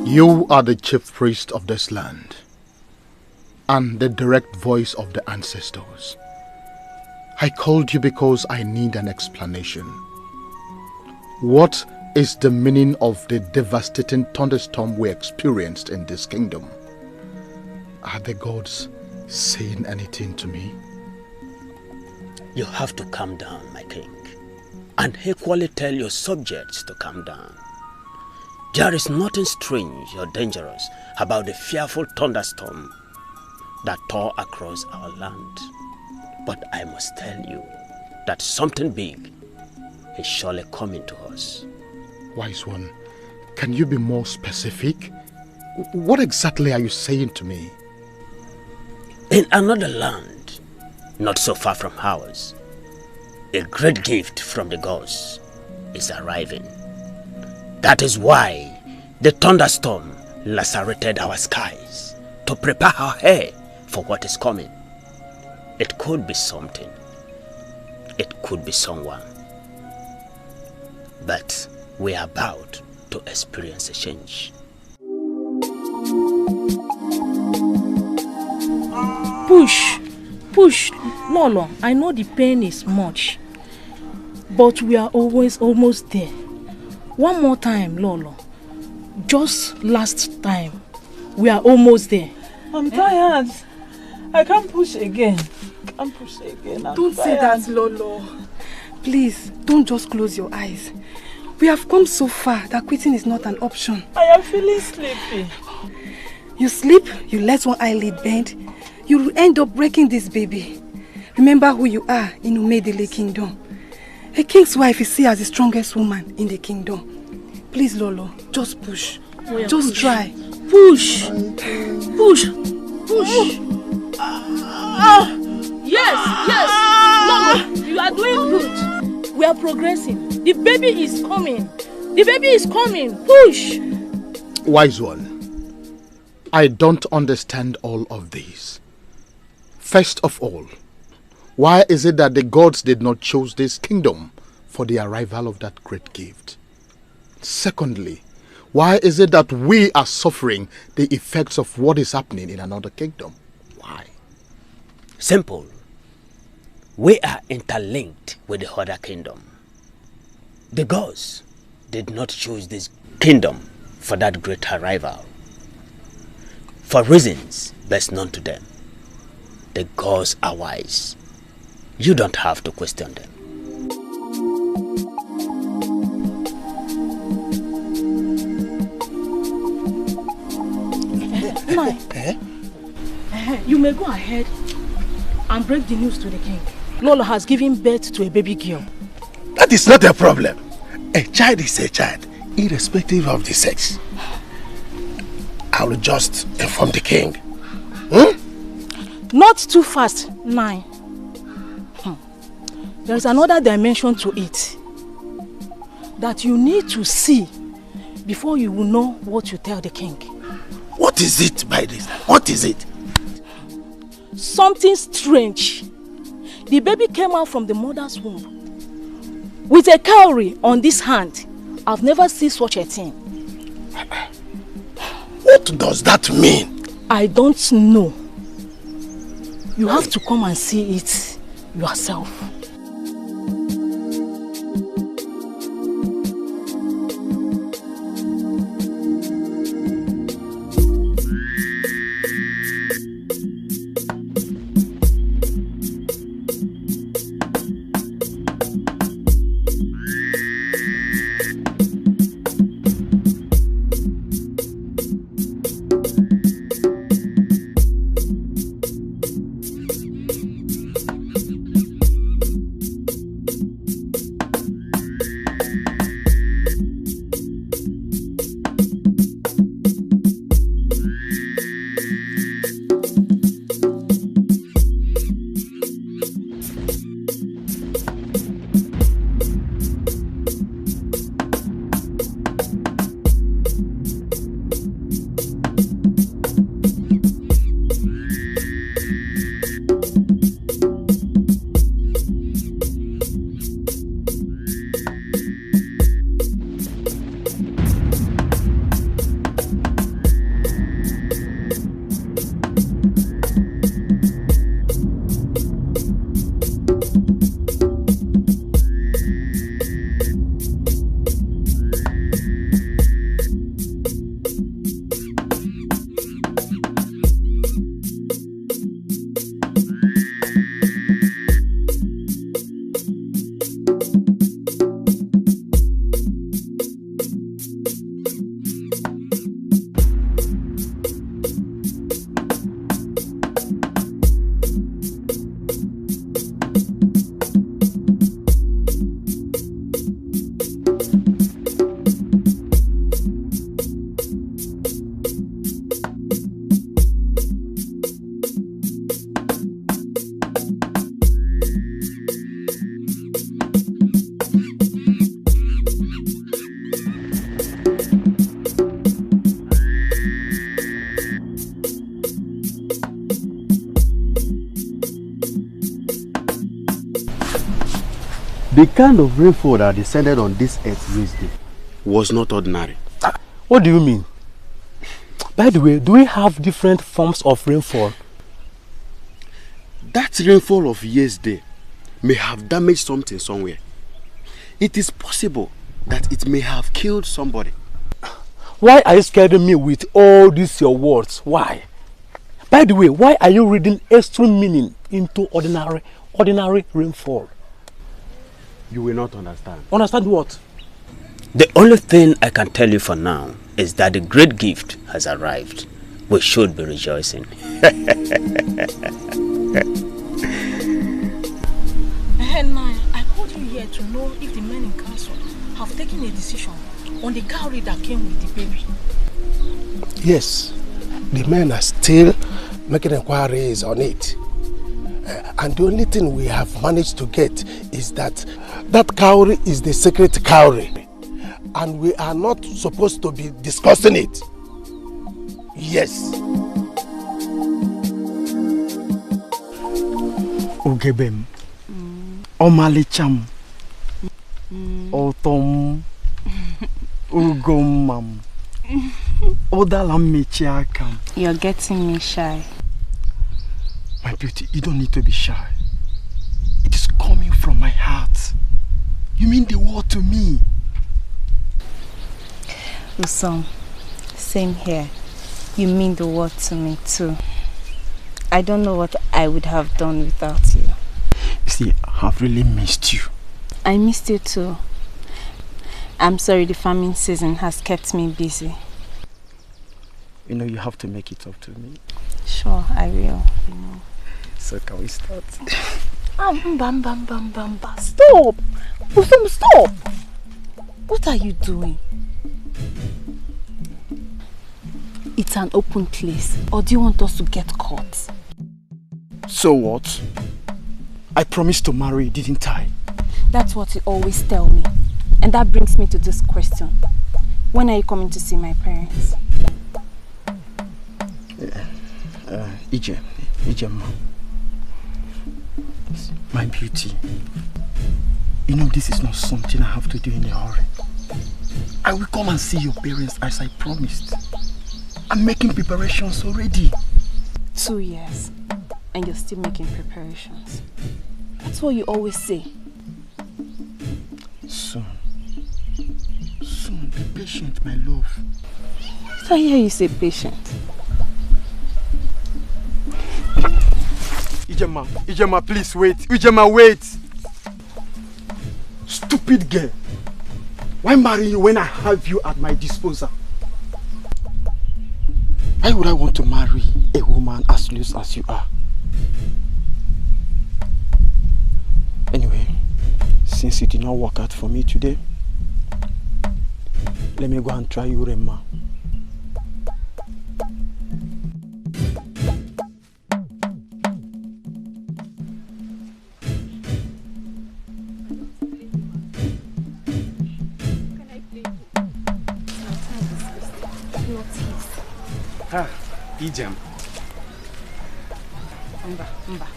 You are the chief priest of this land and the direct voice of the ancestors. I called you because I need an explanation. What is the meaning of the devastating thunderstorm we experienced in this kingdom? Are the gods saying anything to me? You have to calm down, my king, and equally tell your subjects to calm down. There is nothing strange or dangerous about the fearful thunderstorm that tore across our land. But I must tell you that something big is surely coming to us. Wise one, can you be more specific? What exactly are you saying to me? In another land, not so far from ours, a great gift from the gods is arriving. That is why the thunderstorm lacerated our skies to prepare our hair for what is coming. It could be something. It could be someone. But we are about to experience a change. Push. Lolo, I know the pain is much, but we are always almost there. One more time, Lolo. Just last time. We are almost there. I'm tired. I can't push again. Don't say that, Lolo. Please, don't just close your eyes. We have come so far that quitting is not an option. I am feeling sleepy. You sleep, you let one eyelid bend, you will end up breaking this baby. Remember who you are in Umedele kingdom. A king's wife is seen as the strongest woman in the kingdom. Please, Lolo, just push. Just try. Push. Yes. Lolo, you are doing good. We are progressing. The baby is coming. Push. Wise one, I don't understand all of these. First of all, why is it that the gods did not choose this kingdom for the arrival of that great gift? Secondly, why is it that we are suffering the effects of what is happening in another kingdom? Why? Simple. We are interlinked with the other kingdom. The gods did not choose this kingdom for that great arrival. For reasons best known to them. The gods are wise. You don't have to question them. You may go ahead and break the news to the king. Lolo has given birth to a baby girl. That is not a problem. A child is a child, irrespective of the sex. I will just inform the king. Not too fast, 9. There's another dimension to it that you need to see before you will know what you tell the king. What is it by this? What is it? Something strange. The baby came out from the mother's womb with a cowrie on this hand. I've never seen such a thing. What does that mean? I don't know. You have to come and see it yourself. The kind of rainfall that descended on this earth Wednesday was not ordinary. What do you mean? By the way, do we have different forms of rainfall? That rainfall of yesterday may have damaged something somewhere. It is possible that it may have killed somebody. Why are you scaring me with all these your words? Why? By the way, why are you reading extreme meaning into ordinary rainfall? You will not understand. Understand what? The only thing I can tell you for now is that the great gift has arrived. We should be rejoicing. I called you here to know if the men in council have taken a decision on the cowrie that came with the baby. Yes, the men are still making inquiries on it. And the only thing we have managed to get is that cowrie is the secret cowrie. And we are not supposed to be discussing it. Yes. Ugebem, Omalicham, Otom, Ugomam, Odalam. You're getting me shy. My beauty, you don't need to be shy. It is coming from my heart. You mean the world to me. Usom, same here. You mean the world to me too. I don't know what I would have done without you. You see, I have really missed you. I missed you too. I'm sorry the farming season has kept me busy. You know, you have to make it up to me. Sure, I will. So can we start? Stop! Usom, stop! What are you doing? It's an open place, or do you want us to get caught? So what? I promised to marry, didn't I? That's what you always tell me. And that brings me to this question. When are you coming to see my parents? Ijema. My beauty. You know this is not something I have to do in a hurry. I will come and see your parents as I promised. I'm making preparations already. 2 years. And you're still making preparations. That's what you always say. Soon, be patient, my love. Did I hear you say patient? Ijema, please wait. Ijema, wait. Stupid girl. Why marry you when I have you at my disposal? Why would I want to marry a woman as loose as you are? Anyway, since it did not work out for me today, let me go and try Urema. Ijem. Mba,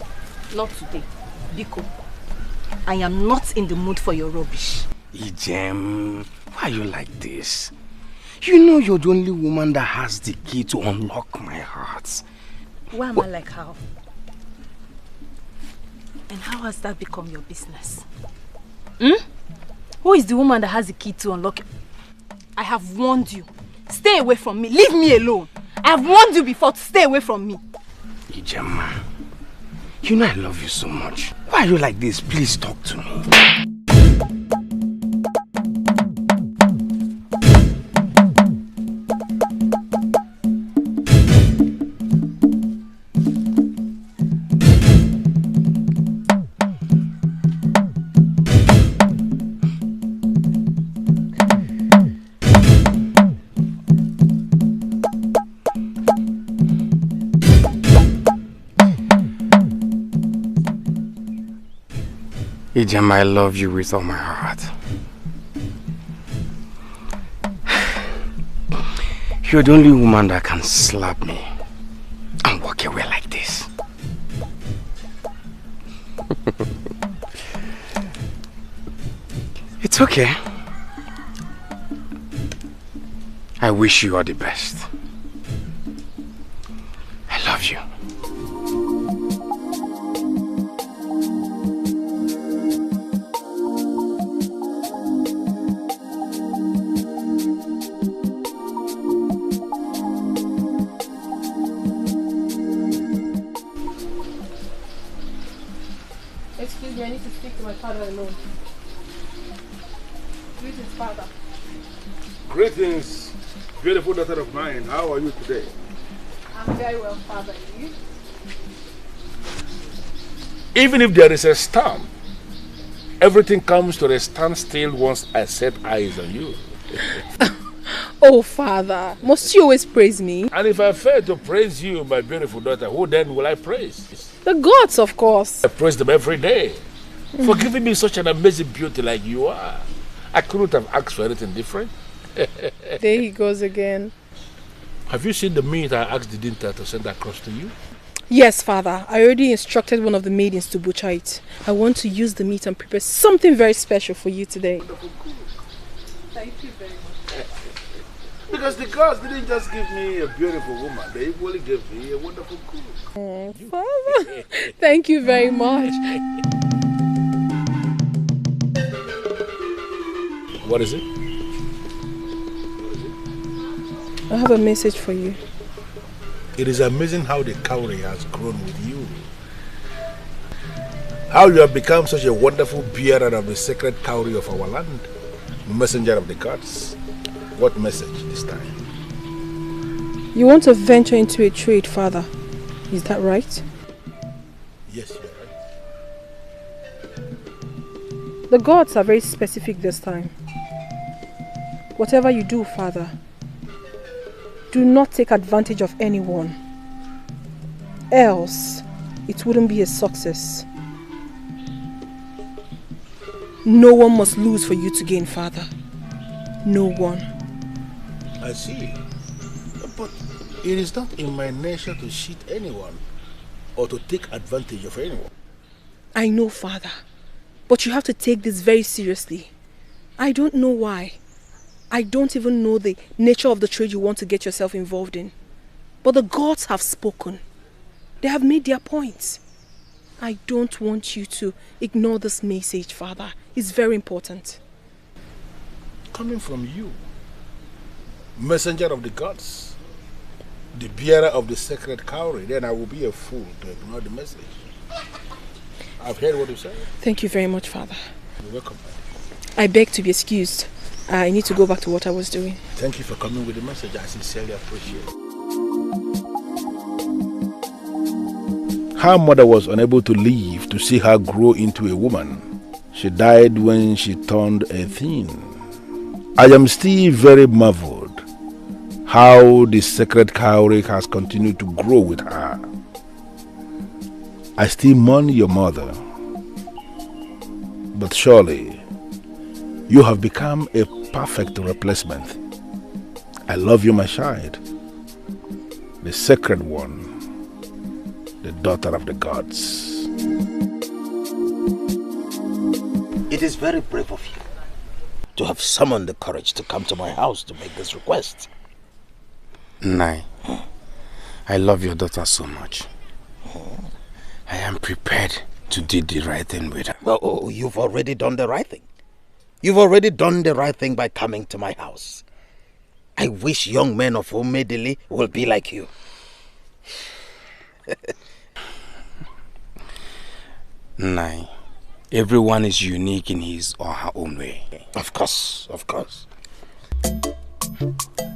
not today. Biko, I am not in the mood for your rubbish. Ijem, why are you like this? You know you're the only woman that has the key to unlock my heart. Why am I like how? And how has that become your business? Who is the woman that has the key to unlock it? I have warned you. Stay away from me. Leave me alone. I have warned you before to stay away from me. Ijema, you know I love you so much. Why are you like this? Please talk to me. Ijem, I love you with all my heart. You're the only woman that can slap me and walk away like this. It's okay. I wish you all the best. I love you. Excuse me, I need to speak to my father alone. Greetings, father. Greetings, beautiful daughter of mine. How are you today? I'm very well, father. And you? Even if there is a storm, everything comes to a standstill once I set eyes on you. Oh, father, must you always praise me? And if I fail to praise you, my beautiful daughter, who then will I praise? The gods, of course. I praise them every day for giving me such an amazing beauty like you are. I couldn't have asked for anything different. There he goes again. Have you seen the meat I asked the dinner to send across to you? Yes, father. I already instructed one of the maidens to butcher it. I want to use the meat and prepare something very special for you today. Thank you very much. Because the gods didn't just give me a beautiful woman, they equally gave me a wonderful cook. Father, thank you very much. What is it? I have a message for you. It is amazing how the cowrie has grown with you. How you have become such a wonderful bearer of the sacred cowrie of our land. Messenger of the gods. What message this time? You want to venture into a trade, father. Is that right? Yes, you're right. The gods are very specific this time. Whatever you do, father, do not take advantage of anyone. Else, it wouldn't be a success. No one must lose for you to gain, father. No one. I see. But it is not in my nature to cheat anyone or to take advantage of anyone. I know, father. But you have to take this very seriously. I don't know why. I don't even know the nature of the trade you want to get yourself involved in. But the gods have spoken. They have made their points. I don't want you to ignore this message, father. It's very important. Coming from you, messenger of the gods, the bearer of the sacred cowrie, then I will be a fool to ignore the message. I've heard what you said. Thank you very much, father. You're welcome. I beg to be excused. I need to go back to what I was doing. Thank you for coming with the message. I sincerely appreciate it. Her mother was unable to live to see her grow into a woman. She died when she turned 18. I am still very marveled how the sacred cowrie has continued to grow with her. I still mourn your mother, but surely you have become a perfect replacement. I love you, my child, the sacred one, the daughter of the gods. It is very brave of you to have summoned the courage to come to my house to make this request. Nai, I love your daughter so much. I am prepared to do the right thing with her. Oh, you've already done the right thing. You've already done the right thing by coming to my house. I wish young men of Omedili will be like you. Nai, everyone is unique in his or her own way. Of course, of course.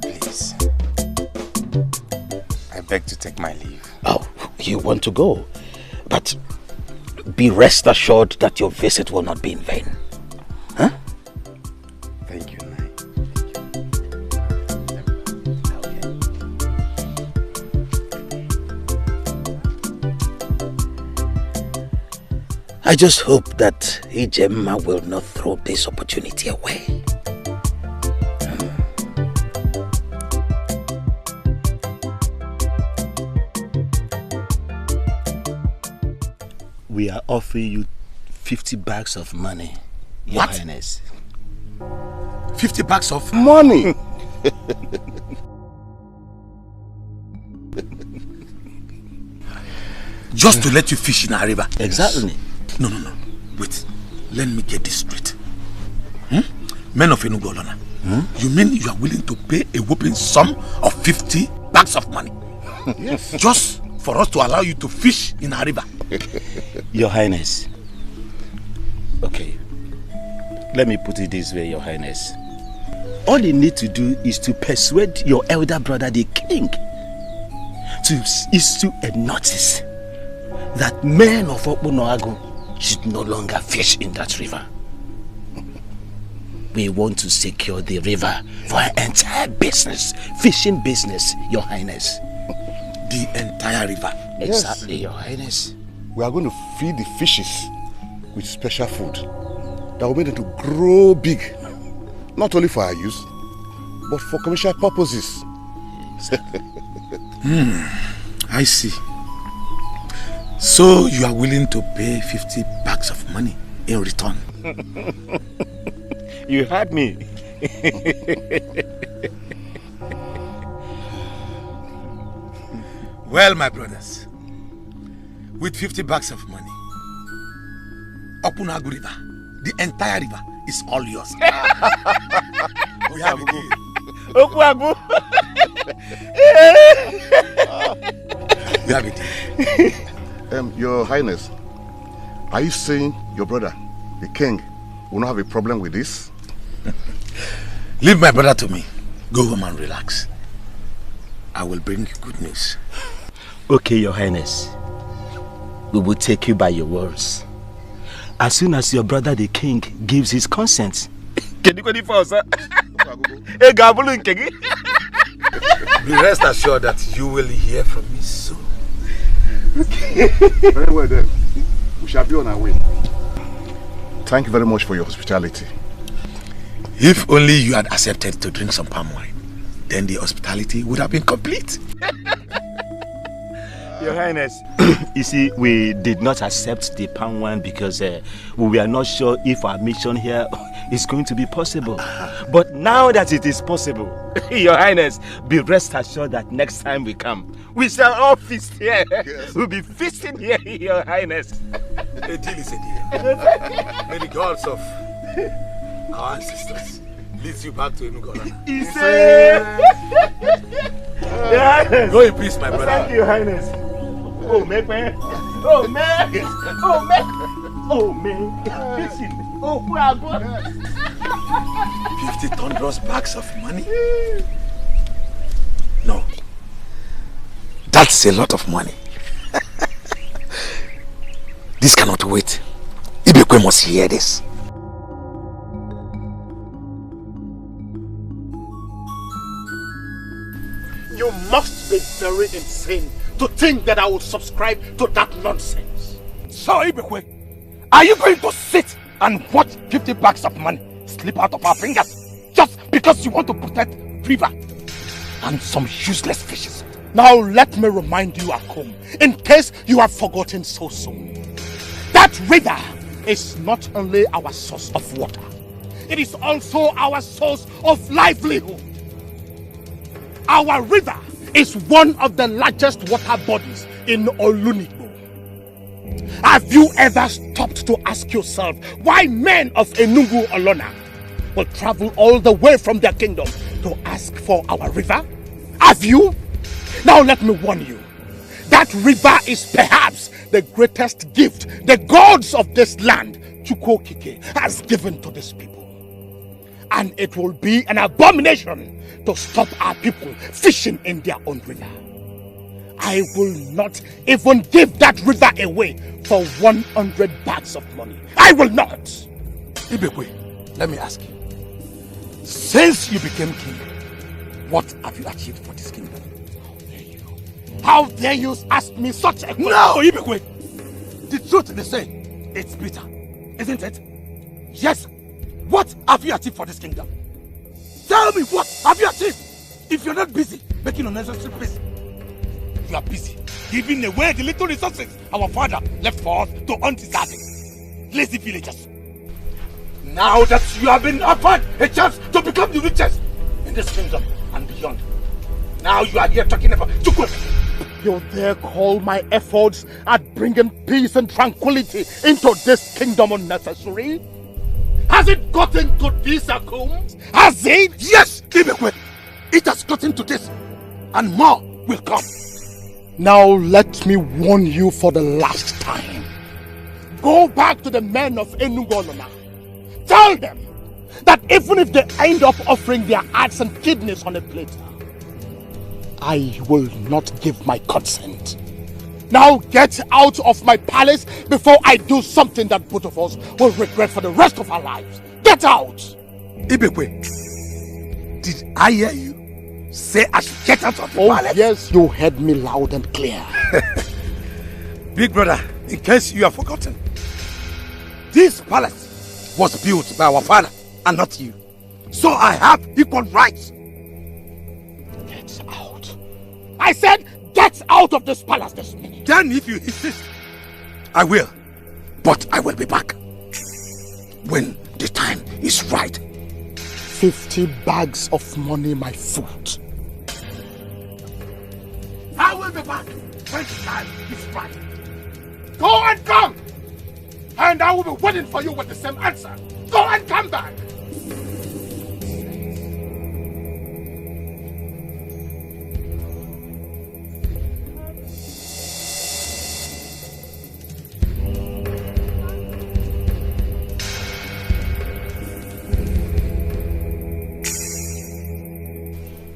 Please, I beg to take my leave. Oh, you want to go? But be rest assured that your visit will not be in vain. Huh? Thank you, Nai. I just hope that Iheme will not throw this opportunity away. We are offering you 50 bags of money, Your Highness. 50 bags of money. Just to let you fish in our river. Exactly. No. Wait. Let me get this straight. Men of Enugu Olona, you mean you are willing to pay a whopping sum of 50 bags of money? Yes. Just for us to allow you to fish in our river? Your Highness. Okay. Let me put it this way, Your Highness. All you need to do is to persuade your elder brother, the king, to issue a notice that men of Okpunoagu should no longer fish in that river. We want to secure the river for our entire business, fishing business, Your Highness. The entire river? Exactly, Your Highness. We are going to feed the fishes with special food that will make them to grow big, not only for our use, but for commercial purposes. I see. So you are willing to pay 50 bags of money in return? You heard me. Well, my brothers, with 50 bags of money, Okpunoagu River, the entire river, is all yours. We have a deal. Okpunoagu. We have a deal. Your Highness, are you saying your brother, the king, will not have a problem with this? Leave my brother to me. Go home and relax. I will bring you good news. Okay, Your Highness. We will take you by your words. As soon as your brother the king gives his consent. Be rest assured that you will hear from me soon. Okay. Very well then. We shall be on our way. Thank you very much for your hospitality. If only you had accepted to drink some palm wine, then the hospitality would have been complete. Your Highness, you see, we did not accept the palm wine because we were not sure if our mission here is going to be possible. But now that it is possible, Your Highness, be rest assured that next time we come, we shall all feast here. Yes. We'll be feasting here, Your Highness. A deal is a deal. May the gods of our ancestors lead you back to Enugu Olona. Go in peace, my brother. Thank you, Your Highness. Oh, man. Oh, man. Oh, man. Oh, man. Listen. Oh, 50 thunderous bags of money? No. That's a lot of money. This cannot wait. Ibekwe must hear this. You must be very insane to think that I would subscribe to that nonsense. So, Ibekwe, are you going to sit and watch 50 bags of money slip out of our fingers just because you want to protect river and some useless fishes? Now let me remind you, Akum, in case you have forgotten so soon. That river is not only our source of water, it is also our source of livelihood. Our river is one of the largest water bodies in Olunipo. Have you ever stopped to ask yourself why men of Enugu Olona will travel all the way from their kingdom to ask for our river? Have you? Now let me warn you. That river is perhaps the greatest gift the gods of this land, Chukwokike, has given to this people. And it will be an abomination to stop our people fishing in their own river. I will not even give that river away for 100 bags of money. I will not. Ibekwe, let me ask you. Since you became king, what have you achieved for this kingdom? How dare you ask me such a question? No, Ibekwe! The truth they say, it's bitter, isn't it? Yes. What have you achieved for this kingdom? Tell me, what have you achieved? If you're not busy making unnecessary peace, you are busy giving away the little resources our father left for us to undeserving lazy villagers. Now that you have been offered a chance to become the richest in this kingdom and beyond, now you are here talking about Chukwu. You dare call my efforts at bringing peace and tranquility into this kingdom unnecessary? Has it gotten to this, Akum? Has it? Yes, Ibekwe. It has gotten to this, and more will come. Now let me warn you for the last time. Go back to the men of Enugu. Tell them that even if they end up offering their hearts and kidneys on a plate, I will not give my consent. Now get out of my palace before I do something that both of us will regret for the rest of our lives. Get out! Ibekwe, did I hear you say I should get out of the palace? Oh yes, you heard me loud and clear. Big brother, in case you have forgotten, this palace was built by our father and not you. So I have equal rights. Get out. I said get out of this palace this minute. Then if you insist, I will. But I will be back when the time is right. 50 bags of money, my foot. I will be back when the time is right. Go and come! And I will be waiting for you with the same answer. Go and come back!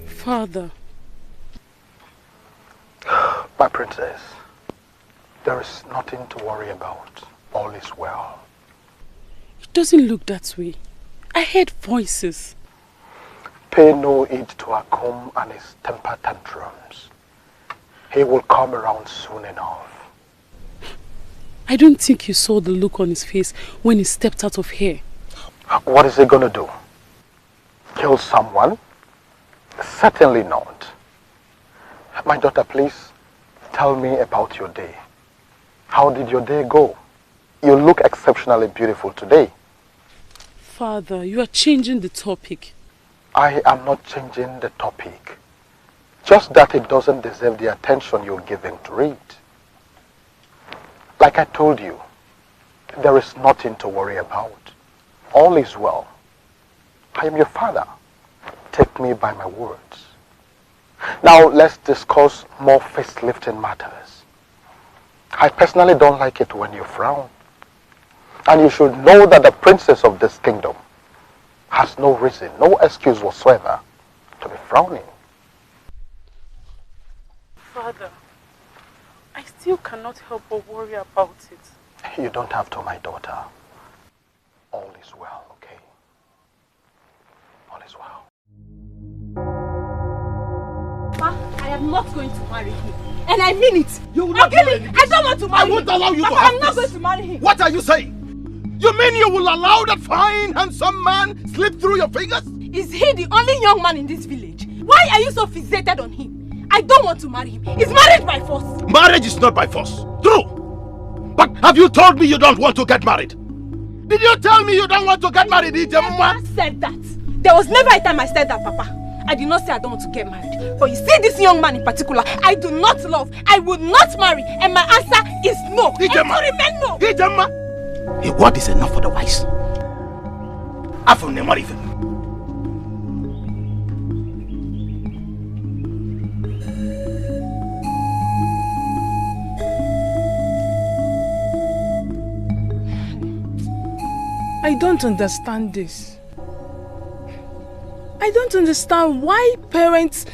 Father. My princess, there is nothing to worry about. All is well. It doesn't look that way. I heard voices. Pay no heed to Akum and his temper tantrums. He will come around soon enough. I don't think you saw the look on his face when he stepped out of here. What is he gonna do? Kill someone? Certainly not. My daughter, please tell me about your day. How did your day go? You look exceptionally beautiful today. Father, you are changing the topic. I am not changing the topic. Just that it doesn't deserve the attention you're giving to it. Like I told you, there is nothing to worry about. All is well. I am your father. Take me by my words. Now let's discuss more face-lifting matters. I personally don't like it when you frown. And you should know that the princess of this kingdom has no reason, no excuse whatsoever to be frowning. Father, I still cannot help but worry about it. You don't have to, my daughter. All is well, okay? All is well. Ma, I am not going to marry him. And I mean it. You will not marry him. I don't want to marry him. I won't allow you Papa, to have I'm not this. going to marry him. What are you saying? You mean you will allow that fine, handsome man slip through your fingers? Is he the only young man in this village? Why are you so fixated on him? I don't want to marry him. He's married by force. Marriage is not by force. True. But have you told me you don't want to get married? Did you tell me you don't want to get married, Iheme? I never said that. There was never a time I said that, Papa. I did not say I don't want to get married. But you see this young man in particular, I do not love. I would not marry. And my answer is no. Iheme. And to remain no. Iheme. A word is enough for the wise. After the marriage. I don't understand this. I don't understand why parents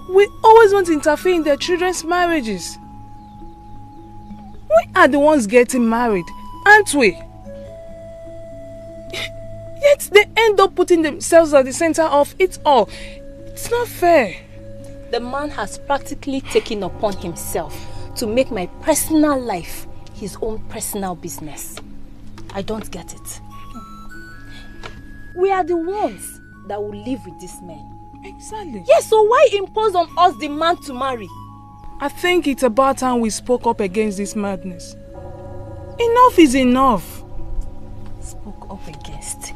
will always want to interfere in their children's marriages. We are the ones getting married, aren't we? Yet they end up putting themselves at the center of it all. It's not fair. The man has practically taken upon himself to make my personal life his own personal business. I don't get it. We are the ones that will live with this man. Exactly. Yes, so why impose on us the man to marry? I think it's about time we spoke up against this madness. Enough is enough. Spoke up against.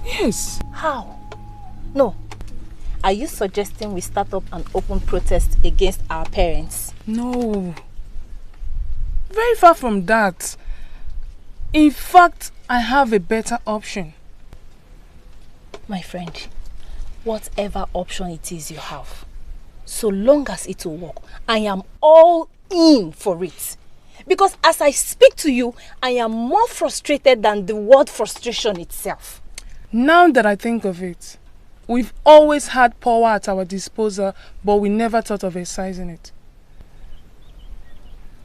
Yes. How? No. Are you suggesting we start up an open protest against our parents? No. Very far from that. In fact, I have a better option. My friend, whatever option it is you have, so long as it will work, I am all in for it. Because as I speak to you, I am more frustrated than the word frustration itself. Now that I think of it, we've always had power at our disposal, but we never thought of exercising it.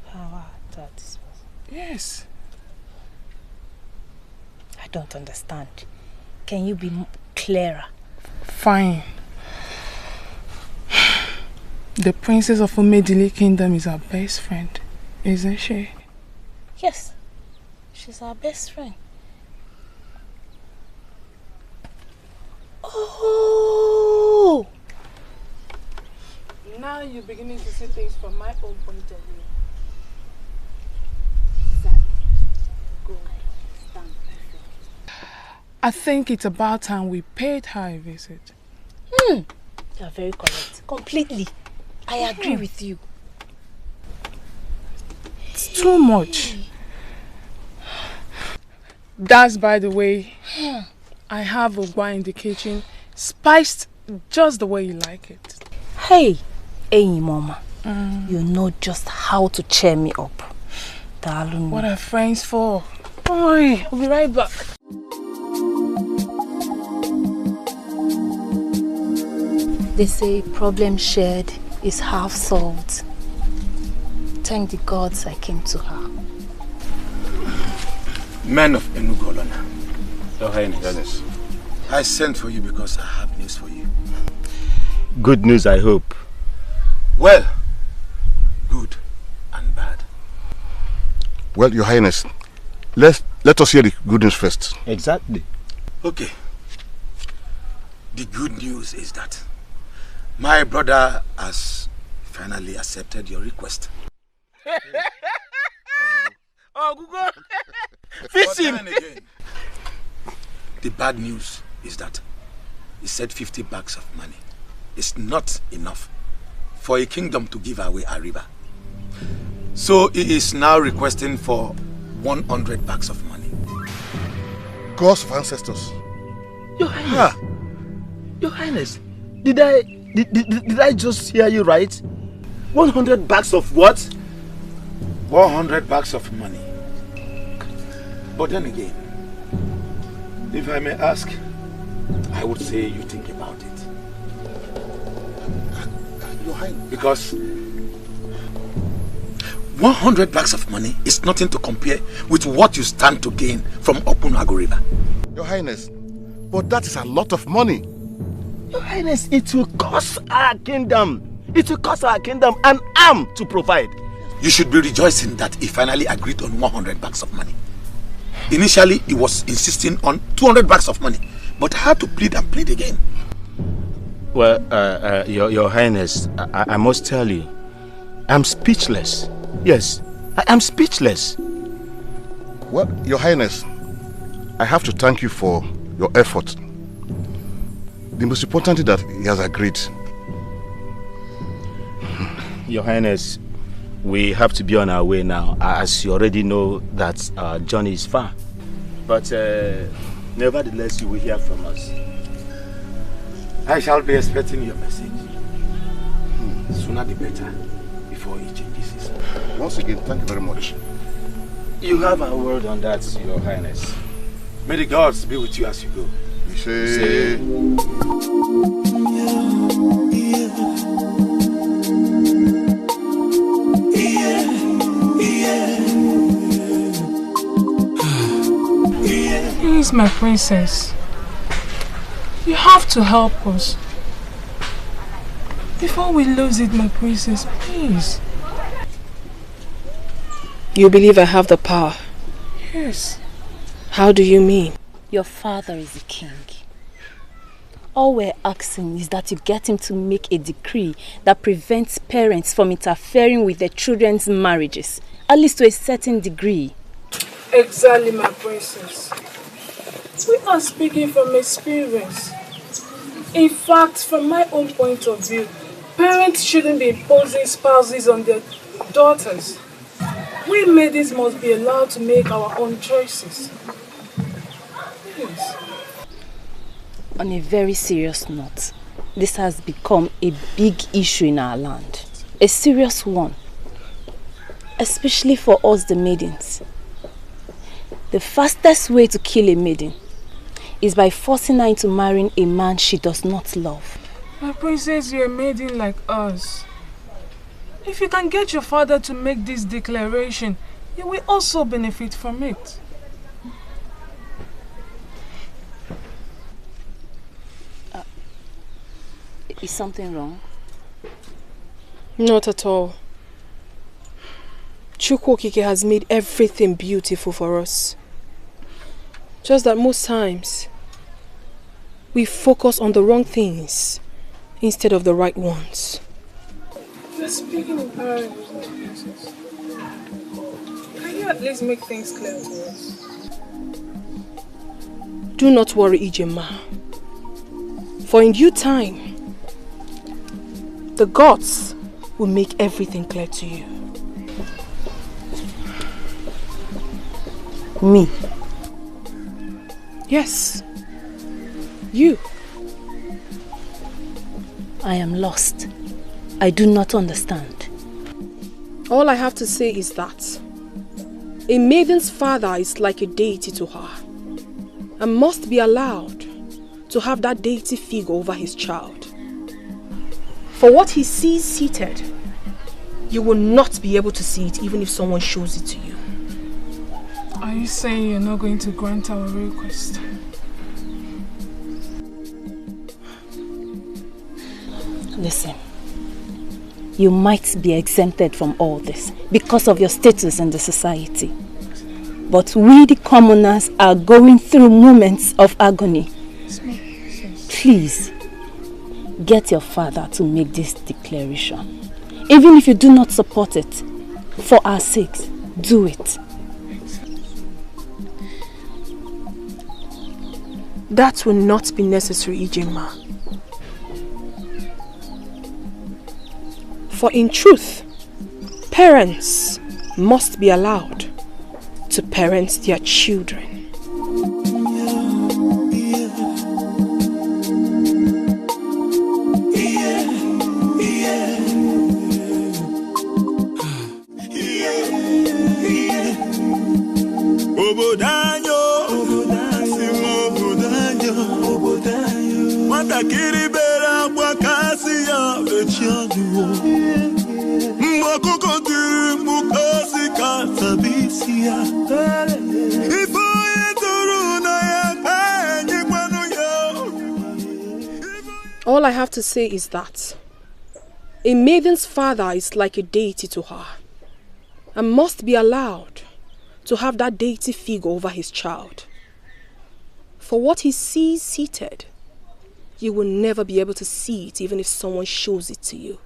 Power at our disposal? Yes. I don't understand. Can you be clearer? Fine. The princess of Umedili Kingdom is our best friend, isn't she? Yes, she's our best friend. Oh! Now you're beginning to see things from my own point of view. Go stand. I think it's about time we paid her a visit. You are very correct. Completely. I agree with you. It's too much. That's by the way. I have Ogwa in the kitchen, spiced just the way you like it. Hey, Mama. You know just how to cheer me up. Darling. What are friends for? Boy, I'll be right back. They say problem shared is half solved. Thank the gods I came to her. Men of Enugolana. Your Highness. I sent for you because I have news for you. Good news, I hope. Well, good and bad. Well, Your Highness, let us hear the good news first. Exactly. Okay. The good news is that my brother has finally accepted your request. Oh, Google! Fish him! The bad news is that he said 50 bags of money is not enough for a kingdom to give away a river. So he is now requesting for 100 bags of money. Gods of ancestors. Your Highness. Your Highness, did I just hear you right? 100 bags of what? 100 bags of money. But then again, if I may ask, I would say you think about it. Your Highness. Because 100 bags of money is nothing to compare with what you stand to gain from Opunago River. Your Highness, but that is a lot of money. Your Highness, it will cost our kingdom. It will cost our kingdom an arm to provide. You should be rejoicing that he finally agreed on 100 bags of money. Initially, he was insisting on 200 bags of money, but I had to plead and plead again. Well, Your Highness, I must tell you, I'm speechless. Yes, I am speechless. Well, Your Highness, I have to thank you for your effort. The most important thing that he has agreed. Your Highness, we have to be on our way now, as you already know that our journey is far. But nevertheless, you will hear from us. I shall be expecting your message. Sooner the better, before he changes his mind. Once again, thank you very much. You have our word on that, Your Highness. May the gods be with you as you go. You say... Please, my princess. You have to help us. Before we lose it, my princess, please. You believe I have the power? Yes. How do you mean? Your father is the king. All we're asking is that you get him to make a decree that prevents parents from interfering with their children's marriages, at least to a certain degree. Exactly, my princess. We are speaking from experience. In fact, from my own point of view, parents shouldn't be imposing spouses on their daughters. We maidens must be allowed to make our own choices. Please. On a very serious note, this has become a big issue in our land. A serious one. Especially for us the maidens. The fastest way to kill a maiden is by forcing her into marrying a man she does not love. My princess, you're a maiden like us. If you can get your father to make this declaration, you will also benefit from it. Is something wrong? Not at all. Chukwokike has made everything beautiful for us. Just that most times, we focus on the wrong things instead of the right ones. You're speaking in parables, my princess. Can you at least make things clear to us? Do not worry, Ijema. For in due time, the gods will make everything clear to you. Me? Yes. You. I am lost. I do not understand. All I have to say is that a maiden's father is like a deity to her and must be allowed to have that deity figure over his child. For what he sees seated, you will not be able to see it even if someone shows it to you. Are you saying you're not going to grant our request? Listen, you might be exempted from all this because of your status in the society. But we the commoners are going through moments of agony. Please, get your father to make this declaration. Even if you do not support it, for our sakes, do it. That will not be necessary, Ijema. For in truth, parents must be allowed to parent their children. All I have to say is that a maiden's father is like a deity to her and must be allowed to have that deity figure over his child. For what he sees seated, you will never be able to see it even if someone shows it to you.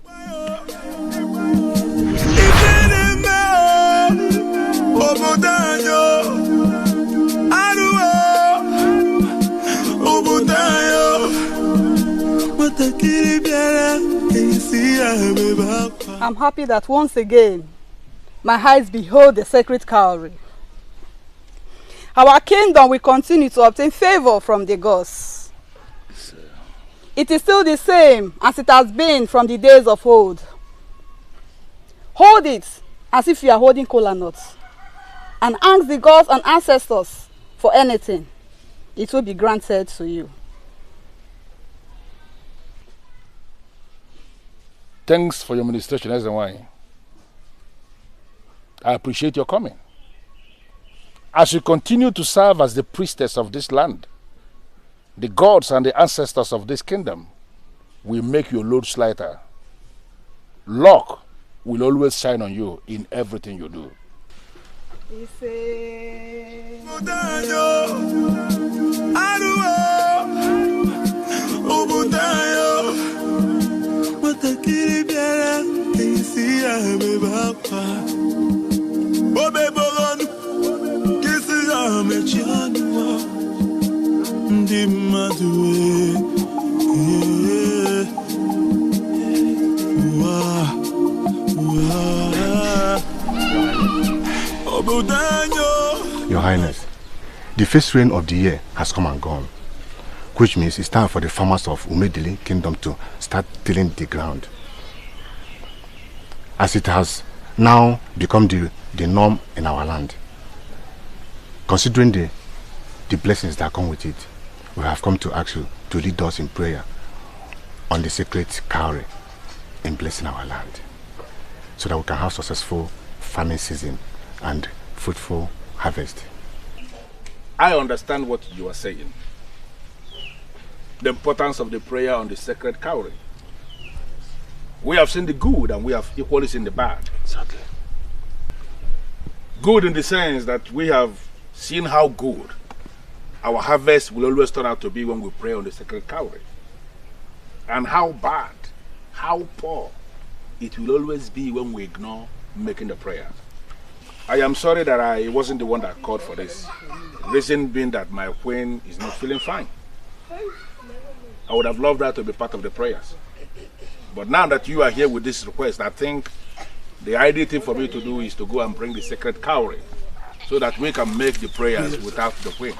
I'm happy that once again my eyes behold the sacred cowrie. Our kingdom will continue to obtain favor from the gods. It is still the same as it has been from the days of old. Hold it as if you are holding kola nuts and ask the gods and ancestors for anything. It will be granted to you. Thanks for your ministration, Ezuruonye. I appreciate your coming. As you continue to serve as the priestess of this land, the gods and the ancestors of this kingdom will make your loads lighter. Luck will always shine on you in everything you do. Your Highness, the first rain of the year has come and gone, which means it's time for the farmers of Umedili Kingdom to start tilling the ground, as it has now become the norm in our land. Considering the blessings that come with it, we have come to ask you to lead us in prayer on the sacred cowrie in blessing our land, so that we can have successful farming season and fruitful harvest. I understand what you are saying. The importance of the prayer on the sacred cowrie. We have seen the good and we have equally seen the bad. Exactly. Good in the sense that we have seen how good our harvest will always turn out to be when we pray on the sacred cowrie. And how bad, how poor it will always be when we ignore making the prayer. I am sorry that I wasn't the one that called for this. Reason being that my queen is not feeling fine. I would have loved her to be part of the prayers. But now that you are here with this request, I think the ideal thing for me to do is to go and bring the sacred cowrie so that we can make the prayers without the queen.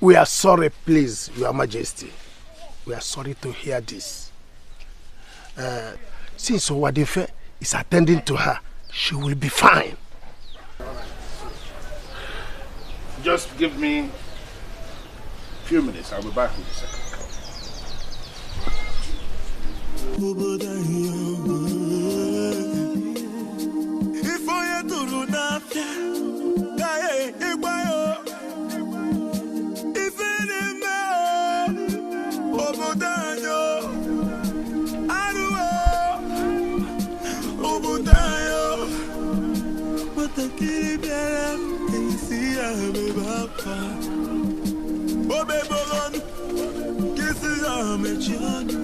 We are sorry, please, Your Majesty. We are sorry to hear this. Since Owadife is attending to her, she will be fine. Just give me a few minutes. I'll be back with the second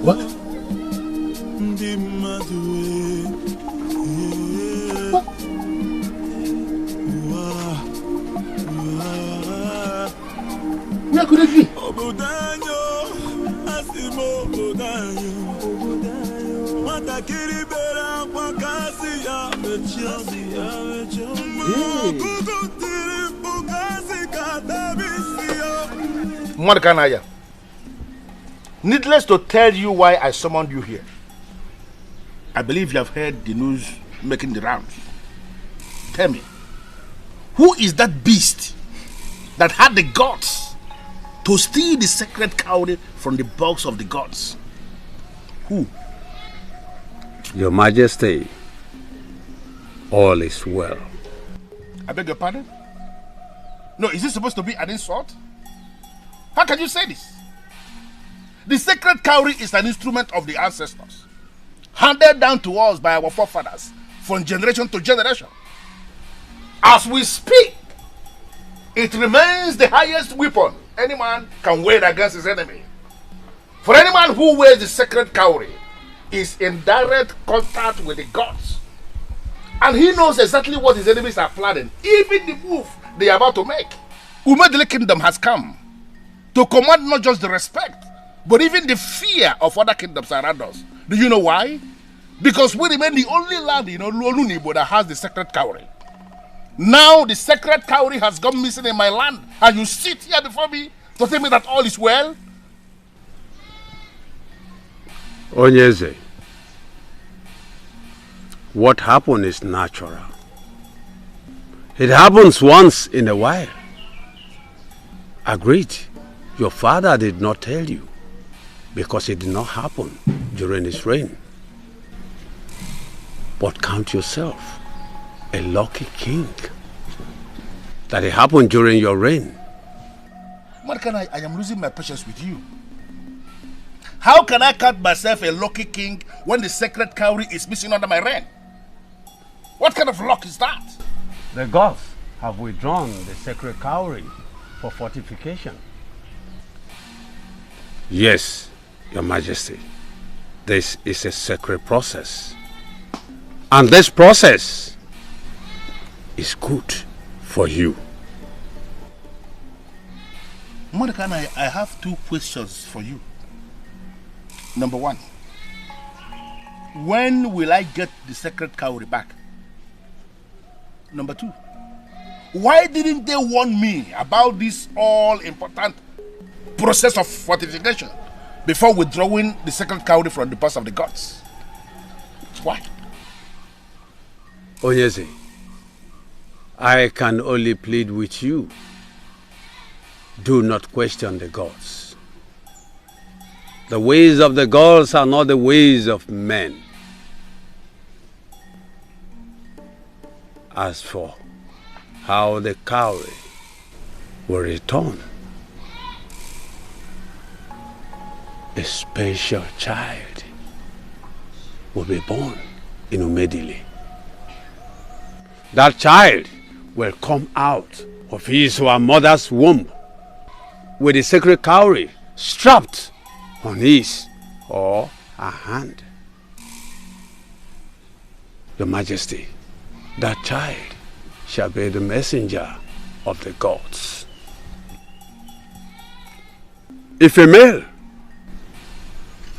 What? Where could it be? Mordecai, needless to tell you why I summoned you here. I believe you have heard the news making the rounds. Tell me, who is that beast that had the guts to steal the sacred cowrie from the box of the gods? Who? Your Majesty, all is well. I beg your pardon? No, is this supposed to be an insult? How can you say this? The sacred cowrie is an instrument of the ancestors, handed down to us by our forefathers from generation to generation. As we speak, it remains the highest weapon any man can wage against his enemy. For any man who wears the sacred cowrie is in direct contact with the gods, and he knows exactly what his enemies are planning, even the move they are about to make. Umedili Kingdom has come to command not just the respect, but even the fear of other kingdoms around us. Do you know why? Because we remain the only land in Olunibo that has the sacred cowrie. Now the sacred cowrie has gone missing in my land, and you sit here before me to tell me that all is well? Onyeze, what happened is natural. It happens once in a while. Agreed. Your father did not tell you because it did not happen during his reign. But count yourself a lucky king that it happened during your reign. Mordecai, I am losing my patience with you. How can I count myself a lucky king when the sacred cowrie is missing under my reign? What kind of luck is that? The gods have withdrawn the sacred cowrie for fortification. Yes, Your Majesty. This is a sacred process. And this process is good for you. Mordecai, I have two questions for you. Number one, when will I get the sacred cowrie back? Number 2, why didn't they warn me about this all-important process of fortification before withdrawing the sacred cowrie from the purse of the gods? Why? Onyeze, I can only plead with you. Do not question the gods. The ways of the gods are not the ways of men. As for how the cowrie will return, a special child will be born in Umedili. That child will come out of his or her mother's womb with the sacred cowrie strapped on his or her hand. Your Majesty, that child shall be the messenger of the gods. If a male,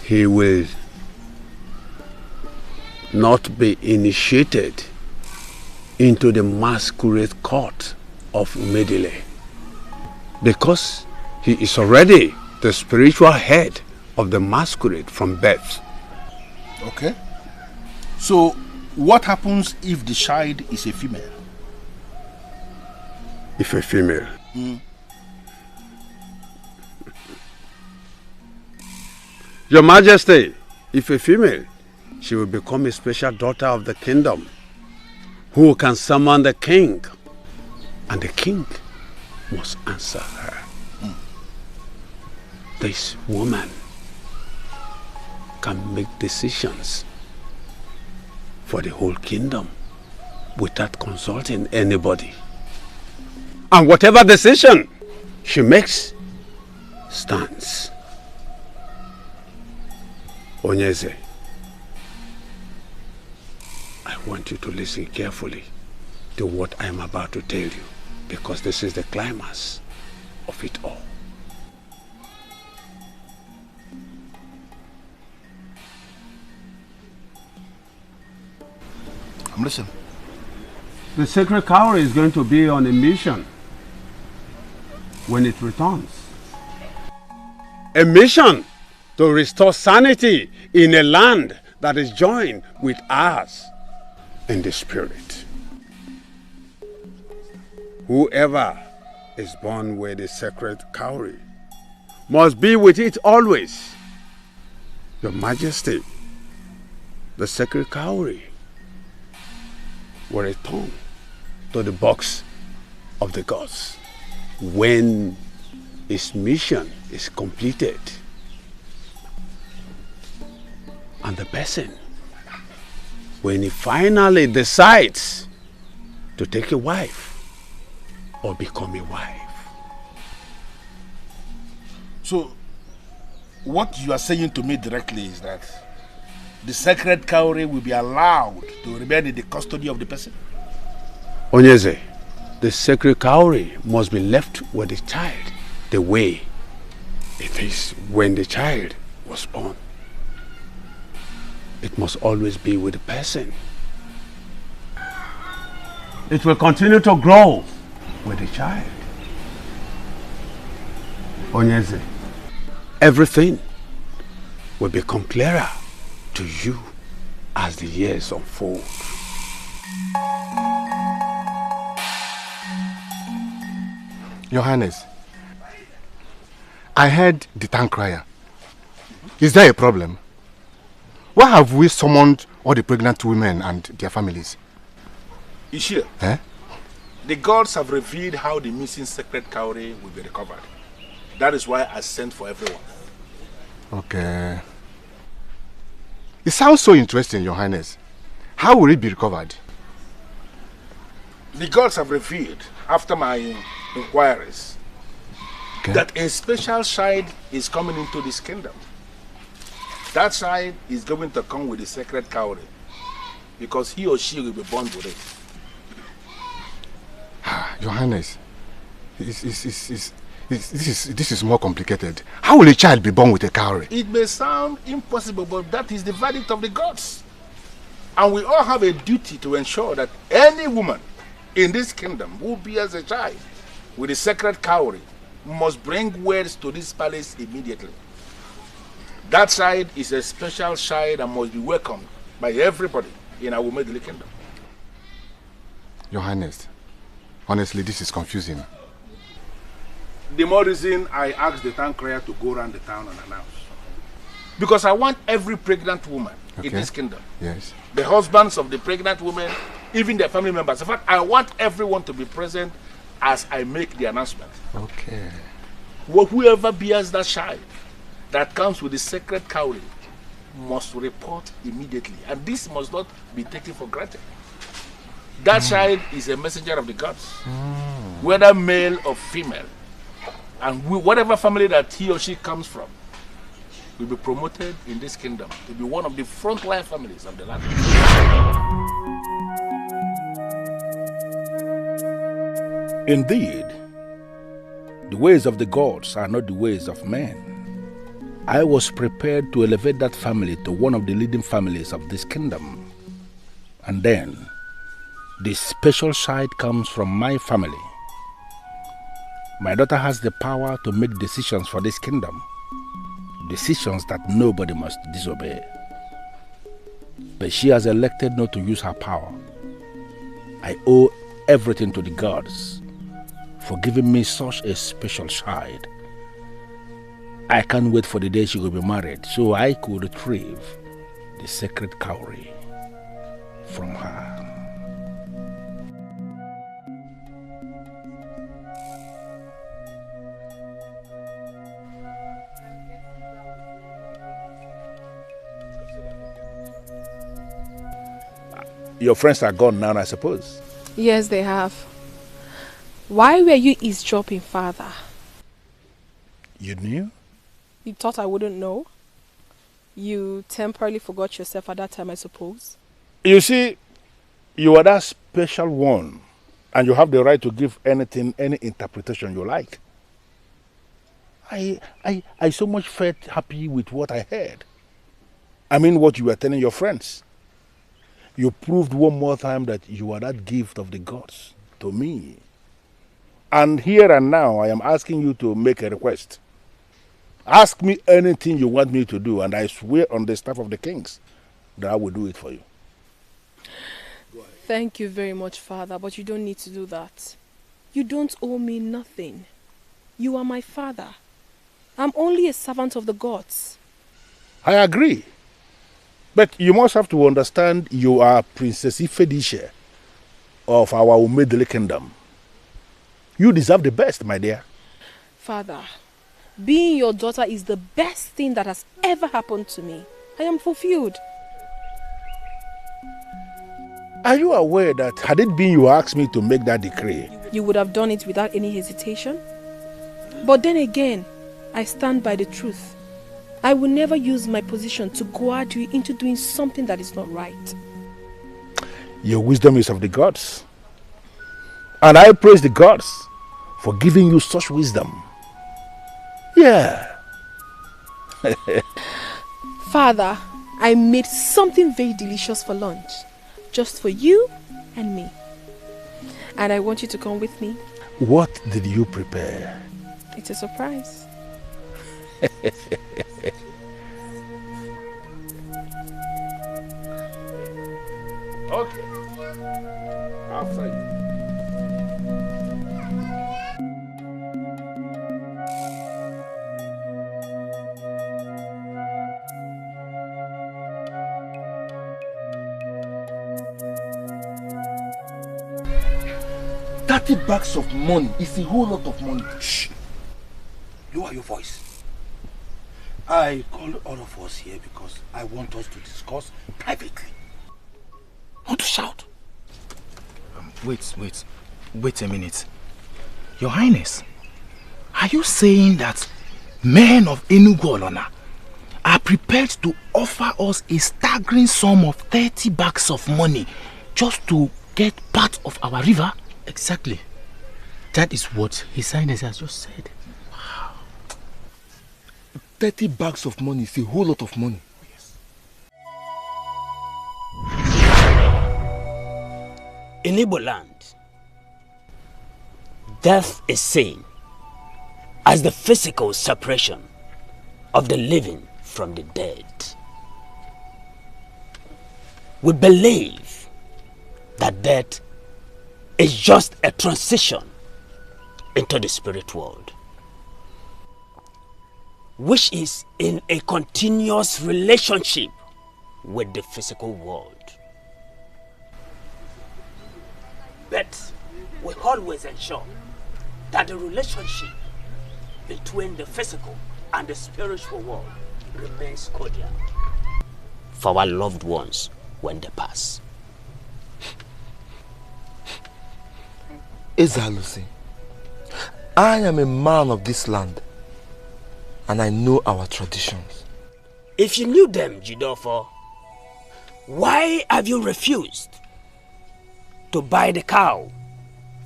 he will not be initiated into the masquerade court of Umedile, because he is already the spiritual head of the masquerade from birth. Okay. So, what happens if the child is a female? If a female? Your Majesty, if a female, she will become a special daughter of the kingdom, who can summon the king, and the king must answer her. This woman can make decisions for the whole kingdom without consulting anybody. And whatever decision she makes stands. Onyeze, I want you to listen carefully to what I am about to tell you, because this is the climax of it all. I'm listening. The sacred cowrie is going to be on a mission when it returns. A mission to restore sanity in a land that is joined with ours in the spirit. Whoever is born with the sacred cowrie must be with it always. Your Majesty, the sacred cowrie will return to the box of the gods when its mission is completed. And the person, when he finally decides to take a wife or become a wife. So, what you are saying to me directly is that the sacred cowrie will be allowed to remain in the custody of the person? Onyeze, the sacred cowrie must be left with the child the way it is when the child was born. It must always be with the person. It will continue to grow with the child. Onyeze, everything will become clearer to you as the years unfold. Your Highness, I heard the town crier. Is there a problem? Why have we summoned all the pregnant women and their families? Ishia, the gods have revealed how the missing sacred cowrie will be recovered. That is why I sent for everyone. Okay. It sounds so interesting, Your Highness. How will it be recovered? The gods have revealed, after my inquiries, that a special child is coming into this kingdom. That child is going to come with the sacred cowrie, because he or she will be born with it. Your Highness, it's This is more complicated. How will a child be born with a cowrie? It may sound impossible, but that is the verdict of the gods. And we all have a duty to ensure that any woman in this kingdom who bears a child with a sacred cowrie must bring words to this palace immediately. That child is a special child and must be welcomed by everybody in our middle kingdom. Your Highness, honestly, this is confusing. The more reason I asked the town crier to go around the town and announce. Because I want every pregnant woman in this kingdom, yes, the husbands of the pregnant women, even their family members. In fact, I want everyone to be present as I make the announcement. Okay. Whoever bears that child that comes with the sacred cowrie must report immediately. And this must not be taken for granted. That child is a messenger of the gods, whether male or female. And whatever family that he or she comes from will be promoted in this kingdom to be one of the frontline families of the land. Indeed, the ways of the gods are not the ways of men. I was prepared to elevate that family to one of the leading families of this kingdom. And then, the special side comes from my family. My daughter has the power to make decisions for this kingdom. Decisions that nobody must disobey. But she has elected not to use her power. I owe everything to the gods for giving me such a special child. I can't wait for the day she will be married so I could retrieve the sacred cowrie from her. Your friends are gone now, I suppose. Yes, they have. Why were you eavesdropping, Father? You knew? You thought I wouldn't know? You temporarily forgot yourself at that time, I suppose? You see, you are that special one, and you have the right to give anything, any interpretation you like. I so much felt happy with what I heard. I mean what you were telling your friends. You proved one more time that you are that gift of the gods to me. And here and now, I am asking you to make a request. Ask me anything you want me to do, and I swear on the staff of the kings that I will do it for you. Thank you very much, Father, but you don't need to do that. You don't owe me nothing. You are my father. I'm only a servant of the gods. I agree. But you must have to understand you are Princess Ifedisha of our Umedele kingdom. You deserve the best, my dear. Father, being your daughter is the best thing that has ever happened to me. I am fulfilled. Are you aware that had it been you asked me to make that decree, you would have done it without any hesitation? But then again, I stand by the truth. I will never use my position to goad you into doing something that is not right. Your wisdom is of the gods. And I praise the gods for giving you such wisdom. Yeah. Father, I made something very delicious for lunch. Just for you and me. And I want you to come with me. What did you prepare? It's a surprise. Okay. After you. $30 of money is a whole lot of money. Shh. Lower your voice. I called all of us here because I want us to discuss privately. Not to shout. Wait a minute. Your Highness, are you saying that men of Enugu Olona are prepared to offer us a staggering sum of 30 bags of money just to get part of our river? Exactly. That is what His Highness has just said. 30 bags of money is a whole lot of money. In Igbo land, death is seen as the physical separation of the living from the dead. We believe that death is just a transition into the spirit world, which is in a continuous relationship with the physical world. But we always ensure that the relationship between the physical and the spiritual world remains cordial for our loved ones when they pass. Ezalusi, I am a man of this land and I know our traditions. If you knew them, Ejiofor, why have you refused to buy the cow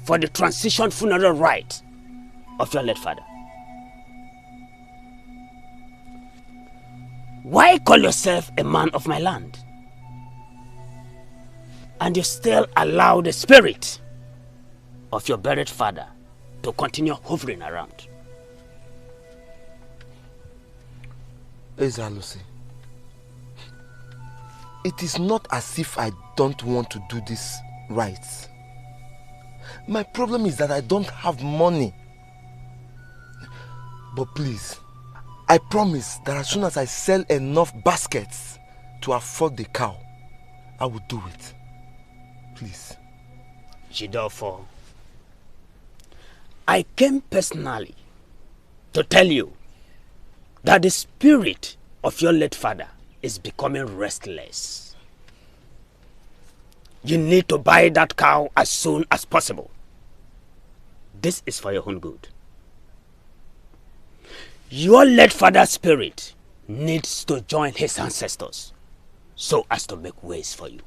for the transition funeral rite of your late father? Why call yourself a man of my land? And you still allow the spirit of your buried father to continue hovering around? Ezalusi, it is not as if I don't want to do this right. My problem is that I don't have money. But please, I promise that as soon as I sell enough baskets to afford the cow, I will do it. Please. Ejiofor, I came personally to tell you that the spirit of your late father is becoming restless. You need to buy that cow as soon as possible. This is for your own good. Your late father's spirit needs to join his ancestors so as to make ways for you.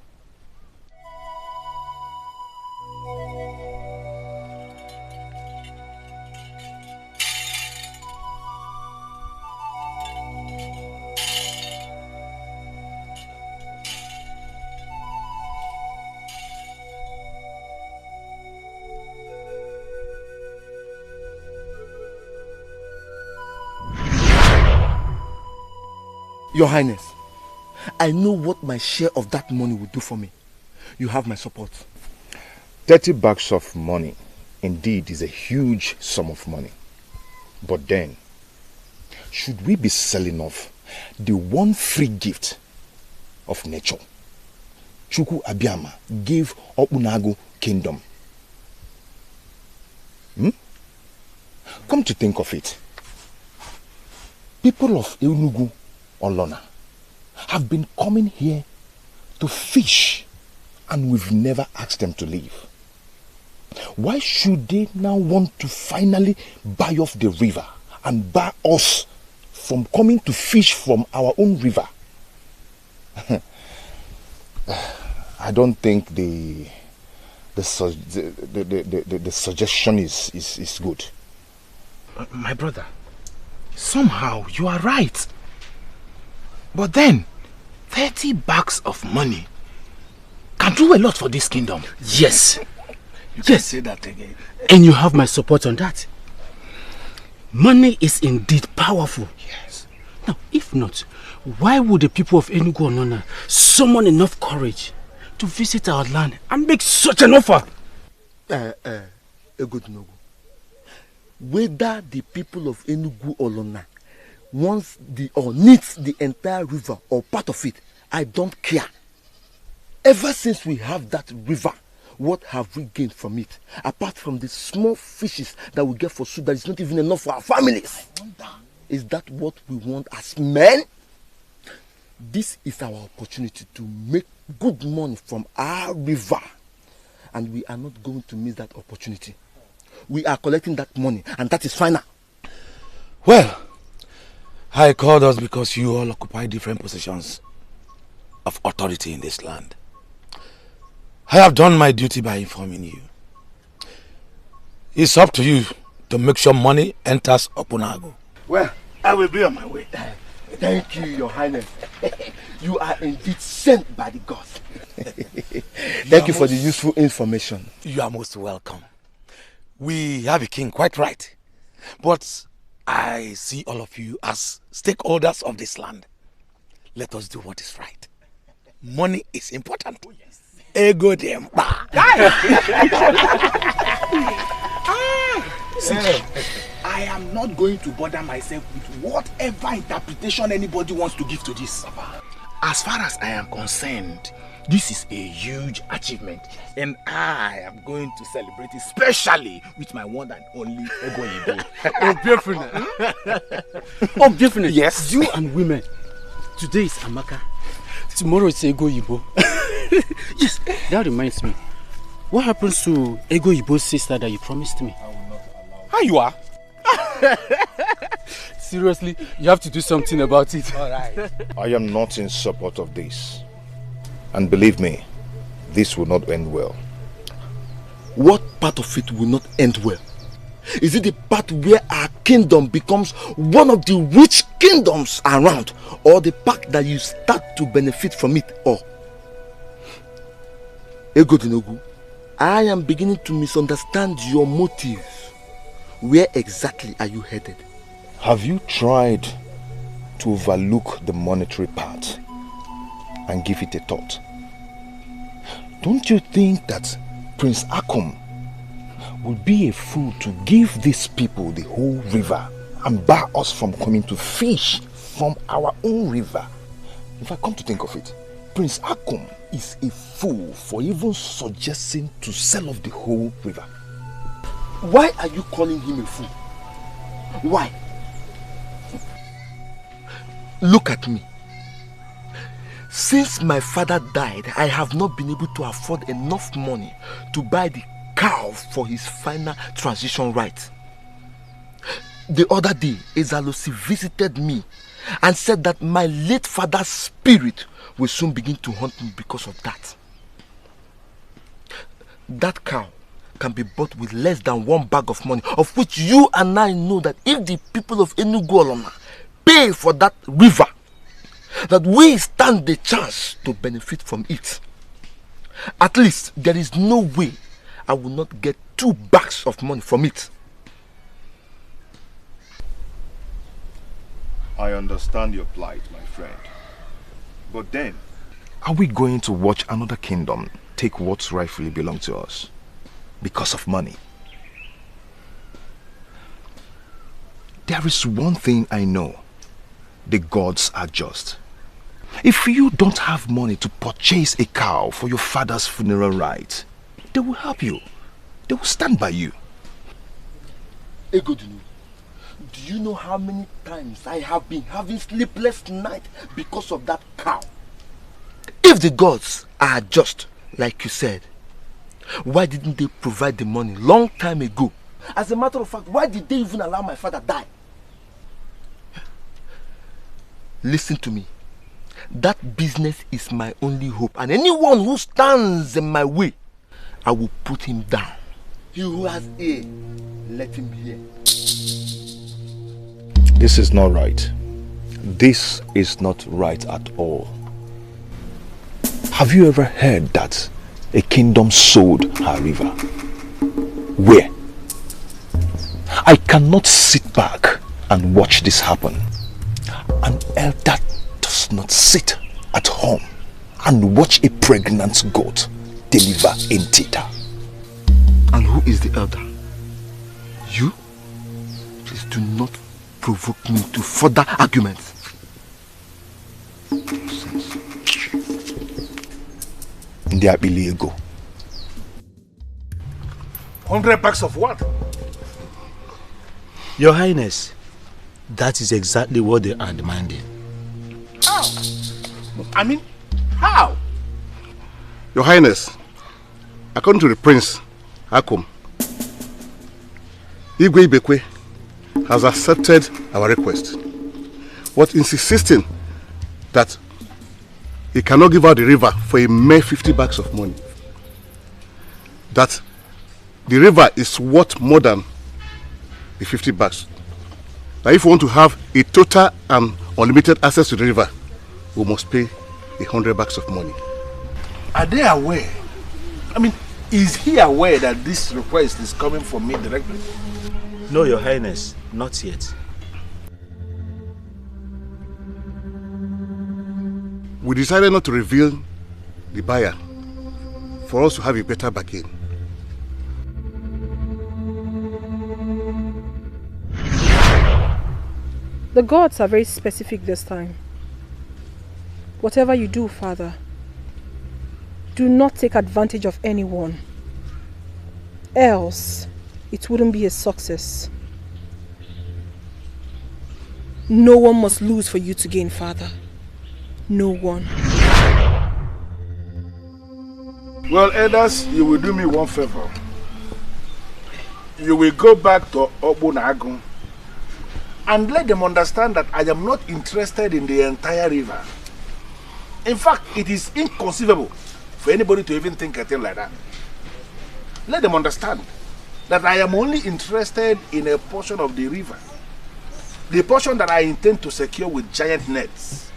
Your Highness, I know what my share of that money will do for me. You have my support. 30 bags of money indeed is a huge sum of money. But then, should we be selling off the one free gift of nature Chukwu Abiyama gave Opunago kingdom? Come to think of it, people of Enugu Olona have been coming here to fish and we've never asked them to leave. Why should they now want to finally buy off the river and bar us from coming to fish from our own river? I don't think the suggestion is good. My brother, somehow you are right. But then, 30 bags of money can do a lot for this kingdom. Yes. You can say that again. And you have my support on that. Money is indeed powerful. Yes. Now, if not, why would the people of Enugu Onona summon enough courage to visit our land and make such an offer? Egodunogu, whether the people of Enugu Olona wants or needs the entire river or part of it, I don't care. Ever since we have that river, what have we gained from it? Apart from the small fishes that we get for soup that is not even enough for our families. Is that what we want as men? This is our opportunity to make good money from our river. And we are not going to miss that opportunity. We are collecting that money and that is final. Well, I called us because you all occupy different positions of authority in this land. I have done my duty by informing you. It's up to you to make sure money enters Opunago. Well, I will be on my way. Thank you, Your Highness. You are indeed sent by the gods. Thank you for the useful information. You are most welcome. We have a king, quite right. But I see all of you as stakeholders of this land. Let us do what is right. Money is important. Oh, yes. Ego dem. I am not going to bother myself with whatever interpretation anybody wants to give to this. As far as I am concerned, this is a huge achievement, and I am going to celebrate it, especially with my one and only Ego. Oh, definitely. Yes. You and women. Today is Amaka. Tomorrow is Ego Yibo. Yes, that reminds me. What happens to Ego Yibo's sister that you promised me? How you are? Seriously, you have to do something about it. All right. I am not in support of this. And believe me, this will not end well. What part of it will not end well? Is it the part where our kingdom becomes one of the rich kingdoms around, or the part that you start to benefit from it all? Ego Dinogu, I am beginning to misunderstand your motive. Where exactly are you headed? Have you tried to overlook the monetary part and give it a thought? Don't you think that Prince Akom would be a fool to give these people the whole river and bar us from coming to fish from our own river? If I come to think of it, Prince Akom is a fool for even suggesting to sell off the whole river. Why are you calling him a fool? Why? Look at me. Since my father died, I have not been able to afford enough money to buy the cow for his final transition rites. The other day, Ezalosi visited me and said that my late father's spirit will soon begin to haunt me because of that. That cow can be bought with less than 1 bag of money, of which you and I know that if the people of Enugu pay for that river, that we stand the chance to benefit from it. At least there is no way I will not get 2 bags of money from it. I understand your plight, my friend. But then, are we going to watch another kingdom take what rightfully belongs to us because of money? There is one thing I know. The gods are just. If you don't have money to purchase a cow for your father's funeral rite, they will help you. They will stand by you. Egodunu, do you know how many times I have been having sleepless nights because of that cow? If the gods are just, like you said, why didn't they provide the money long time ago? As a matter of fact, why did they even allow my father die? Listen to me. That business is my only hope, and anyone who stands in my way, I will put him down. He who has ear, let him hear. This is not right. This is not right at all. Have you ever heard that a kingdom sold her river? Where? I cannot sit back and watch this happen. An elder does not sit at home and watch a pregnant goat deliver a tita. And who is the elder? You? Please do not provoke me to further arguments. Ndiabili ego. 100 bags of what? Your Highness, that is exactly what they are demanding. How? I mean, how? Your Highness, according to the Prince Akom, Ibekwe has accepted our request, but insisting that he cannot give out the river for a mere 50 bags of money. That the river is worth more than the 50 bags. that if we want to have a total and unlimited access to the river, we must pay 100 bags of money. Are they aware? I mean, is he aware that this request is coming from me directly? No, Your Highness, not yet. We decided not to reveal the buyer for us to have a better bargain. The gods are very specific this time. Whatever you do, Father, do not take advantage of anyone. Else, it wouldn't be a success. No one must lose for you to gain, Father. No one. Well, elders, you will do me one favor. You will go back to Obunagun and let them understand that I am not interested in the entire river. In fact, it is inconceivable for anybody to even think a thing like that. Let them understand that I am only interested in a portion of the river. The portion that I intend to secure with giant nets,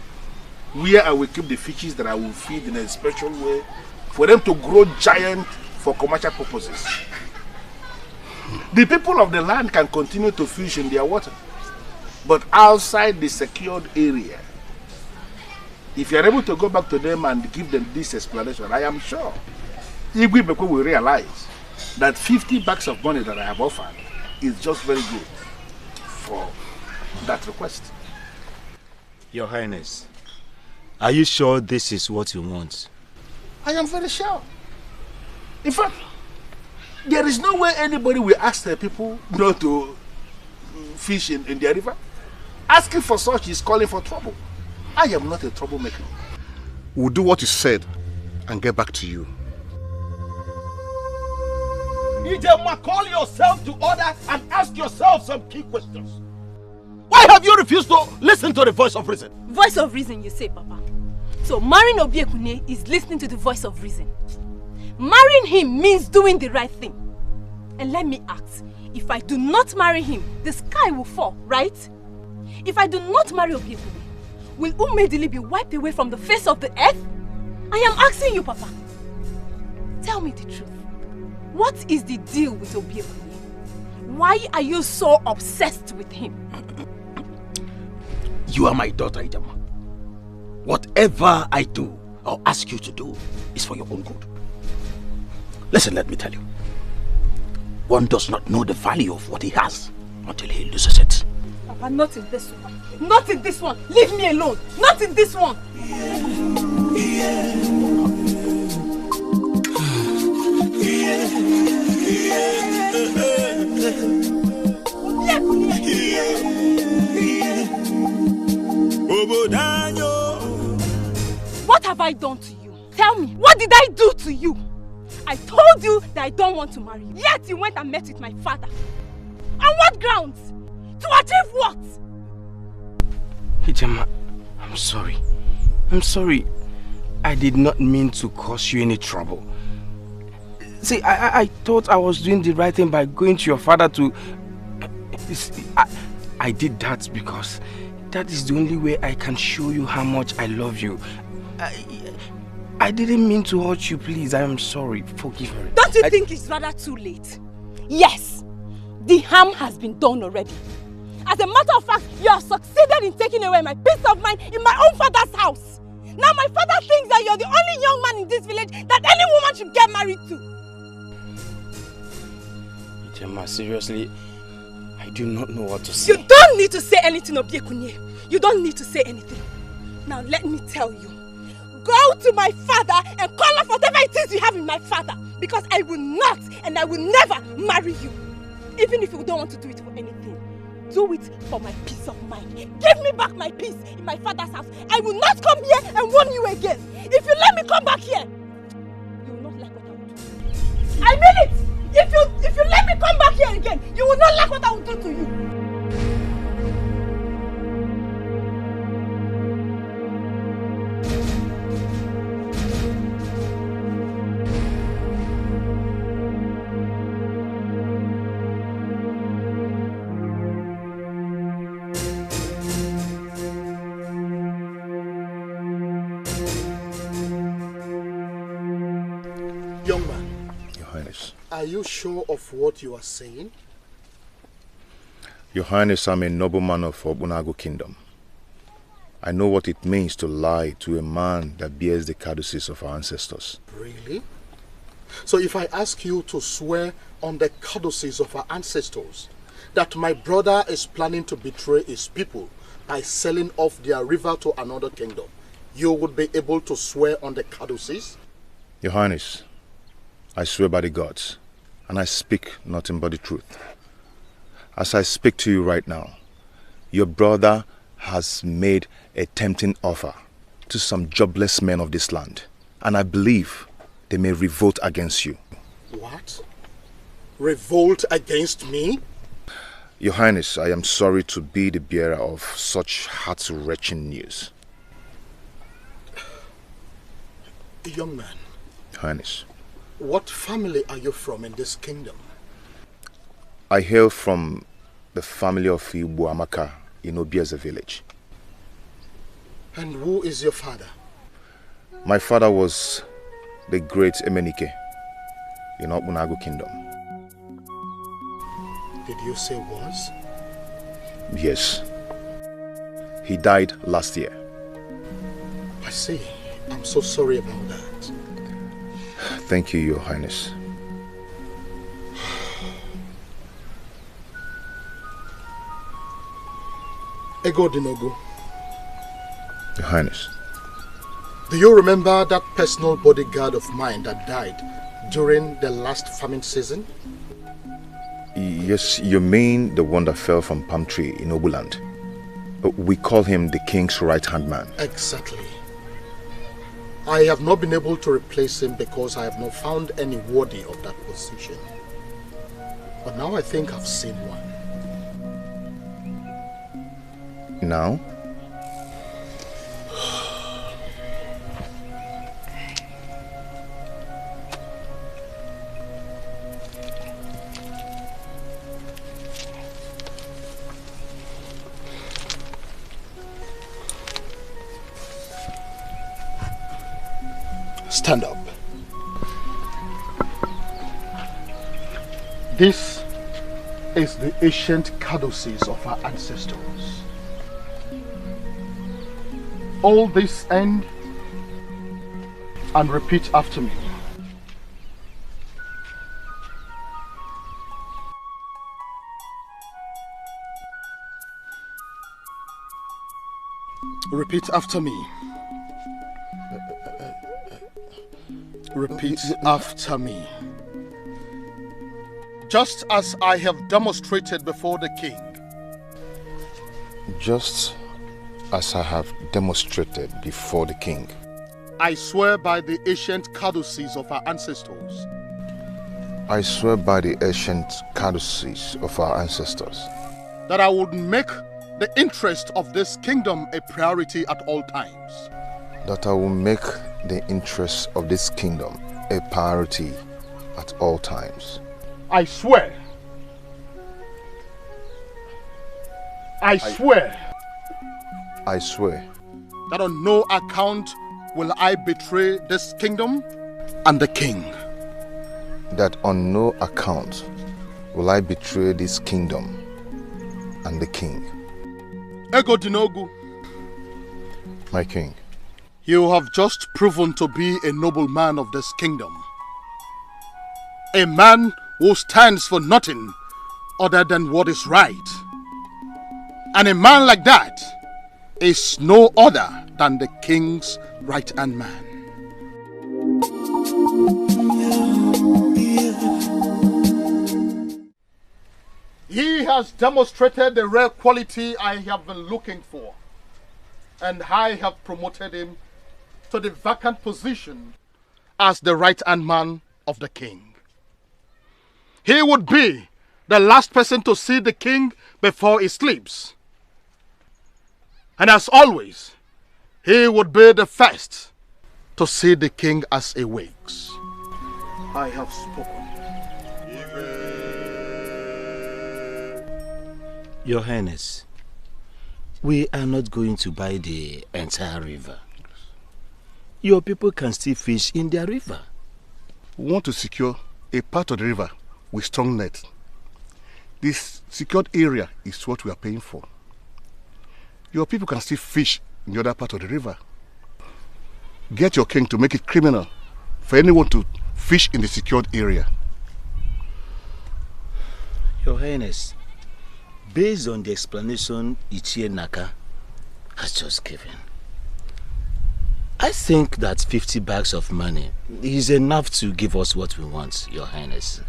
where I will keep the fishes that I will feed in a special way for them to grow giant for commercial purposes. The people of the land can continue to fish in their water, but outside the secured area, if you are able to go back to them and give them this explanation, I am sure Igwe will realize that 50 bags of money that I have offered is just very good for that request. Your Highness, are you sure this is what you want? I am very sure. In fact, there is no way anybody will ask the people not to fish in their river. Asking for such is calling for trouble. I am not a troublemaker. We'll do what you said and get back to you. Ijema, call yourself to order and ask yourself some key questions. Why have you refused to listen to the voice of reason? Voice of reason, you say, Papa. So marrying Obiekune is listening to the voice of reason. Marrying him means doing the right thing. And let me ask, if I do not marry him, the sky will fall, right? If I do not marry Obiekune, will Umedili be wiped away from the face of the earth? I am asking you, Papa. Tell me the truth. What is the deal with Obiekune? Why are you so obsessed with him? You are my daughter, Ijema. Whatever I do or ask you to do is for your own good. Listen, let me tell you. One does not know the value of what he has until he loses it. Papa, not in this one. Not in this one. Leave me alone. Not in this one. What have I done to you? Tell me, what did I do to you? I told you that I don't want to marry you. Yet you went and met with my father. On what grounds? To achieve what? Ijema, I'm sorry. I'm sorry. I did not mean to cause you any trouble. See, I thought I was doing the right thing by going to your father to... I did that because that is the only way I can show you how much I love you. I didn't mean to hurt you, please. I am sorry. Forgive me. Don't you think it's rather too late? Yes, the harm has been done already. As a matter of fact, you have succeeded in taking away my peace of mind in my own father's house. Now my father thinks that you're the only young man in this village that any woman should get married to. Ijema, seriously, I do not know what to say. You don't need to say anything, Obiekunye. You don't need to say anything. Now let me tell you. Go to my father and call off whatever it is you have in my father. Because I will not and I will never marry you. Even if you don't want to do it for anything. Do it for my peace of mind. Give me back my peace in my father's house. I will not come here and warn you again. If you let me come back here, you will not like what I will do. I mean it! If you let me come back here again, you will not like what I will do to you. Young man. Your Highness. Are you sure of what you are saying? Your Highness, I'm a nobleman of Obunagu Kingdom. I know what it means to lie to a man that bears the caduceus of our ancestors. Really? So if I ask you to swear on the caduceus of our ancestors that my brother is planning to betray his people by selling off their river to another kingdom, you would be able to swear on the caduceus? Your Highness, I swear by the gods, and I speak nothing but the truth. As I speak to you right now, your brother has made a tempting offer to some jobless men of this land, and I believe they may revolt against you. What? Revolt against me? Your Highness, I am sorry to be the bearer of such heart-wrenching news. Young man. Your Highness. What family are you from in this kingdom? I hail from the family of Igbo Amaka in Obieze village. And who is your father? My father was the great Emenike in Obunagu Kingdom. Did you say was? Yes. He died last year. I see. I'm so sorry about that. Thank you, Your Highness. Ego Dinogu. Your Highness. Do you remember that personal bodyguard of mine that died during the last famine season? Yes, you mean the one that fell from palm tree in Obuland. We call him the king's right-hand man. Exactly. I have not been able to replace him because I have not found any worthy of that position. But now I think I've seen one. Now? Stand up. This is the ancient caduceus of our ancestors. Hold this end and repeat after me. Repeat after me. Repeat after me. Just as I have demonstrated before the king. Just as I have demonstrated before the king. I swear by the ancient caduceus of our ancestors. I swear by the ancient caduceus of our ancestors. That I would make the interest of this kingdom a priority at all times. That I will make the interests of this kingdom a priority at all times. I swear. I swear. I swear. That on no account will I betray this kingdom and the king. That on no account will I betray this kingdom and the king. Ego Dinogu. My king. You have just proven to be a noble man of this kingdom. A man who stands for nothing other than what is right. And a man like that is no other than the king's right-hand man. He has demonstrated the rare quality I have been looking for, and I have promoted him to the vacant position as the right-hand man of the king. He would be the last person to see the king before he sleeps. And as always, he would be the first to see the king as he wakes. I have spoken. Your Highness, we are not going to buy the entire river. Your people can still fish in their river. we want to secure a part of the river with strong nets. This secured area is what we are paying for. Your people can still fish in the other part of the river. Get your king to make it criminal for anyone to fish in the secured area. Your Highness, based on the explanation Ichie Naka has just given, I think that 50 bags of money is enough to give us what we want, Your Highness.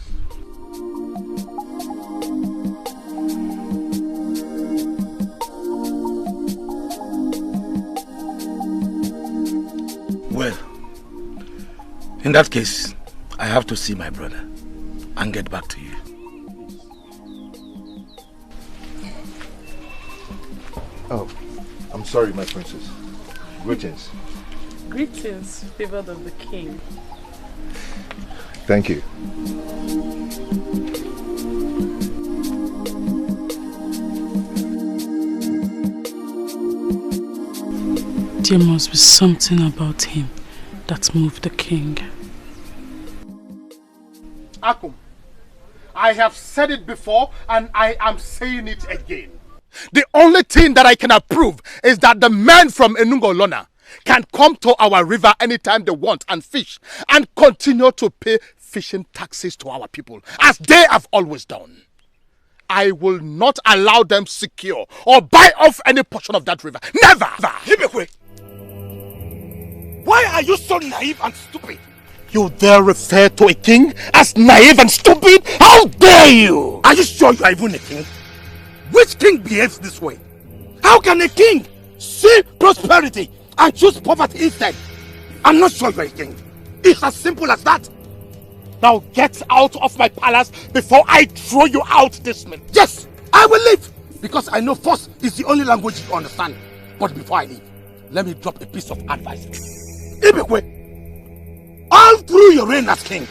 Well, in that case, I have to see my brother and get back to you. Oh, I'm sorry, my princess. Greetings. Greetings, favored of the king. Thank you. There must be something about him that moved the king. Akum, I have said it before and I am saying it again. The only thing that I can approve is that the men from Enungolona can come to our river anytime they want and fish and continue to pay fishing taxes to our people as they have always done. I will not allow them secure or buy off any portion of that river. Never! Hibekwe, why are you so naive and stupid? You dare refer to a king as naive and stupid? How dare you? Are you sure you are even a king? Which king behaves this way? How can a king see prosperity and choose poverty instead? I'm not sure you're a king. It's as simple as that. Now get out of my palace before I throw you out this minute. Yes, I will leave. Because I know force is the only language you understand. But before I leave, let me drop a piece of advice. Ibekwe, all through your reign as king,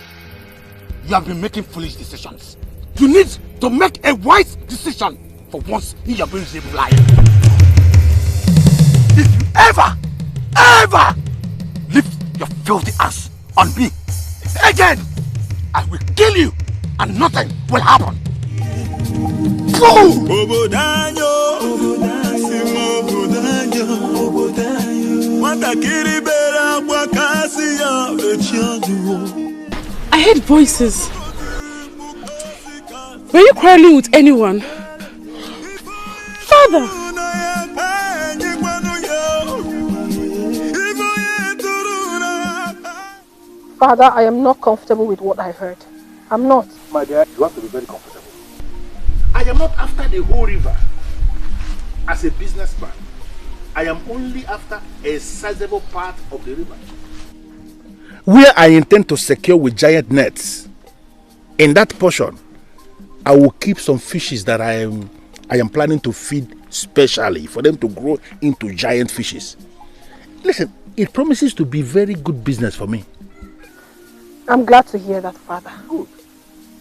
you have been making foolish decisions. You need to make a wise decision for once in your brief life. If you ever lift your filthy ass on me again, I will kill you and nothing will happen. Go! I heard voices. Were you quarreling with anyone? Father! Father, I am not comfortable with what I heard. I'm not. My dear, you have to be very comfortable. I am not after the whole river. As a businessman, I am only after a sizable part of the river, where I intend to secure with giant nets. In that portion, I will keep some fishes that I am planning to feed specially for them to grow into giant fishes. Listen, it promises to be very good business for me. I'm glad to hear that, Father. Good.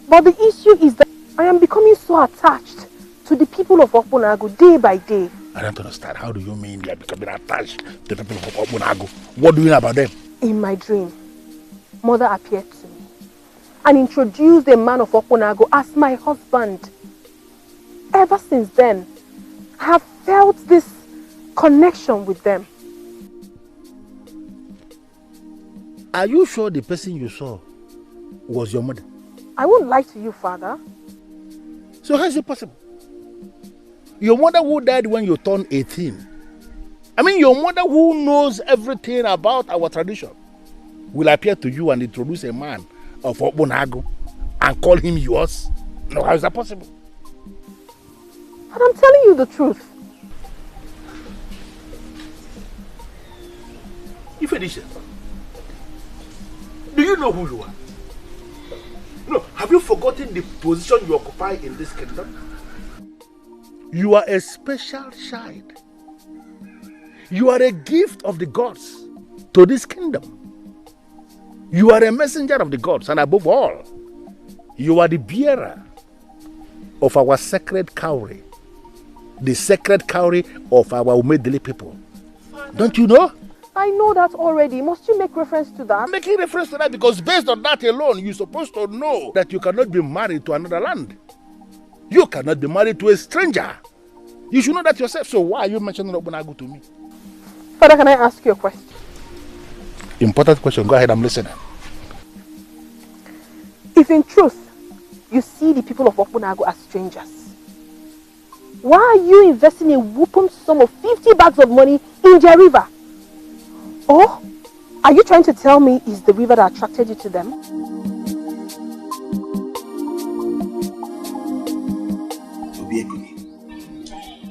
But the issue is that I am becoming so attached to the people of Okpunagu day by day. I don't understand. How do you mean they are becoming attached to the people of Okpunagu? What do you know about them? In my dream, Mother appeared to me and introduced the man of Okpunagu as my husband. Ever since then, I have felt this connection with them. Are you sure the person you saw was your mother? I won't lie to you, Father. So how is it possible? Your mother who died when you turned 18. I mean, your mother who knows everything about our tradition will appear to you and introduce a man of Okpunagu and call him yours? No, how is that possible? But I'm telling you the truth. Ifedisha, do you know who you are? No, have you forgotten the position you occupy in this kingdom? You are a special child. You are a gift of the gods to this kingdom. You are a messenger of the gods, and above all, you are the bearer of our sacred cowrie, the sacred cowrie of our Umedili people. Don't you know? I know that already. Must you make reference to that? I'm making reference to that because based on that alone, you're supposed to know that you cannot be married to another land. You cannot be married to a stranger. You should know that yourself. So why are you mentioning Obunagu to me? Father, can I ask you a question? Important question. Go ahead, I'm listening. If in truth, you see the people of Obunagu as strangers, why are you investing a whooping sum of 50 bags of money in their river? Or are you trying to tell me it's the river that attracted you to them?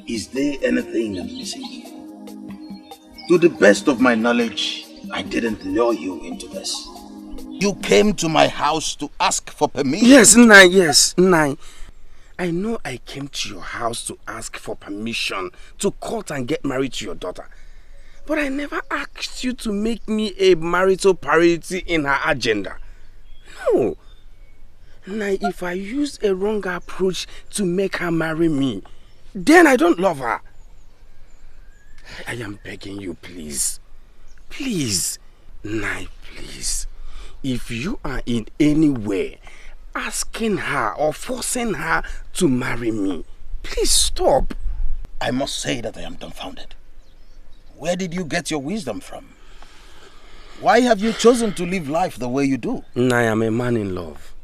Is there anything I'm missing here? To the best of my knowledge, I didn't lure you into this. You came to my house to ask for permission. Yes, Nai, yes, Nai. I know I came to your house to ask for permission to court and get married to your daughter. But I never asked you to make me a marital priority in her agenda. No. Nai, if I used a wrong approach to make her marry me, then I don't love her. I am begging you, please. Please, Nai, please. If you are in any way asking her or forcing her to marry me, please stop. I must say that I am dumbfounded. Where did you get your wisdom from? Why have you chosen to live life the way you do? I am a man in love.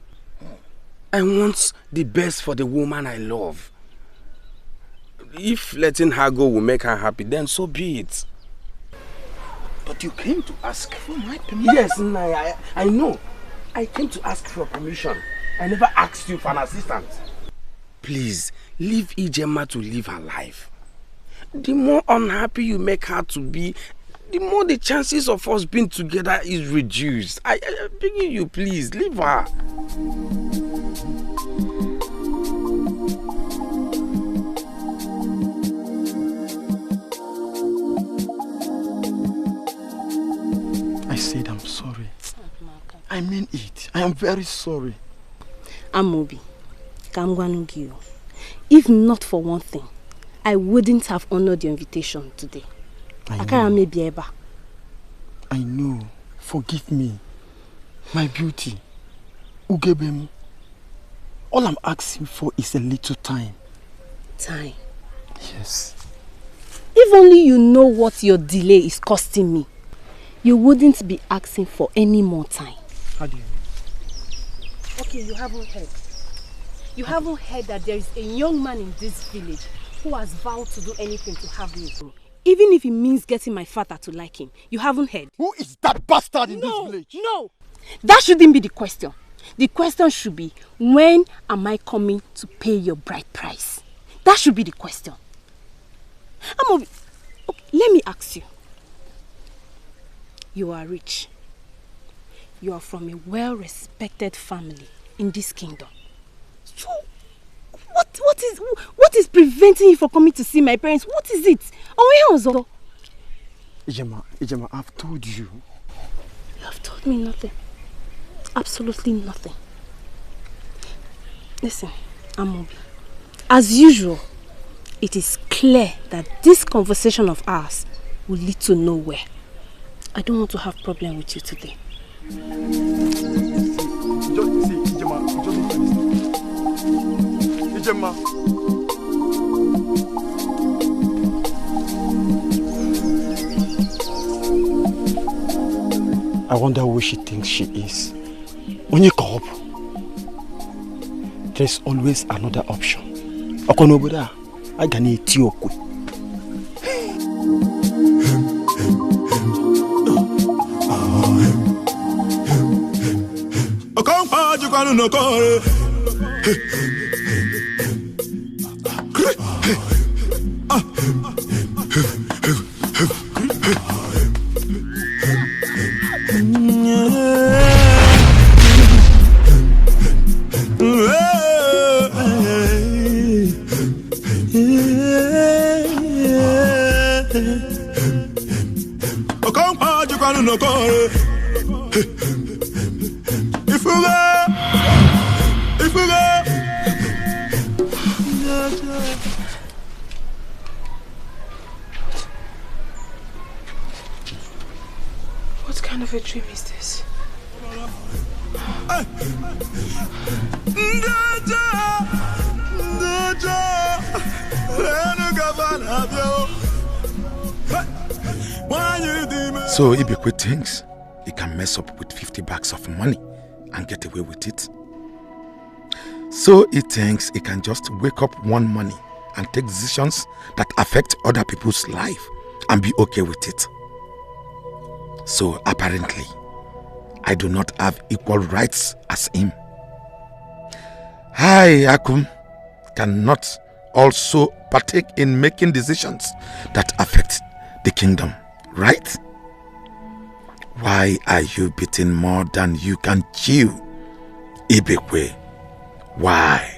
I want the best for the woman I love. If letting her go will make her happy, then so be it. But you came to ask for my permission. Yes, Nai, I know. I came to ask for permission. I never asked you for an assistant. Please, leave Ijema to live her life. The more unhappy you make her to be, the more the chances of us being together is reduced. I beg you, please, leave her. I said I'm sorry. I mean it. I am very sorry. Amobi, Kamgwanugiyo. If not for one thing, I wouldn't have honored your invitation today. I know. Forgive me. My beauty. Ugebemu. All I'm asking for is a little time. Time? Yes. If only you know what your delay is costing me, you wouldn't be asking for any more time. How do you mean? Okay, you haven't heard. You haven't heard that there is a young man in this village who has vowed to do anything to have me. Even if it means getting my father to like him. You haven't heard. Who is that bastard in this village? No! That shouldn't be the question. The question should be, when am I coming to pay your bride price? That should be the question. Okay, let me ask you. You are rich. You are from a well-respected family in this kingdom. So, what is preventing you from coming to see my parents? What is it? Ijema, I've told you. You have told me nothing. Absolutely nothing. Listen, Amobi. As usual, it is clear that this conversation of ours will lead to nowhere. I don't want to have problem with you today. Ijema. I wonder who she thinks she is. When you go up, there's always another option. Okonoboda, I can eat you. of a dream is this? So Ibekwe thinks he can mess up with 50 bags of money and get away with it. So he thinks he can just wake up one morning and take decisions that affect other people's life and be okay with it. So apparently, I do not have equal rights as him. I, Akum, cannot also partake in making decisions that affect the kingdom, right? Why are you beating more than you can chew, Ibekwe? Why?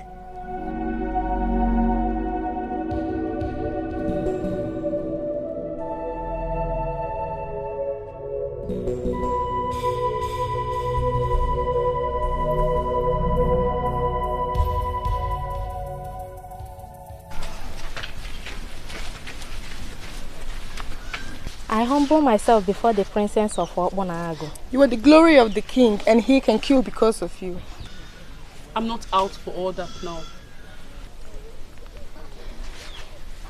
I humble myself before the princess of Obonago. You are the glory of the king, and he can kill because of you. I'm not out for all that now.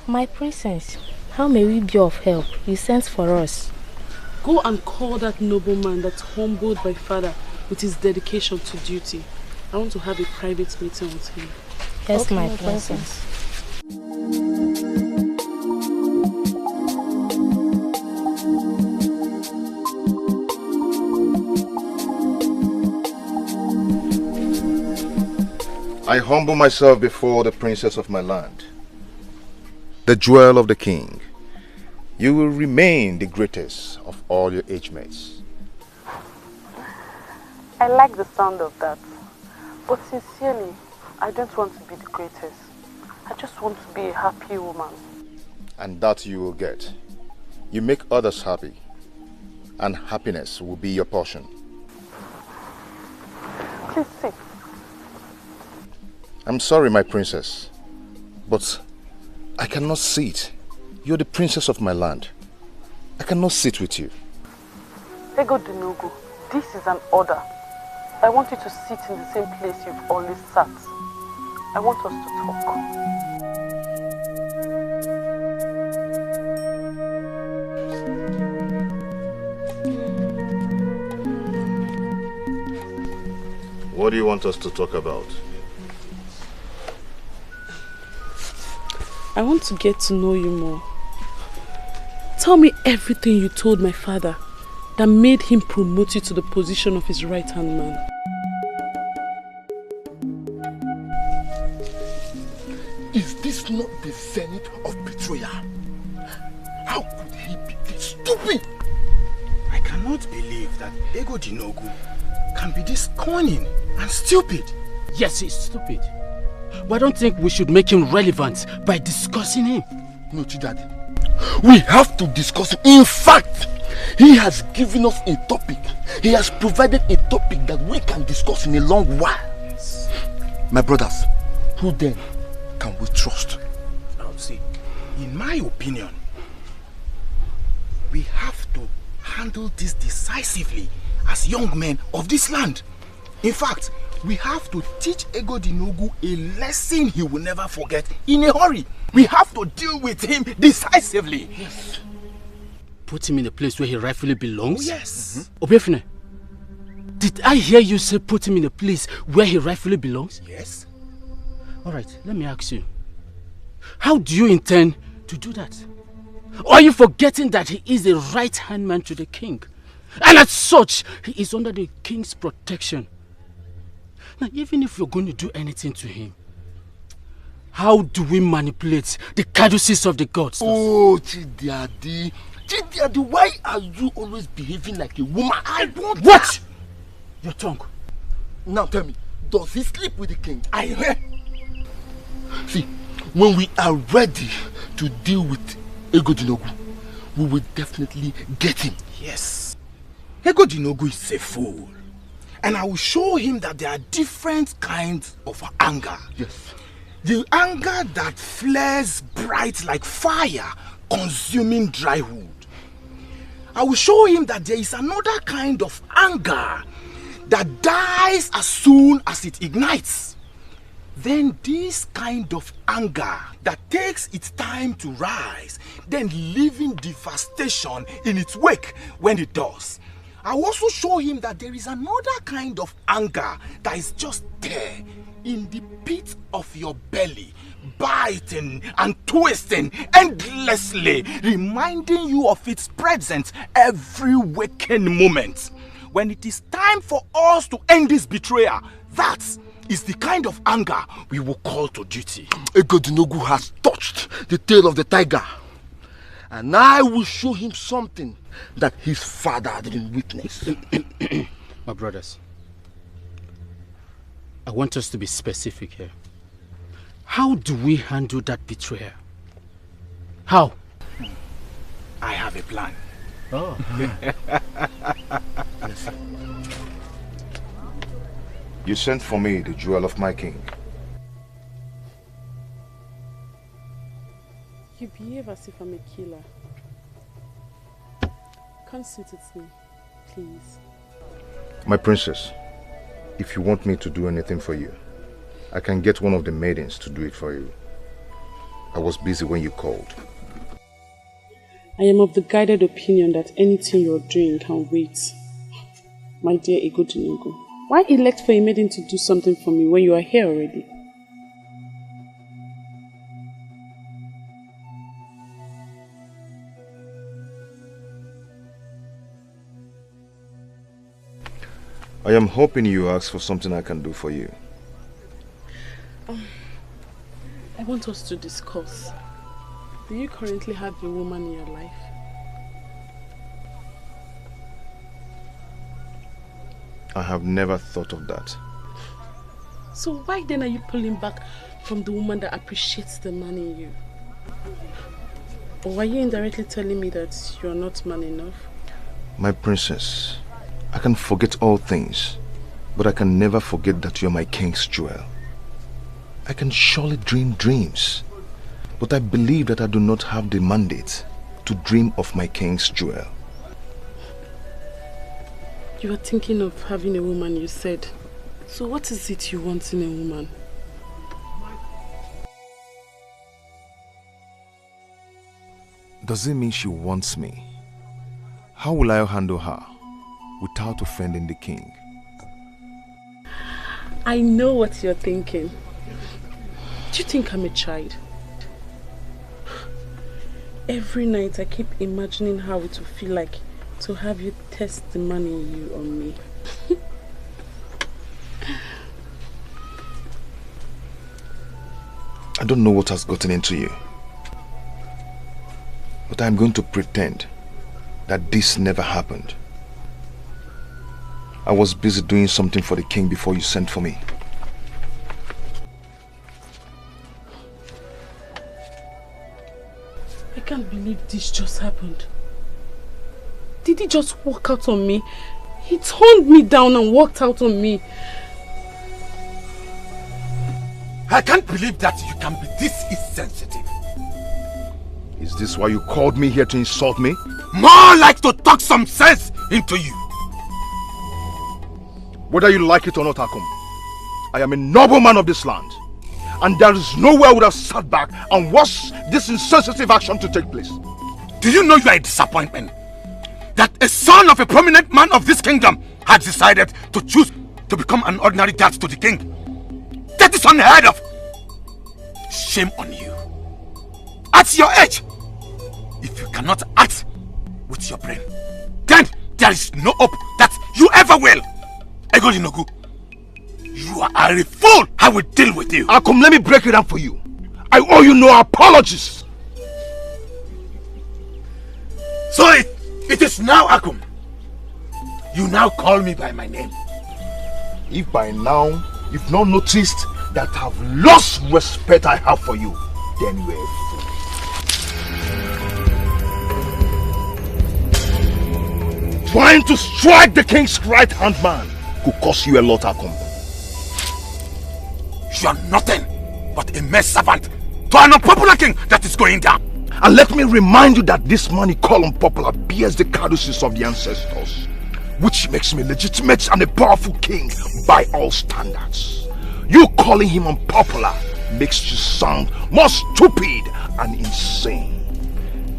My princess, how may we be of help? You sent for us. Go and call that nobleman that's humbled by father with his dedication to duty. I want to have a private meeting with him. Yes, okay, my princess. I humble myself before the princess of my land, the jewel of the king. You will remain the greatest of all your age mates. I like the sound of that. But sincerely, I don't want to be the greatest. I just want to be a happy woman. And that you will get. You make others happy, and happiness will be your portion. Please sit. I'm sorry, my princess, but I cannot sit. You're the princess of my land. I cannot sit with you. Egodinogo, this is an order. I want you to sit in the same place you've always sat. I want us to talk. What do you want us to talk about? I want to get to know you more. Tell me everything you told my father that made him promote you to the position of his right-hand man. Is this not the zenith of betrayal? How could he be this stupid? I cannot believe that Egodinogu can be this cunning and stupid. Yes, he's stupid. But I don't think we should make him relevant by discussing him. No, Chidadi. We have to discuss him. In fact, he has given us a topic. He has provided a topic that we can discuss in a long while. Yes. My brothers, who then can we trust? Now see, in my opinion, we have to handle this decisively as young men of this land. In fact, we have to teach Egodinogu a lesson he will never forget in a hurry. We have to deal with him decisively. Yes. Put him in a place where he rightfully belongs? Oh, yes. Obefne, did I hear you say put him in a place where he rightfully belongs? Yes. Alright, let me ask you. How do you intend to do that? Or are you forgetting that he is the right-hand man to the king? And as such, he is under the king's protection. Now, even if you're going to do anything to him, how do we manipulate the caduceus of the gods? Oh, Chidiadi. Chidiadi, why are you always behaving like a woman? I want What? Your tongue. Now tell me, does he sleep with the king? I hear. See, when we are ready to deal with Egodinogu, we will definitely get him. Yes. Egodinogu is a fool. And I will show him that there are different kinds of anger. Yes. The anger that flares bright like fire, consuming dry wood. I will show him that there is another kind of anger that dies as soon as it ignites. Then this kind of anger that takes its time to rise, then leaving devastation in its wake when it does. I will also show him that there is another kind of anger that is just there in the pit of your belly, biting and twisting endlessly, reminding you of its presence every waking moment. When it is time for us to end this betrayal, that is the kind of anger we will call to duty. Egodinogu has touched the tail of the tiger, and I will show him something that his father didn't witness. My brothers, I want us to be specific here. How do we handle that betrayal? How? I have a plan. Oh. You sent for me the jewel of my king. You behave as if I'm a killer. Come sit with me, please. My princess, if you want me to do anything for you, I can get one of the maidens to do it for you. I was busy when you called. I am of the guided opinion that anything you're doing can wait. My dear Egodinogu, why elect for a maiden to do something for me when you are here already? I am hoping you ask for something I can do for you. I want us to discuss. Do you currently have a woman in your life? I have never thought of that. So why then are you pulling back from the woman that appreciates the man in you? Or are you indirectly telling me that you are not man enough? My princess, I can forget all things, but I can never forget that you're my king's jewel. I can surely dream dreams, but I believe that I do not have the mandate to dream of my king's jewel. You are thinking of having a woman, you said. So what is it you want in a woman? Does it mean she wants me? How will I handle her without offending the king? I know what you're thinking. Do you think I'm a child? Every night I keep imagining how it will feel like to have you test the man in you on me. I don't know what has gotten into you, but I'm going to pretend that this never happened. I was busy doing something for the king before you sent for me. I can't believe this just happened. Did he just walk out on me? He turned me down and walked out on me. I can't believe that you can be this insensitive. Is this why you called me here to insult me? More like to talk some sense into you. Whether you like it or not, Akum, I am a noble man of this land. And there is nowhere I would have sat back and watched this insensitive action to take place. Do you know you are a disappointment? That a son of a prominent man of this kingdom has decided to choose to become an ordinary guard to the king. That is unheard of. Shame on you. At your age, if you cannot act with your brain, then there is no hope that you ever will. Egodinogu, you are a fool. I will deal with you. Akum, let me break it down for you. I owe you no apologies. So it is now, Akum. You now call me by my name. If by now you've not noticed that I've lost respect I have for you, then you are a fool. Trying to strike the king's right-hand man could cost you a lot, Akum. You are nothing but a mere servant to an unpopular king that is going down. And let me remind you that this man you call unpopular bears the caduceus of the ancestors, which makes me legitimate and a powerful king by all standards. You calling him unpopular makes you sound more stupid and insane.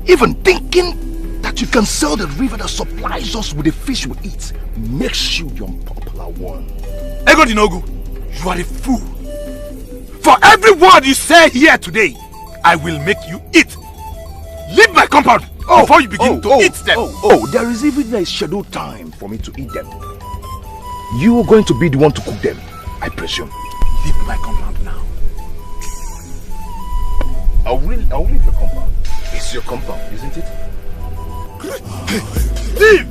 Even thinking that you can sell the river that supplies us with the fish we eat makes you the unpopular one. Ego Dinogu, you are a fool. For every word you say here today, I will make you eat. Leave my compound before you begin to eat them. There is even a scheduled time for me to eat them. You are going to be the one to cook them, I presume. Leave my compound now. I will leave your compound. It's your compound, isn't it? Leave!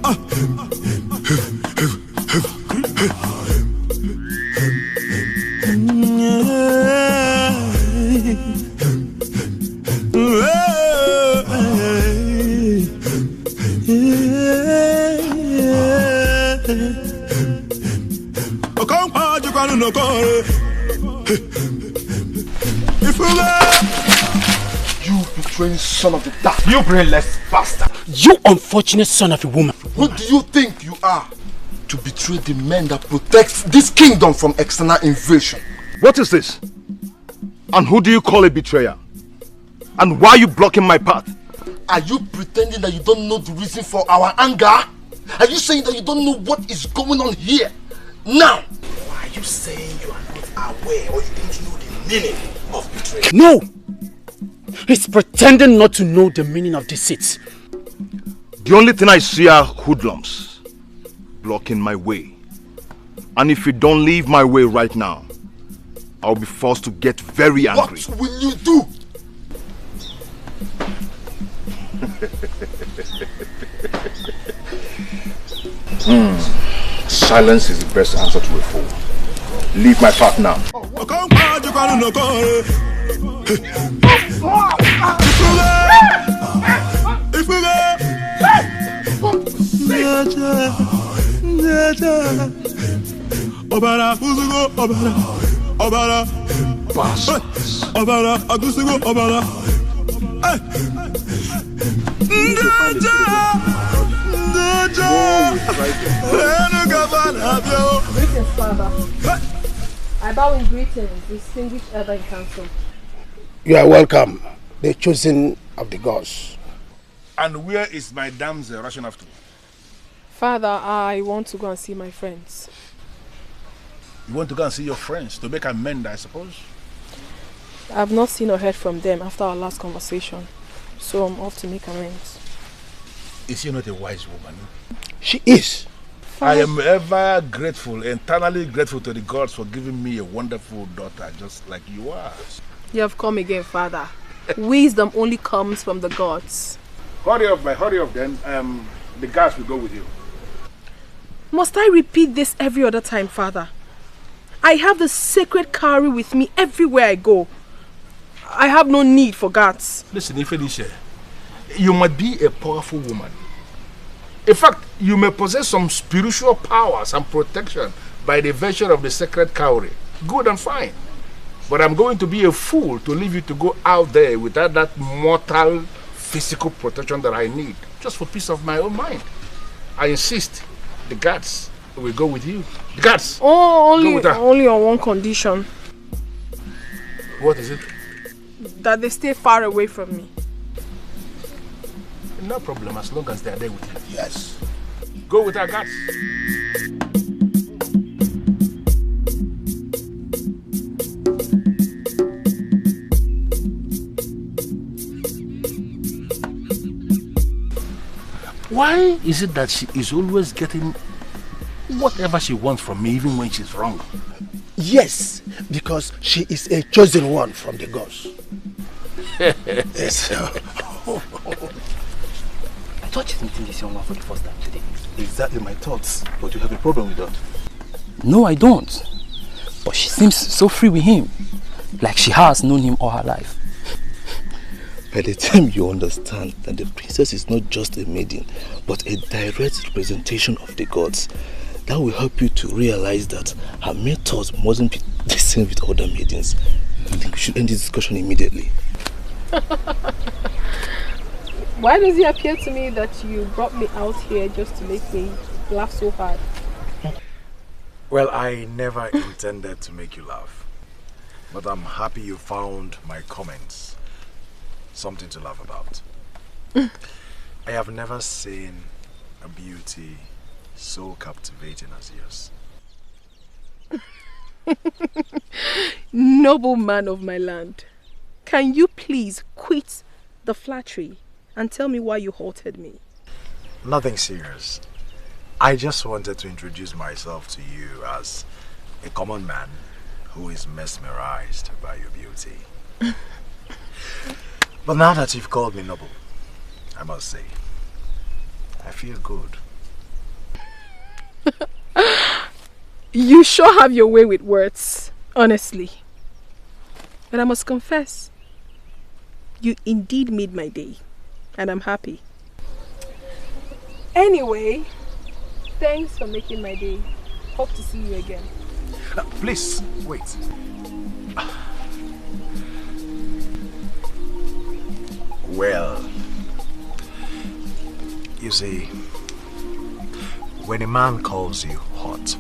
You betraying son of the dark, you brainless bastard! You unfortunate son of a woman! Who do you think you are to betray the men that protect this kingdom from external invasion? What is this? And who do you call a betrayer? And why are you blocking my path? Are you pretending that you don't know the reason for our anger? Are you saying that you don't know what is going on here? Now! Why are you saying you are not aware or you don't know the meaning of betrayal? No! He's pretending not to know the meaning of deceit. The only thing I see are hoodlums blocking my way. And if you don't leave my way right now, I'll be forced to get very angry. What will you do? Silence is the best answer to a fool. Leave my path now. Greetings, Father. I bow in greetings, distinguished elder in council. You are welcome, the chosen of the gods. And where is my damsel rushing after? Father, I want to go and see my friends. You want to go and see your friends to make amends, I suppose? I have not seen or heard from them after our last conversation, so I'm off to make amends. Is she not a wise woman? She is. I am ever grateful, eternally grateful to the gods for giving me a wonderful daughter just like you are. You have come again, Father. Wisdom only comes from the gods. Hurry up then. The guards will go with you. Must I repeat this every other time, Father? I have the sacred cowrie with me everywhere I go. I have no need for guards. Listen, Ifedisha, you might be a powerful woman. In fact, you may possess some spiritual powers and protection by the virtue of the sacred cowrie. Good and fine. But I'm going to be a fool to leave you to go out there without that mortal physical protection that I need, just for peace of my own mind. I insist, the guards will go with you. The guards! Oh, only on one condition. What is it? That they stay far away from me. No problem, as long as they are there with you. Yes. Go with our guards. Why is it that she is always getting whatever she wants from me, even when she's wrong? Yes, because she is a chosen one from the gods. Yes. I thought she's meeting this young man for the first time today. Exactly my thoughts. But you have a problem with that? No, I don't. But she seems so free with him. Like she has known him all her life. By the time you understand that the princess is not just a maiden, but a direct representation of the gods, that will help you to realize that her methods mustn't be the same with other maidens. I think we should end this discussion immediately. Why does it appear to me that you brought me out here just to make me laugh so hard? Well, I never intended to make you laugh. But I'm happy you found my comments something to laugh about. I have never seen a beauty so captivating as yours. Noble man of my land, can you please quit the flattery and tell me why you halted me? Nothing serious. I just wanted to introduce myself to you as a common man who is mesmerized by your beauty. But now that you've called me noble, I must say, I feel good. You sure have your way with words, honestly. But I must confess, you indeed made my day, and I'm happy. Anyway, thanks for making my day. Hope to see you again. Please, wait. Well, you see, when a man calls you hot,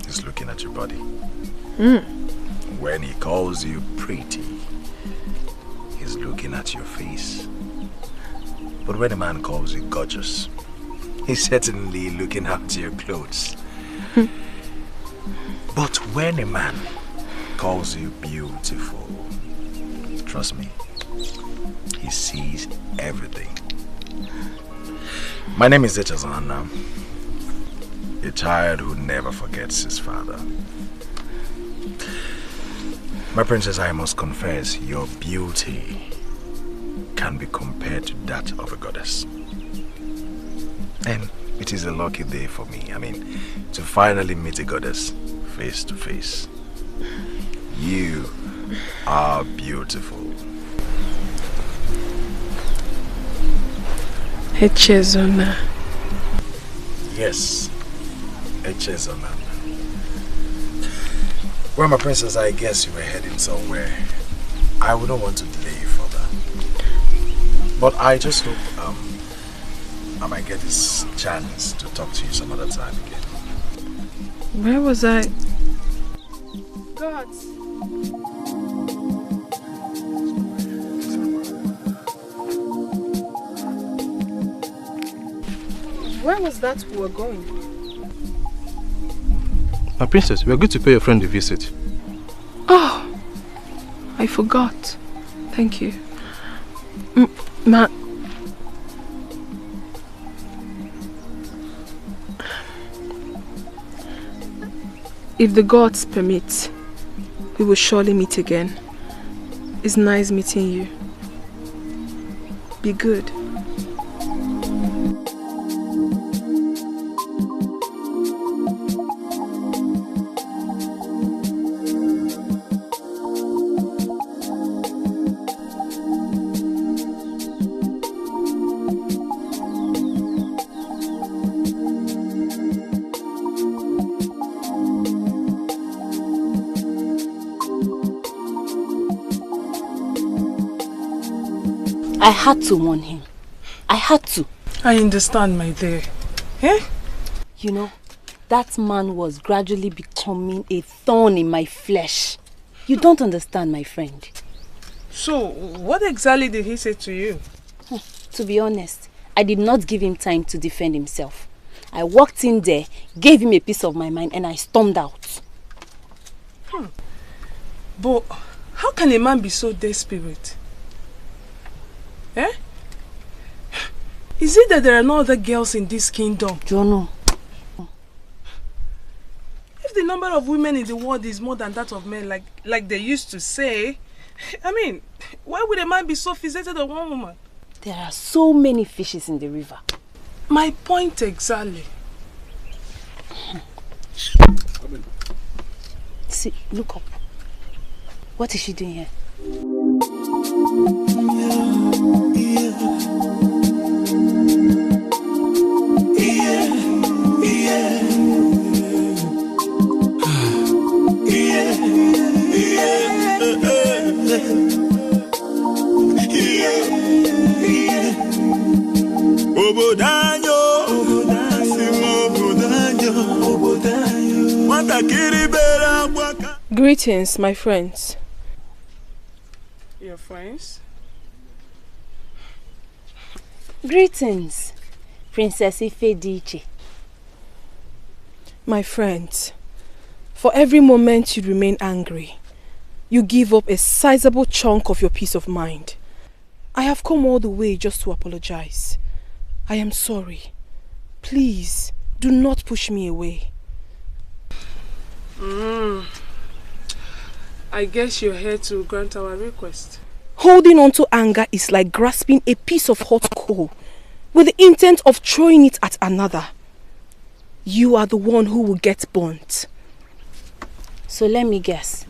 he's looking at your body. When he calls you pretty, he's looking at your face. But when a man calls you gorgeous, he's certainly looking at your clothes. But when a man calls you beautiful, trust me, he sees everything. My name is Echezana, a child who never forgets his father. My princess, I must confess, your beauty can be compared to that of a goddess. And it is a lucky day for me. I mean, to finally meet a goddess face to face. You are beautiful. Echezona. Yes, Echezona. Well, my princess, I guess you were heading somewhere. I wouldn't want to delay you further. But I just hope I might get this chance to talk to you some other time again. Where was I? God. Where was that we were going? My princess, we are going to pay your friend a visit. Oh, I forgot. Thank you. If the gods permit, we will surely meet again. It's nice meeting you. Be good. I had to warn him. I had to. I understand, my dear. Eh? You know, that man was gradually becoming a thorn in my flesh. You don't understand, my friend. So, what exactly did he say to you? To be honest, I did not give him time to defend himself. I walked in there, gave him a piece of my mind, and I stormed out. But how can a man be so desperate? Eh? Is it that there are no other girls in this kingdom? Jono. If the number of women in the world is more than that of men, like they used to say, I mean, why would a man be so fixated on one woman? There are so many fishes in the river. My point exactly. See, look up. What is she doing here? Greetings, my friends. Your friends? Greetings, Princess Edochie. My friends, for every moment you remain angry, you give up a sizable chunk of your peace of mind. I have come all the way just to apologize. I am sorry. Please, do not push me away. I guess you're here to grant our request. Holding on to anger is like grasping a piece of hot coal with the intent of throwing it at another. You are the one who will get burnt. So let me guess.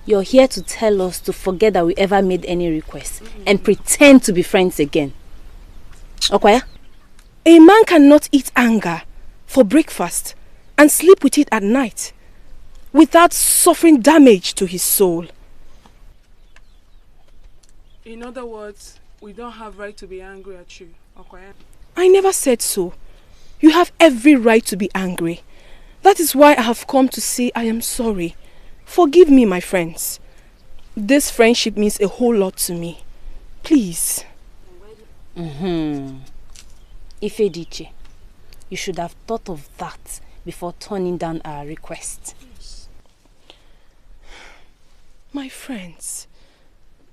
You're here to tell us to forget that we ever made any request and pretend to be friends again. Okoye? A man cannot eat anger for breakfast and sleep with it at night without suffering damage to his soul. In other words, we don't have right to be angry at you, Okoye. I never said so. You have every right to be angry. That is why I have come to say I am sorry. Forgive me, my friends. This friendship means a whole lot to me. Please. Edochie, you should have thought of that before turning down our request. My friends,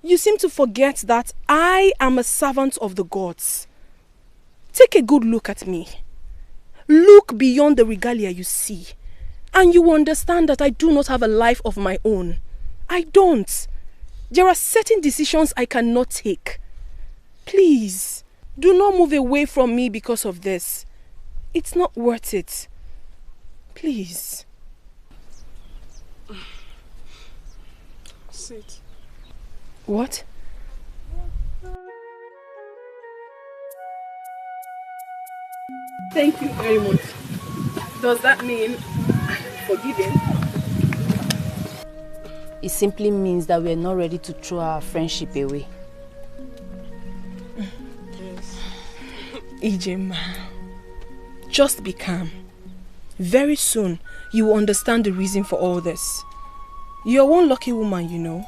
you seem to forget that I am a servant of the gods. Take a good look at me. Look beyond the regalia you see, and you will understand that I do not have a life of my own. I don't. There are certain decisions I cannot take. Please, do not move away from me because of this. It's not worth it. Please. Sit. What? Thank you very much. Does that mean I'm forgiven? It simply means that we are not ready to throw our friendship away. Yes. Ijema, just be calm. Very soon, you will understand the reason for all this. You're one lucky woman, you know.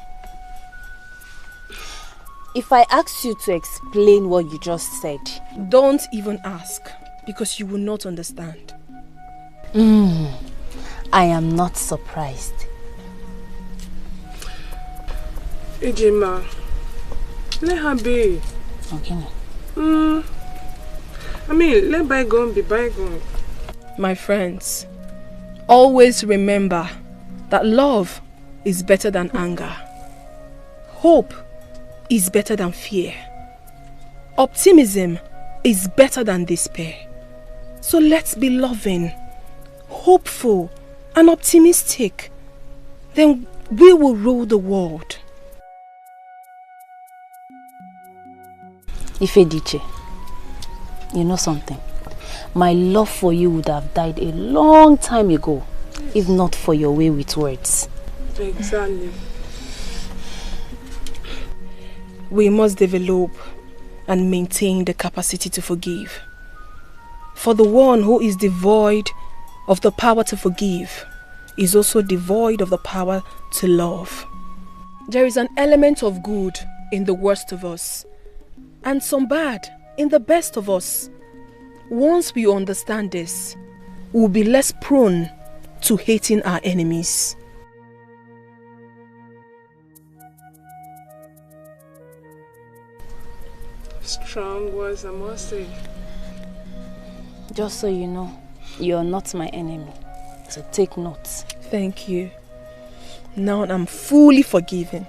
If I ask you to explain what you just said... Don't even ask, because you will not understand. I am not surprised. Ijema, let her be. Okay. I mean, let bygone be bygone. My friends, always remember that love is better than anger. Hope is better than fear. Optimism is better than despair. So let's be loving, hopeful, and optimistic. Then we will rule the world. Edochie, you know something? My love for you would have died a long time ago, if not for your way with words. Exactly. We must develop and maintain the capacity to forgive. For the one who is devoid of the power to forgive is also devoid of the power to love. There is an element of good in the worst of us, and some bad in the best of us. Once we understand this, we'll be less prone to hating our enemies. Strong words, I must say. Just so you know, you're not my enemy. So take notes. Thank you. Now I'm fully forgiven.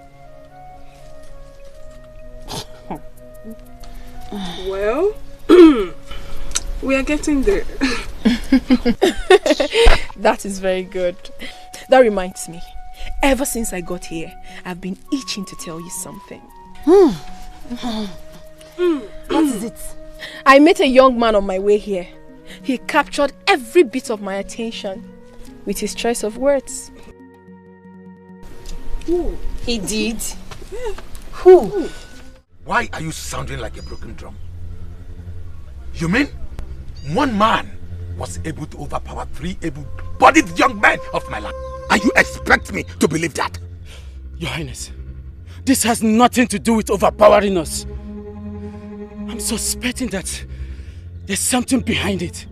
Well, we are getting there. That is very good. That reminds me. Ever since I got here, I've been itching to tell you something. What is it? I met a young man on my way here. He captured every bit of my attention with his choice of words. Who? He did? Yeah. Who? Why are you sounding like a broken drum? You mean one man was able to overpower 3 able-bodied able-bodied young men of my land. And you expect me to believe that? Your Highness, this has nothing to do with overpowering us. I'm suspecting that there's something behind it.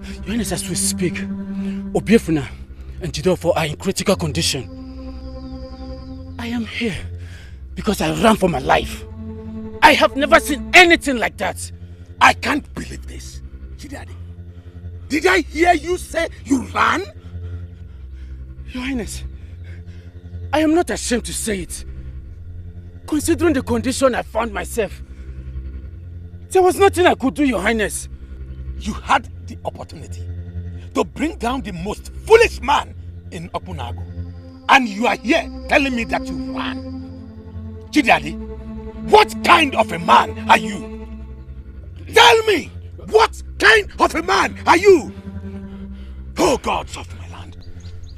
Your Highness, as we speak, Obiefuna and Ejiofor are in critical condition. I am here because I ran for my life. I have never seen anything like that. I can't believe this. Jide, did I hear you say you ran? Your Highness, I am not ashamed to say it. Considering the condition I found myself, there was nothing I could do, Your Highness. You had the opportunity to bring down the most foolish man in Opunago. And you are here telling me that you ran. Jide, what kind of a man are you? Tell me, what kind of a man are you? Oh, gods of my land.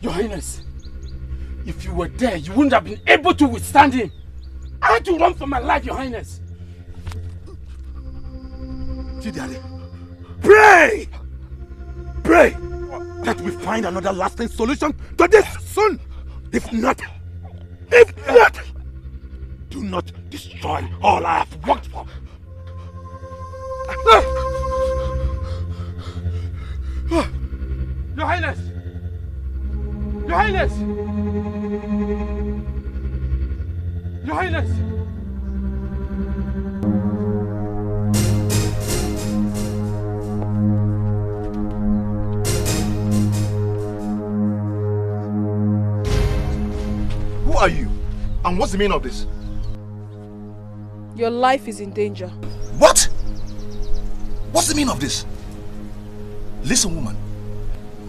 Your Highness, if you were there, you wouldn't have been able to withstand him. I had to run for my life, Your Highness. Jide, pray! Pray that we find another lasting solution to this soon. If not, do not destroy all I have worked for. Your Highness! Your Highness! Your Highness! Who are you? And what's the meaning of this? Your life is in danger. What? What's the meaning of this? Listen, woman.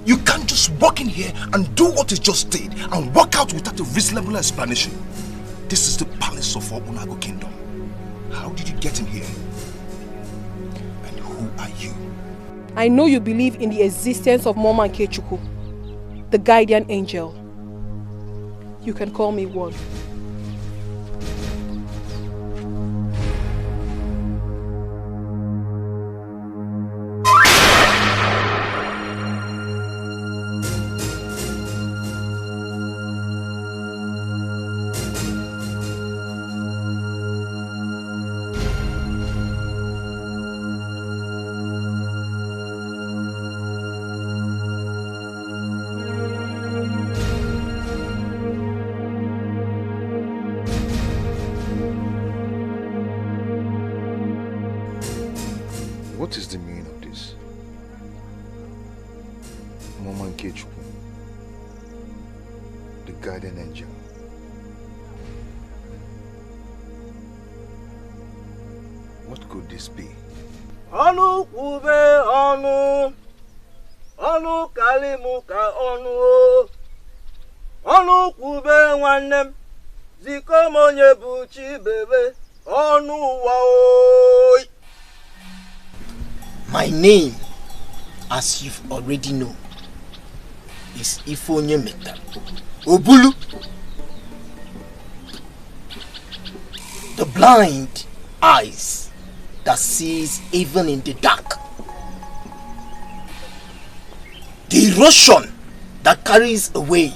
You can't just walk in here and do what you just did and walk out without a reasonable explanation. This is the palace of our Unago kingdom. How did you get in here? And who are you? I know you believe in the existence of Mama Nkechukwu, the guardian angel. You can call me one. What is the meaning of this? Mama Nkechukwu, the guardian angel. What could this be? Onu kube onu, onu kalimuka onu, onu kube nwannem, zikomonye buchi bebe, onu waoi. My name, as you've already known, is Ifeonyemeta Obulu, the blind eyes that sees even in the dark, the erosion that carries away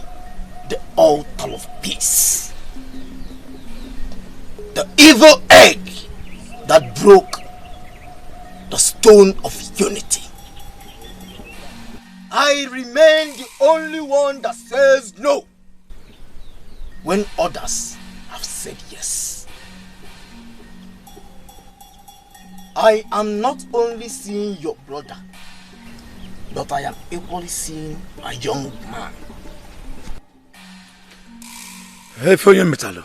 the altar of peace, the evil egg that broke the stone of unity. I remain the only one that says no when others have said yes. I am not only seeing your brother, but I am equally seeing a young man. Hey, Metalo.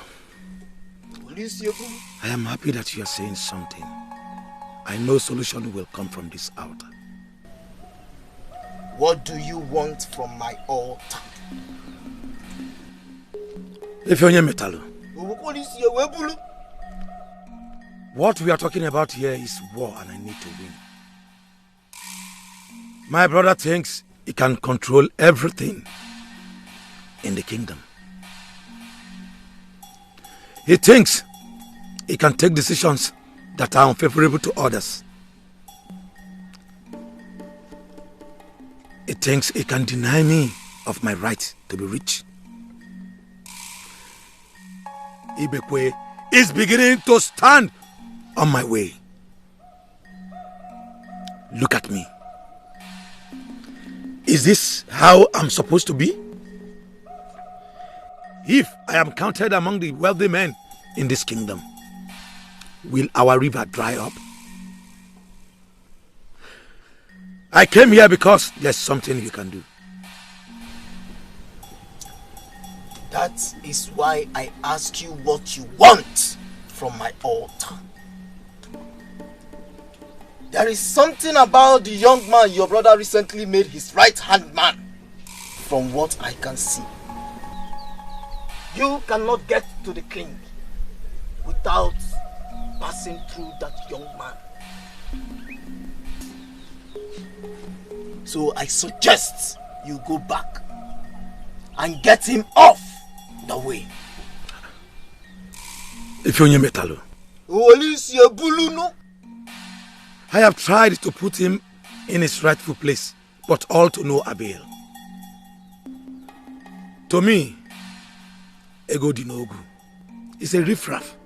I am happy that you are saying something. I know solution will come from this altar. What do you want from my altar? Metalo. What we are talking about here is war and I need to win. My brother thinks he can control everything in the kingdom. He thinks he can take decisions that are unfavorable to others. It thinks it can deny me of my right to be rich. Ibekwe is beginning to stand on my way. Look at me. Is this how I'm supposed to be? If I am counted among the wealthy men in this kingdom, will our river dry up? I came here because there's something you can do. That is why I ask you what you want from my altar. There is something about the young man your brother recently made his right-hand man, from what I can see. You cannot get to the king without passing through that young man. So I suggest you go back and get him off the way. Ifeonye Metalo. I have tried to put him in his rightful place, but all to no avail. To me, Ego Dinogu is a riffraff,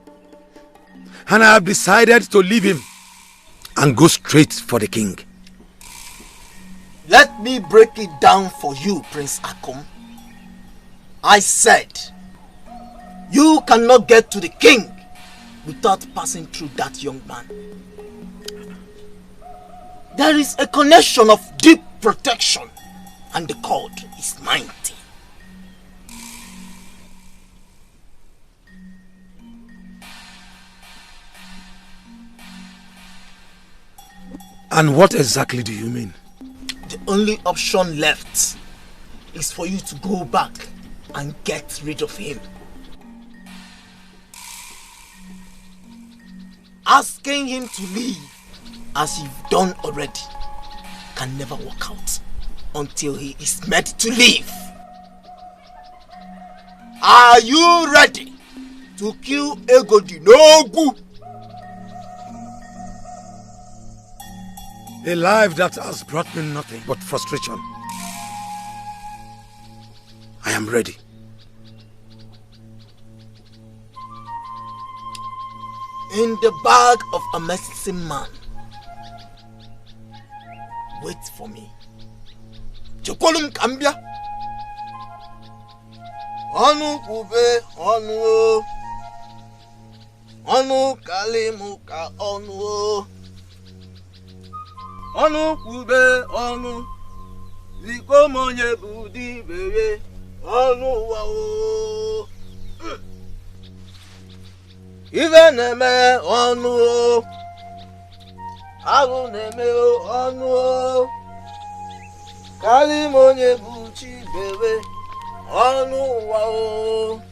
and I have decided to leave him and go straight for the king. Let me break it down for you, Prince Akom. I said, you cannot get to the king without passing through that young man. There is a connection of deep protection, and the cord is mighty. And what exactly do you mean? The only option left is for you to go back and get rid of him. Asking him to leave, as you've done already, can never work out until he is made to leave. Are you ready to kill Ego Dinogu? A life that has brought me nothing but frustration. I am ready. In the bag of a medicine man. Wait for me. Chokolum Kambia. Anu kube onu. Anu kalimuka onu. Anu kube onu. Ziko monye budi bebe. Onu wao. Even neme onu. Agu neme onu. Kali monye buchi bebe. Onu wao.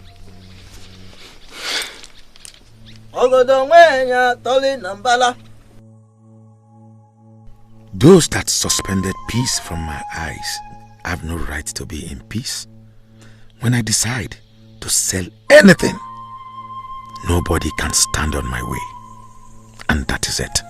Ogodo mwenya toli nambala. Those that suspended peace from my eyes have no right to be in peace. When I decide to sell anything, nobody can stand on my way. And that is it.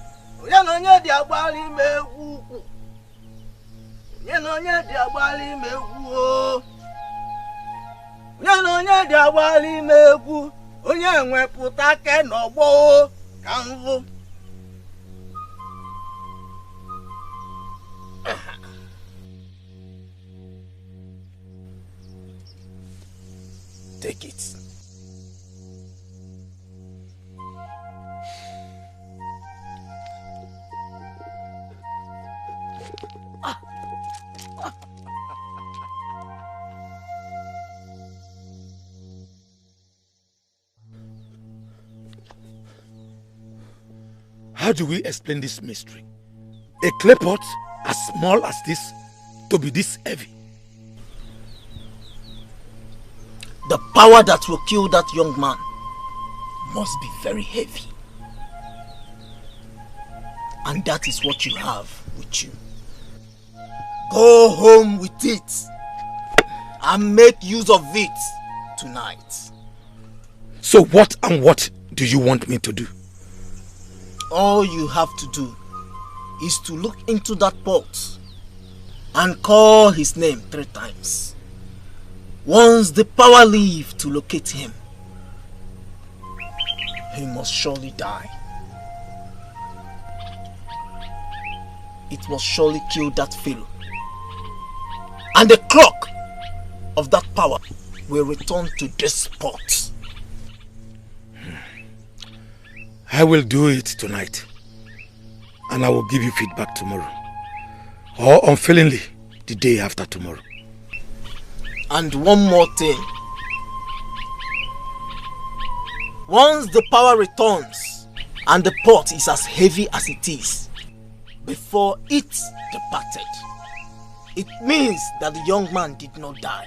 Take it. How do we explain this mystery? A clay pot as small as this to be this heavy. The power that will kill that young man must be very heavy. And that is what you have with you. Go home with it and make use of it tonight. So what and what do you want me to do? All you have to do is to look into that pot and call his name 3 times. Once the power leaves to locate him, he must surely die. It must surely kill that fellow. And the clock of that power will return to this spot. I will do it tonight. And I will give you feedback tomorrow. Or unfailingly, the day after tomorrow. And one more thing. Once the power returns and the pot is as heavy as it is, before it departed, it means that the young man did not die.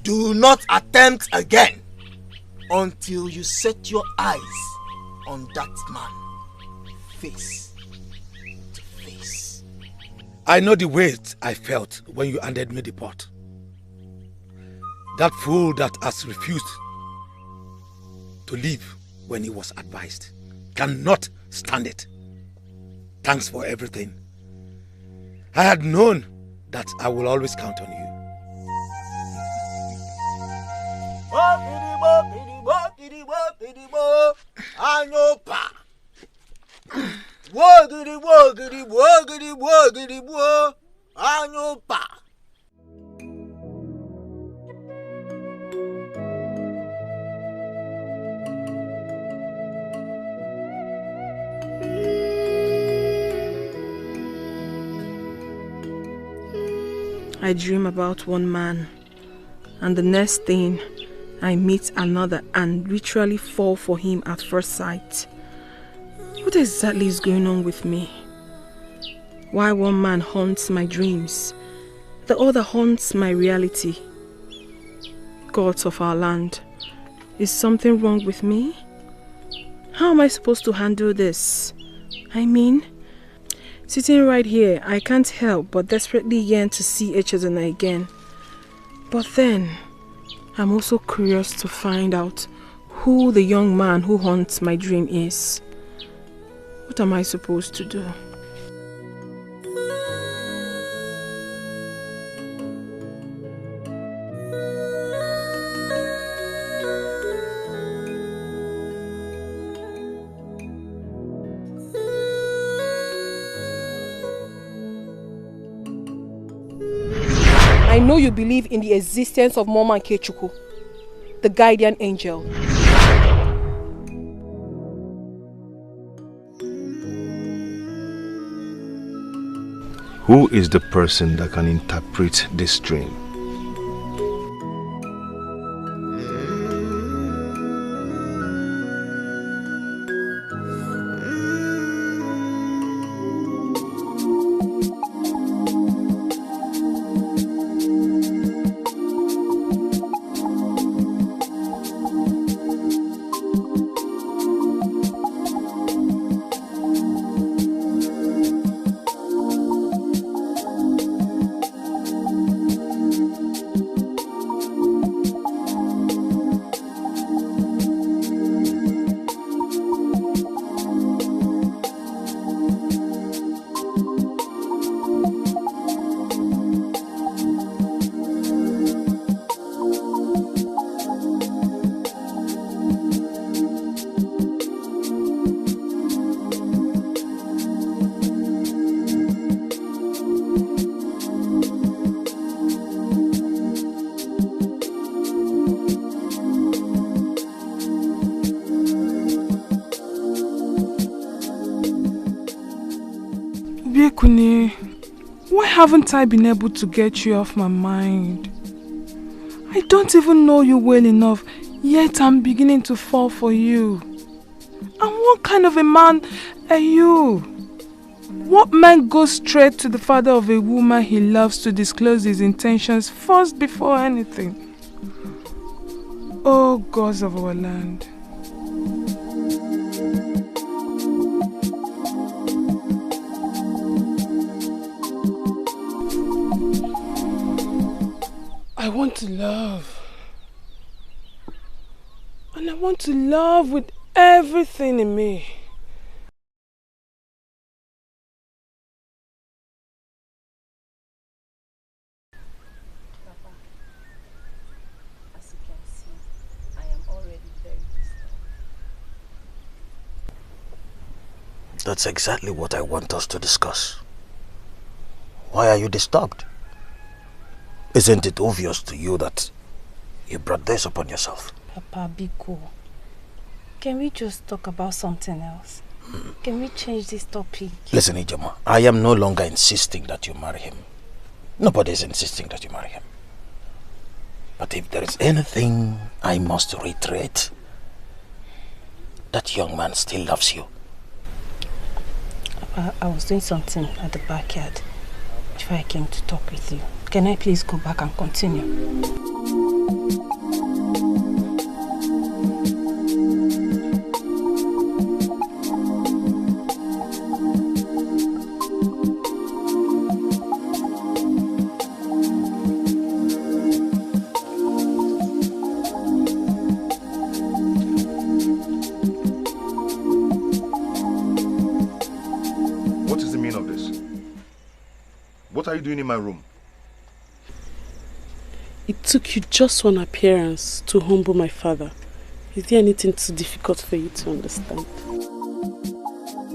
Do not attempt again until you set your eyes on that man, face to face. I know the weight I felt when you handed me the pot. That fool that has refused to leave when he was advised cannot stand it. Thanks for everything. I had known that I will always count on you. I dream about one man, and the next thing I meet another and literally fall for him at first sight. What exactly is going on with me? Why one man haunts my dreams, the other haunts my reality? Gods of our land, is something wrong with me? How am I supposed to handle this? I mean, sitting right here, I can't help but desperately yearn to see Echezona again. But then, I'm also curious to find out who the young man who haunts my dream is. What am I supposed to do? I know you believe in the existence of Mama Nkechukwu, the guardian angel. Who is the person that can interpret this dream? Why haven't I been able to get you off my mind? I don't even know you well enough, yet I'm beginning to fall for you. And what kind of a man are you? What man goes straight to the father of a woman he loves to disclose his intentions first before anything? Oh, gods of our land. I want to love. And I want to love with everything in me. That's exactly what I want us to discuss. Why are you disturbed? Isn't it obvious to you that you brought this upon yourself? Papa, be cool. Can we just talk about something else? Can we change this topic? Listen, Ijoma, I am no longer insisting that you marry him. Nobody is insisting that you marry him. But if there is anything I must reiterate, that young man still loves you. I was doing something at the backyard before I came to talk with you. Can I please go back and continue? What are you doing in my room? It took you just one appearance to humble my father. Is there anything too difficult for you to understand?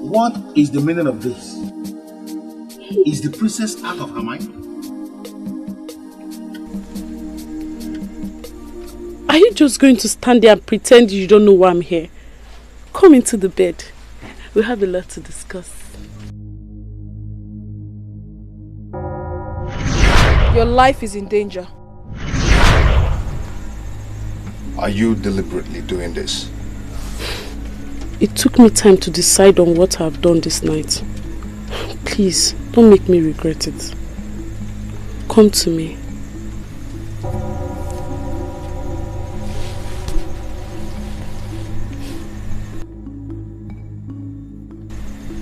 What is the meaning of this? Is the princess out of her mind? Are you just going to stand there and pretend you don't know why I'm here? Come into the bed. We have a lot to discuss. Your life is in danger. Are you deliberately doing this? It took me time to decide on what I've done this night. Please, don't make me regret it. Come to me.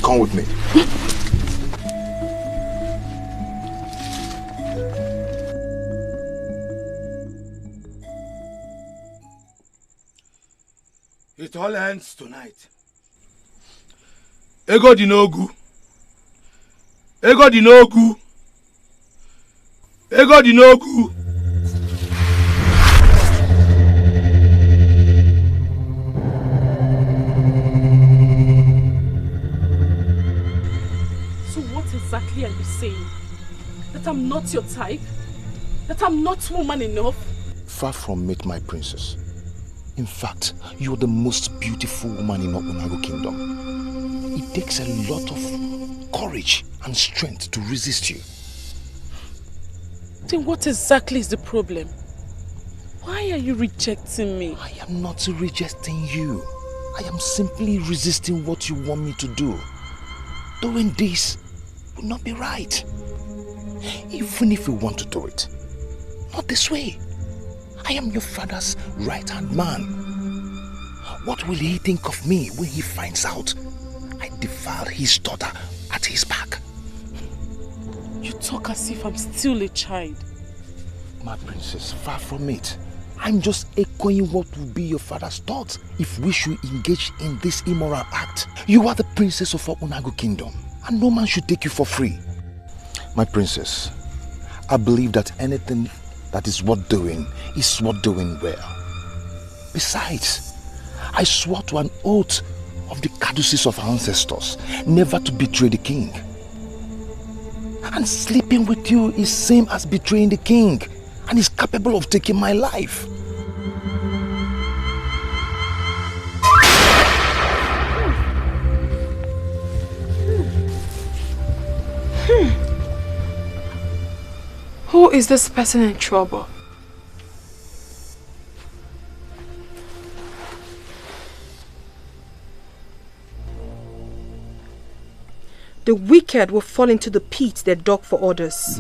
Come with me. It all ends tonight. Ego dinogu. Ego dinogu. Ego dinogu. So what exactly are you saying? That I'm not your type? That I'm not woman enough? Far from it, my princess. In fact, you're the most beautiful woman in Obunago Kingdom. It takes a lot of courage and strength to resist you. Then what exactly is the problem? Why are you rejecting me? I am not rejecting you. I am simply resisting what you want me to do. Doing this would not be right. Even if you want to do it, not this way. I am your father's right-hand man. What will he think of me when he finds out I devoured his daughter at his back? You talk as if I'm still a child. My princess, far from it. I'm just echoing what will be your father's thoughts if we should engage in this immoral act. You are the princess of Obunago Kingdom, and no man should take you for free. My princess, I believe that anything that is worth doing is worth doing well. Besides, I swore to an oath of the caduceus of our ancestors never to betray the king. And sleeping with you is same as betraying the king and is capable of taking my life. Who is this person in trouble? The wicked will fall into the pit they dug for others.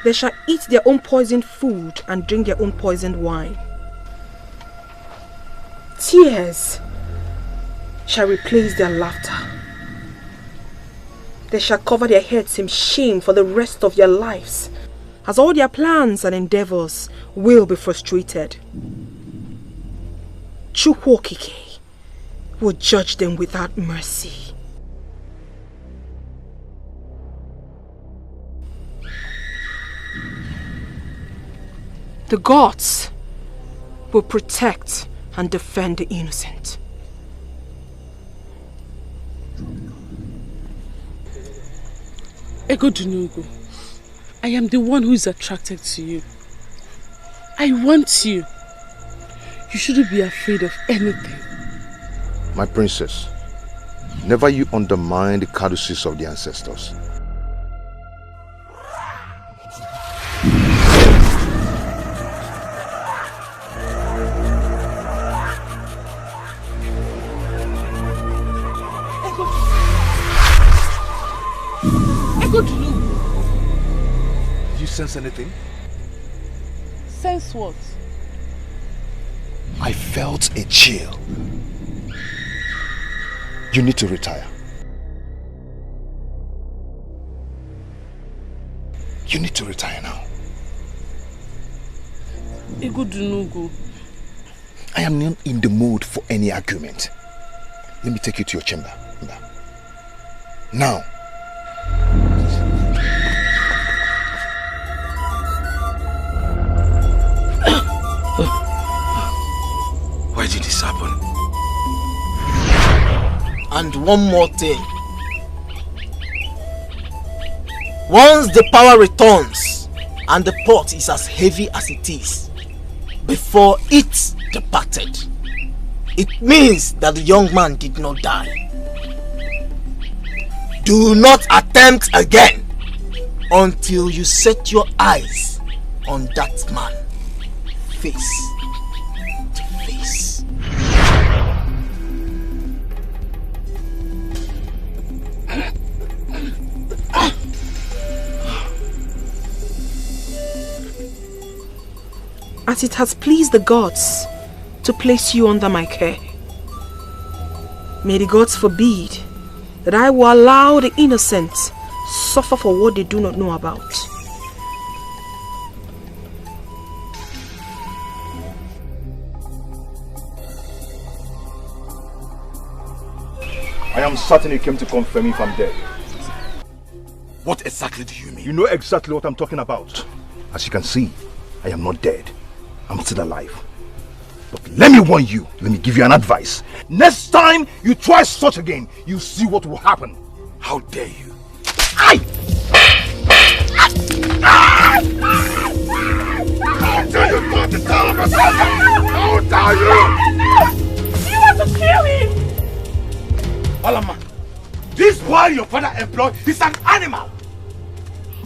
They shall eat their own poisoned food and drink their own poisoned wine. Tears shall replace their laughter. They shall cover their heads in shame for the rest of their lives, as all their plans and endeavors will be frustrated. Chukwokike will judge them without mercy. The gods will protect and defend the innocent. Egodunugu, I am the one who is attracted to you. I want you. You shouldn't be afraid of anything. My princess, never you undermine the courtesies of the ancestors. Did you sense anything? Sense what? I felt a chill. You need to retire. You need to retire now. Egodunugu. I am not in the mood for any argument. Let me take you to your chamber. Now. Why did this happen? And one more thing. Once the power returns and the pot is as heavy as it is, before it departed, it means that the young man did not die. Do not attempt again until you set your eyes on that man, face to face. As it has pleased the gods to place you under my care, may the gods forbid that I will allow the innocent suffer for what they do not know about. I am certain you came to confirm if I'm dead. What exactly do you mean? You know exactly what I'm talking about. As you can see, I am not dead. I'm still alive. But let me warn you, let me give you an advice. Next time you try such again, you see what will happen. How dare you? Aye! How dare you not to tell us? How dare you? You want to kill him? Alama, this boy your father employed is an animal.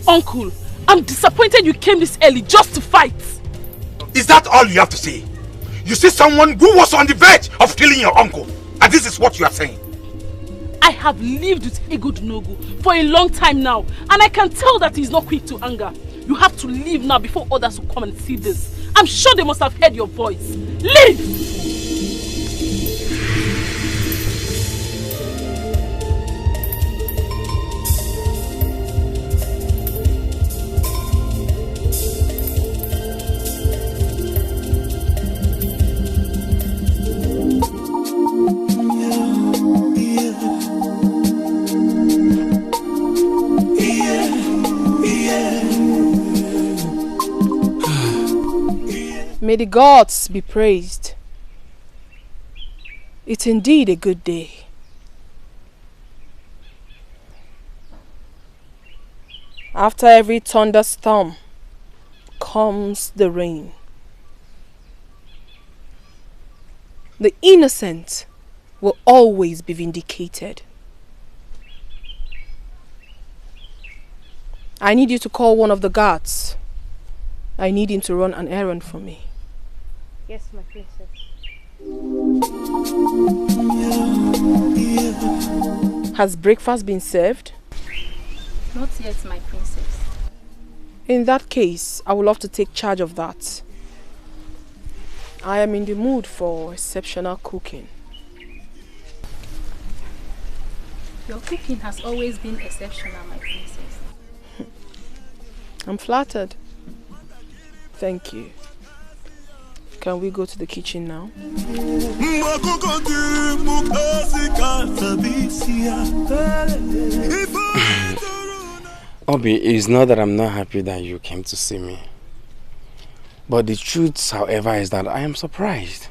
Uncle, I'm disappointed you came this early just to fight. Is that all you have to say? You see someone who was on the verge of killing your uncle, and this is what you are saying? I have lived with Egodunugu for a long time now, and I can tell that he's not quick to anger. You have to leave now before others will come and see this. I'm sure they must have heard your voice. Leave! May the gods be praised. It's indeed a good day. After every thunderstorm comes the rain. The innocent will always be vindicated. I need you to call one of the guards. I need him to run an errand for me. Yes, my princess. Has breakfast been served? Not yet, my princess. In that case, I would love to take charge of that. I am in the mood for exceptional cooking. Your cooking has always been exceptional, my princess. I'm flattered. Thank you. Can we go to the kitchen now? Obi, it's not that I'm not happy that you came to see me. But the truth, however, is that I am surprised.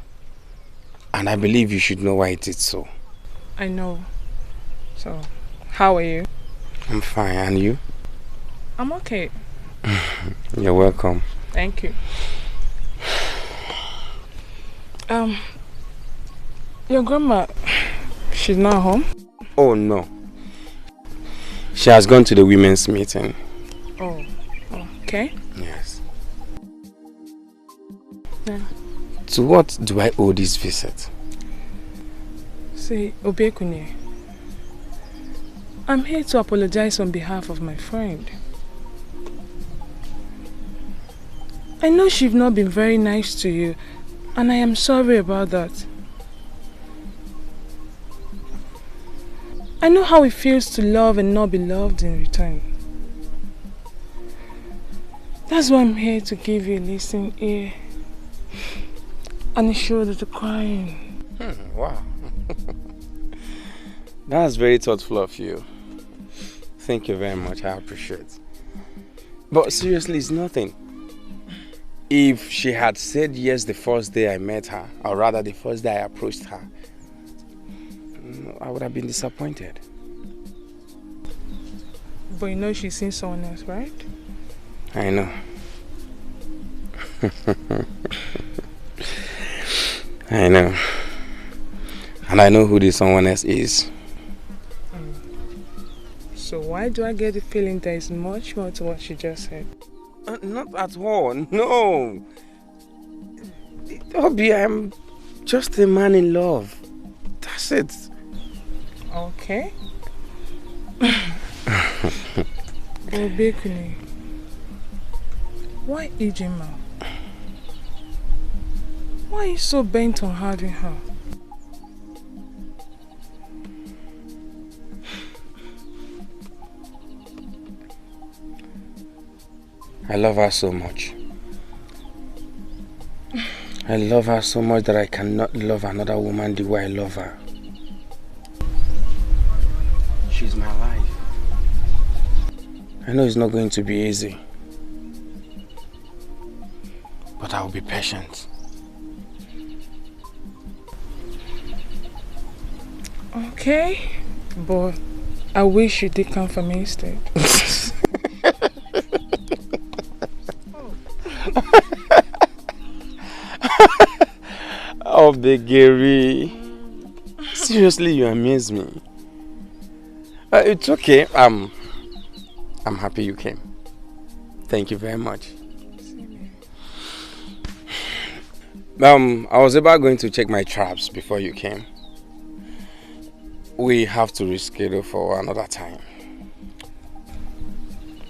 And I believe you should know why it is so. I know. So, how are you? I'm fine, and you? I'm okay. You're welcome. Thank you. Your grandma, she's not home? Oh no. She has gone to the women's meeting. Oh, okay. Yes. Yeah. To what do I owe this visit? Say, Obekunye, I'm here to apologize on behalf of my friend. I know she's not been very nice to you, and I am sorry about that. I know how it feels to love and not be loved in return. That's why I'm here to give you a listening ear and a shoulder to cry in. Wow. That's very thoughtful of you. Thank you very much, I appreciate it. But seriously, it's nothing. If she had said yes the first day I met her, or rather the first day I approached her, I would have been disappointed. But you know she's seen someone else, right? I know. I know. And I know who this someone else is. So why do I get the feeling there is much more to what she just said? Not at all, no. Obi, I'm just a man in love. That's it. Okay. Obekunye, why Ijima? Why are you so bent on having her? I love her so much. I love her so much that I cannot love another woman the way I love her. She's my life. I know it's not going to be easy, but I'll be patient. Okay, but I wish you did come for me instead. Oh, Begeri. Seriously, you amaze me. It's okay. I'm happy you came. Thank you very much. I was about going to check my traps before you came. We have to reschedule for another time.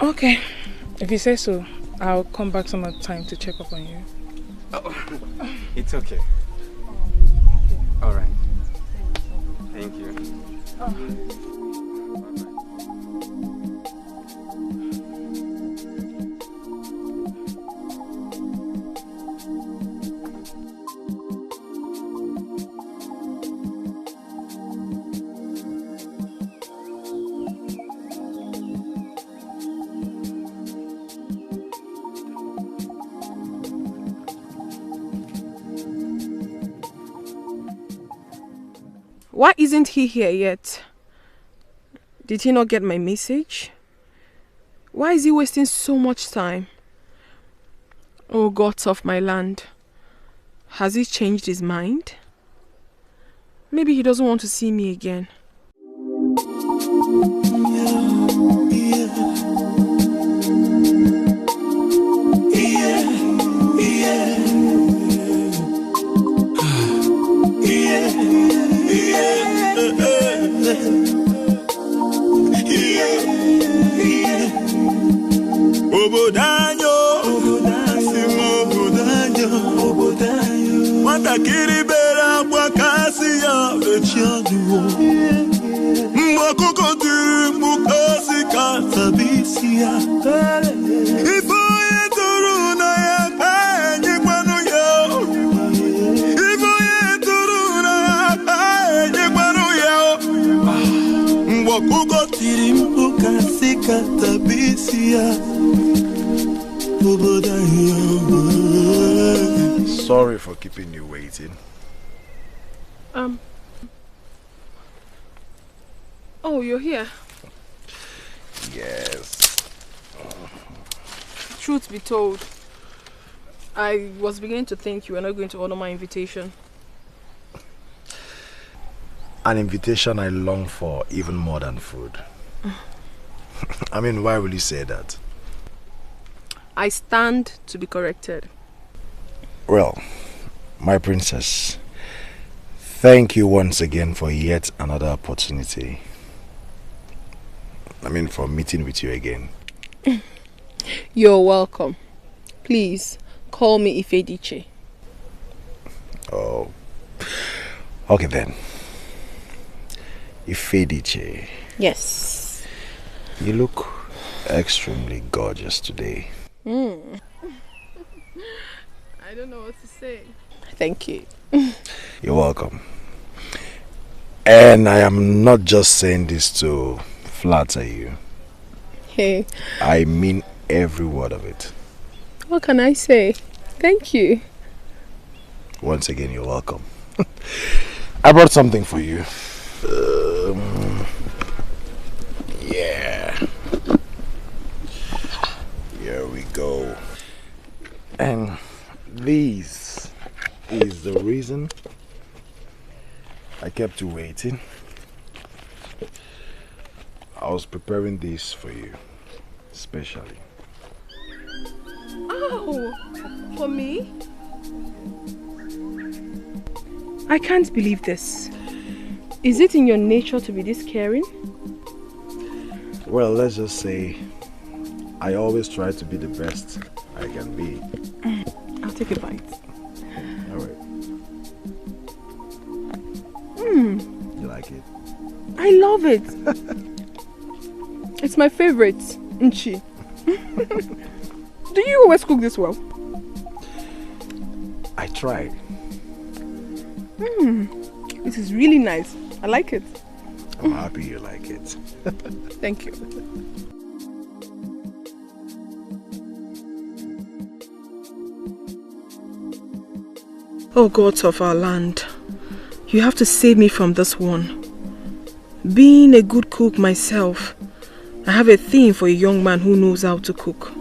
Okay, if you say so, I'll come back some other time to check up on you. Oh, it's okay. All right. Thank you. Why isn't he here yet? Did he not get my message? Why is he wasting so much time? Oh, gods of my land. Has he changed his mind? Maybe he doesn't want to see me again. Watakiribera kwa kasi ya vechiaduo Mwakukoti mukasi katabisia Ifoye turuna ya penye kwanu yo Ifoye turuna ya penye kwanu yo Mwakukoti mukasi katabisia Sorry for keeping you waiting. Oh, you're here? Yes. Truth be told, I was beginning to think you were not going to honor my invitation. An invitation I long for even more than food. I mean, why will you say that? I stand to be corrected. Well, my princess, thank you once again for yet another opportunity. I mean, for meeting with you again. You're welcome. Please, call me Edochie. Oh, okay then. Edochie. Yes. You look extremely gorgeous today. I don't know what to say. Thank you. You're welcome. And I am not just saying this to flatter you. Hey. I mean every word of it. What can I say? Thank you. Once again, you're welcome. I brought something for you. Yeah. Here we go. And this is the reason I kept you waiting. I was preparing this for you, especially. Oh, for me? I can't believe this. Is it in your nature to be this caring? Well, let's just say I always try to be the best I can be. I'll take a bite. Alright. You like it? I love it. It's my favorite, Nchi. Do you always cook this well? I tried. This is really nice. I like it. I'm happy you like it. Thank you. Oh gods of our land, you have to save me from this one. Being a good cook myself, I have a thing for a young man who knows how to cook.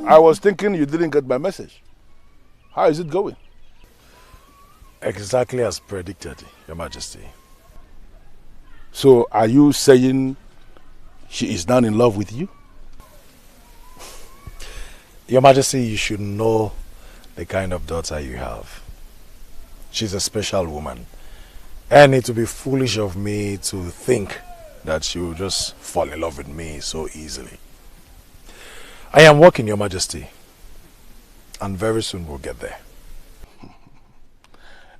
I was thinking you didn't get my message. How is it going? Exactly as predicted, Your Majesty. So are you saying she is now in love with you? Your Majesty, you should know the kind of daughter you have. She's a special woman. And it would be foolish of me to think that she will just fall in love with me so easily. I am working, Your Majesty. And very soon we'll get there.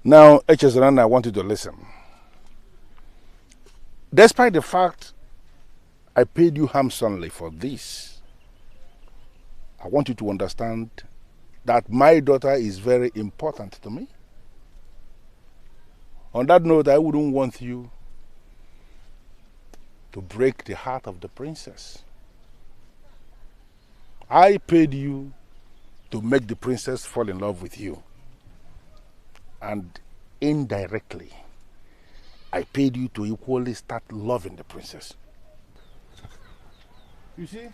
Now, Ezuruonye, I want you to listen. Despite the fact I paid you handsomely for this, I want you to understand that my daughter is very important to me. On that note, I wouldn't want you to break the heart of the princess. I paid you to make the princess fall in love with you. And indirectly, I paid you to equally start loving the princess. You see?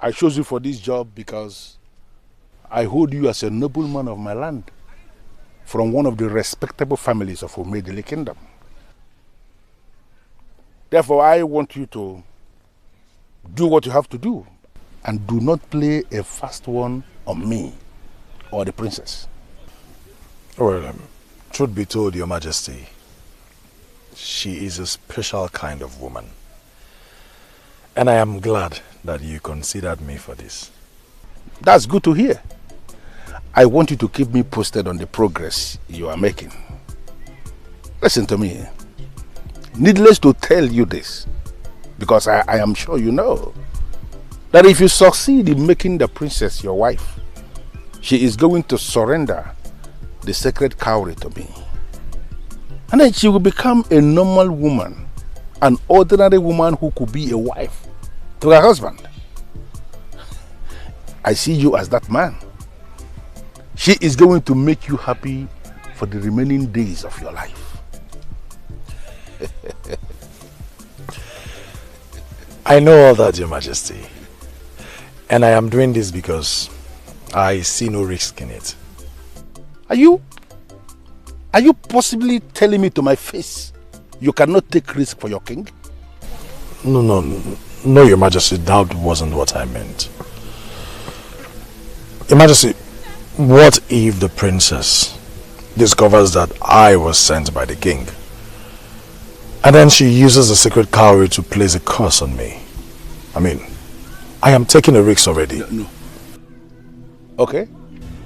I chose you for this job because I hold you as a nobleman of my land from one of the respectable families of Omedele Kingdom. Therefore, I want you to do what you have to do and do not play a fast one on me or the princess. Well, truth be told, Your Majesty, she is a special kind of woman. And I am glad that you considered me for this. That's good to hear. I want you to keep me posted on the progress you are making. Listen to me. Needless to tell you this, because I am sure you know, that if you succeed in making the princess your wife, she is going to surrender the sacred cowrie to me. And then she will become a normal woman, an ordinary woman who could be a wife to her husband. I see you as that man. She is going to make you happy for the remaining days of your life. I know all that, Your Majesty. And I am doing this because I see no risk in it. Are you possibly telling me to my face you cannot take risk for your king? No, Your Majesty, that wasn't what I meant. Your Majesty, what if the princess discovers that I was sent by the king? And then she uses the secret cowrie to place a curse on me. I mean, I am taking a risk already. No. Okay.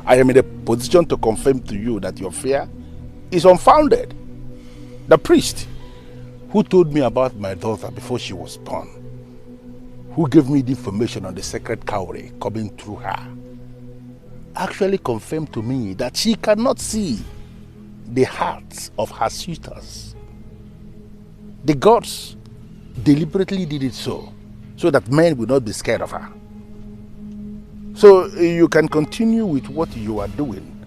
I am in a position to confirm to you that your fear is unfounded. The priest who told me about my daughter before she was born, who gave me the information on the secret cowrie coming through her, actually confirmed to me that she cannot see the hearts of her suitors. The gods deliberately did it so that men will not be scared of her. So you can continue with what you are doing,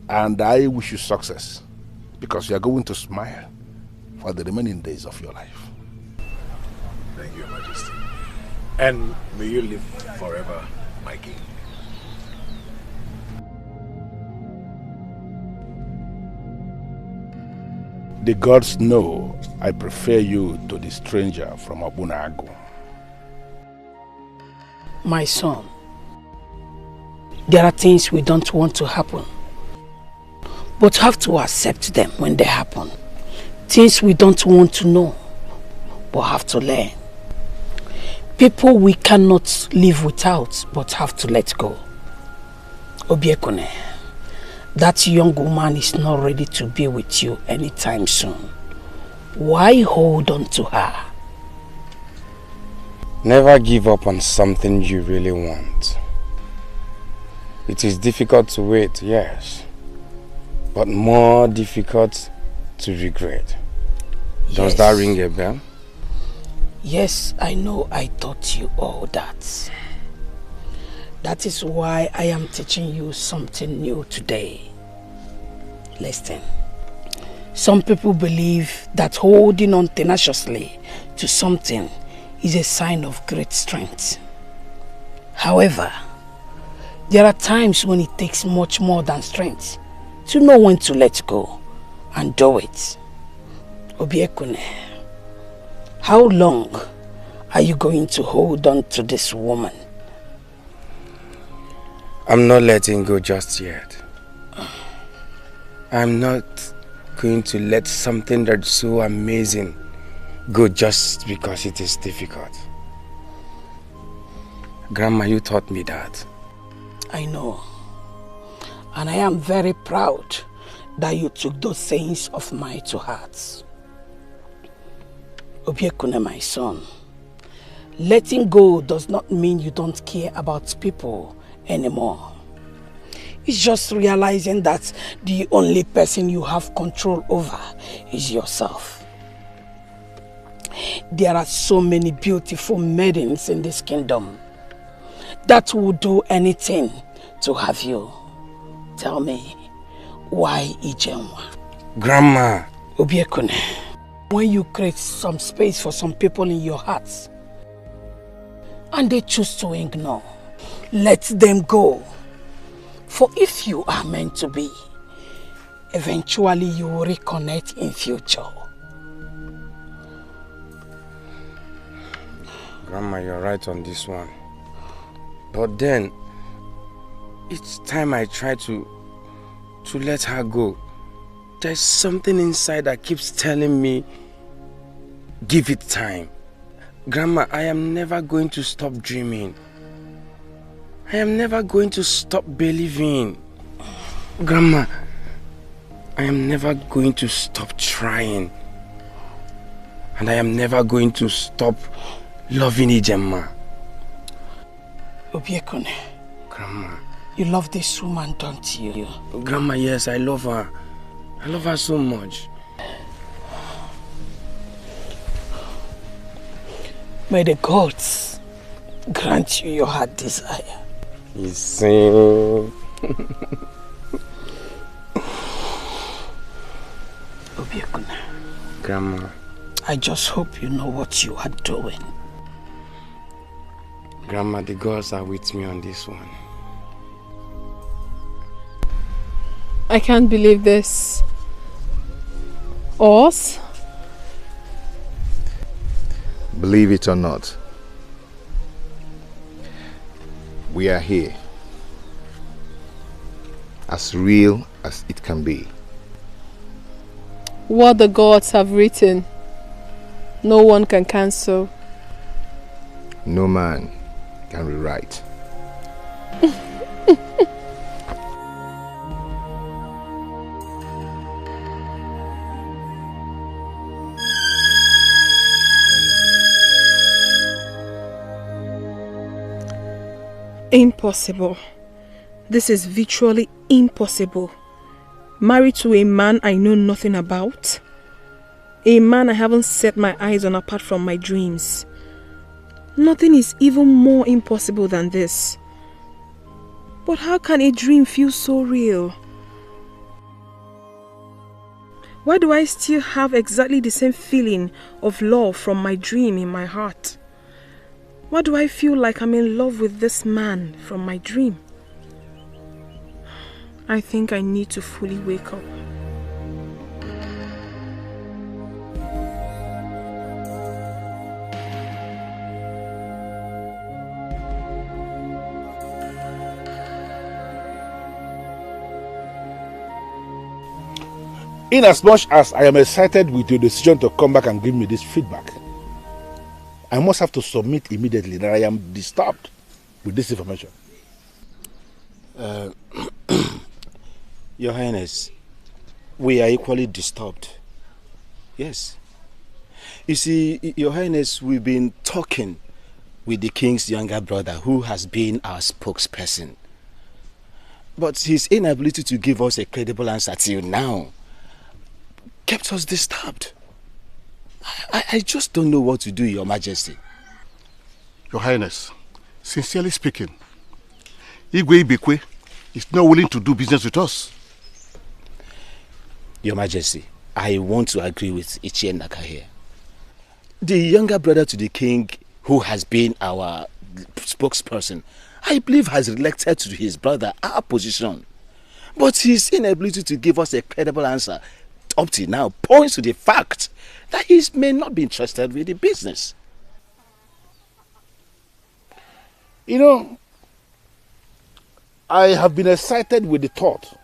and I wish you success, because you are going to smile for the remaining days of your life. Thank you, Your Majesty. And may you live forever, my king. The gods know I prefer you to the stranger from Abunago. My son, there are things we don't want to happen, but have to accept them when they happen. Things we don't want to know, but have to learn. People we cannot live without, but have to let go. Obiekone, that young woman is not ready to be with you anytime soon. Why hold on to her? Never give up on something you really want. It is difficult to wait, yes, but more difficult to regret. Does that ring a bell? Yes, I know I taught you all that. That is why I am teaching you something new today. Listen. Some people believe that holding on tenaciously to something is a sign of great strength. However, there are times when it takes much more than strength to know when to let go and do it. Obiekune, how long are you going to hold on to this woman? I'm not letting go just yet. I'm not going to let something that's so amazing go just because it is difficult. Grandma, you taught me that. I know. And I am very proud that you took those sayings of mine to heart. Obiekune, my son, letting go does not mean you don't care about people anymore. It's just realizing that the only person you have control over is yourself. There are so many beautiful maidens in this kingdom that would do anything to have you. Tell me, why Ijenwa? Grandma! Obiekune, when you create some space for some people in your hearts and they choose to ignore, let them go. For if you are meant to be, eventually you will reconnect in future. Grandma, you're right on this one. But then, each time I try to let her go, there's something inside that keeps telling me, give it time. Grandma, I am never going to stop dreaming. I am never going to stop believing. Grandma, I am never going to stop trying. And I am never going to stop loving Ijema. Obiekune. Grandma. You love this woman, don't you? Grandma, yes, I love her. I love her so much. May the gods grant you your heart desire. You see. Grandma. I just hope you know what you are doing. Grandma, the gods are with me on this one. I can't believe this. Us? Believe it or not, we are here. As real as it can be. What the gods have written, no one can cancel. No man can rewrite. Impossible. This is virtually impossible. Married to a man I know nothing about. A man I haven't set my eyes on apart from my dreams. Nothing is even more impossible than this. But how can a dream feel so real? Why do I still have exactly the same feeling of love from my dream in my heart? Why do I feel like I'm in love with this man from my dream? I think I need to fully wake up. Inasmuch as I am excited with your decision to come back and give me this feedback, I must have to submit immediately that I am disturbed with this information. Your Highness, we are equally disturbed. Yes. You see, Your Highness, we've been talking with the king's younger brother who has been our spokesperson. But his inability to give us a credible answer till now kept us disturbed. I just don't know what to do, Your Majesty. Your Highness, sincerely speaking, Igwe is not willing to do business with us. Your Majesty, I want to agree with Ichie Naka here. The younger brother to the king, who has been our spokesperson, I believe has elected to his brother our position. But his inability to give us a credible answer up to now points to the fact that he may not be interested with the business. You know, I have been excited with the thought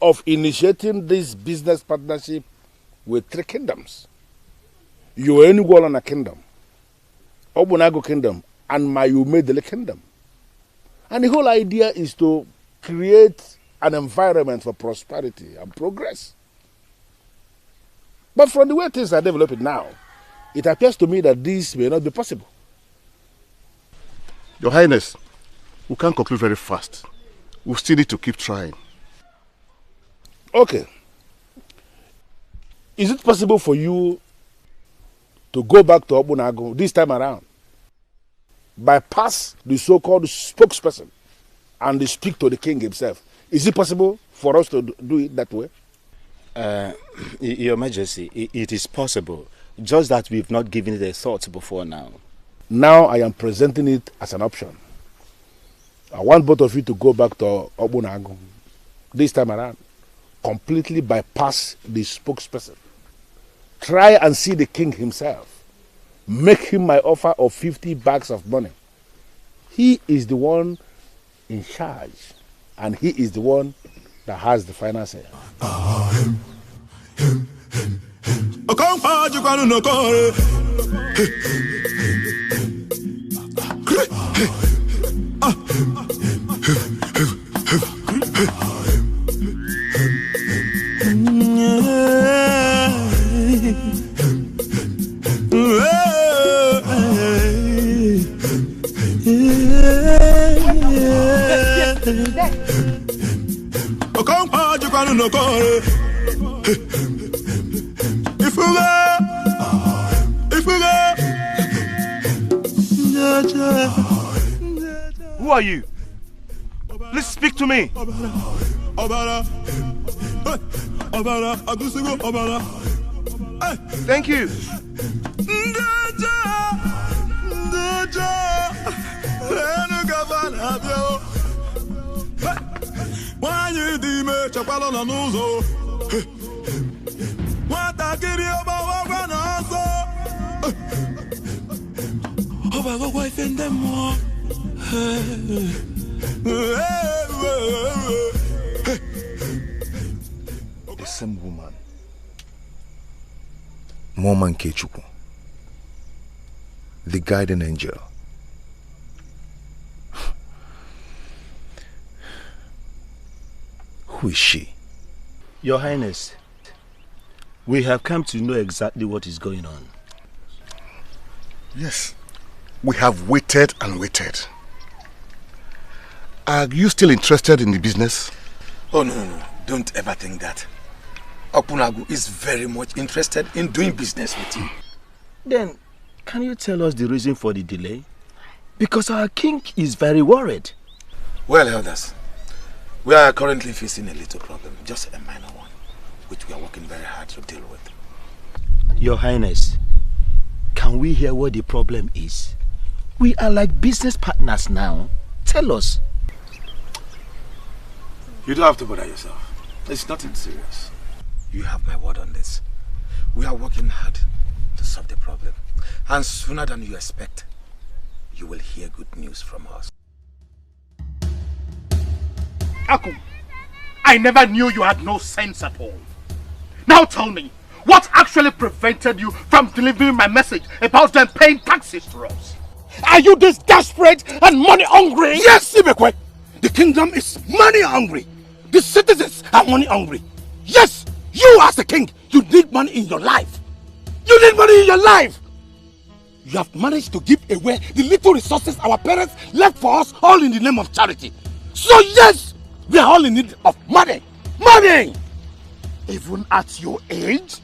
of initiating this business partnership with 3 kingdoms. Enugu Kingdom, Obunago Kingdom, and Mayumedele Kingdom. And the whole idea is to create an environment for prosperity and progress. But from the way things are developing now, it appears to me that this may not be possible. Your Highness, we can't conclude very fast. We still need to keep trying. Okay. Is it possible for you to go back to Obunago this time around, bypass the so-called spokesperson and speak to the king himself? Is it possible for us to do it that way? Your Majesty, it is possible, just that we've not given it a thought before now. Now I am presenting it as an option. I want both of you to go back to Obunago this time around, completely bypass the spokesperson. Try and see the king himself. Make him my offer of 50 bags of money. He is the one in charge, and he is the one that has the final say. Who are you? Please speak to me. Thank you. The same woman, Mama Nkechukwu, the guardian angel. Who is she? Your Highness, we have come to know exactly what is going on. Yes, we have waited and waited. Are you still interested in the business? Oh, no. Don't ever think that. Okunagu is very much interested in doing business with you. Then, can you tell us the reason for the delay? Because our king is very worried. Well, elders, we are currently facing a little problem, just a minor one, which we are working very hard to deal with. Your Highness, can we hear what the problem is? We are like business partners now. Tell us. You don't have to bother yourself. It's nothing serious. You have my word on this. We are working hard to solve the problem. And sooner than you expect, you will hear good news from us. Akum, I never knew you had no sense at all. Now tell me, what actually prevented you from delivering my message about them paying taxes to us? Are you this desperate and money hungry? Yes, Ibekwe! The kingdom is money hungry. The citizens are money hungry. Yes, you as a king, you need money in your life. You need money in your life. You have managed to give away the little resources our parents left for us, all in the name of charity. So yes, we are all in need of money. Money! Even at your age?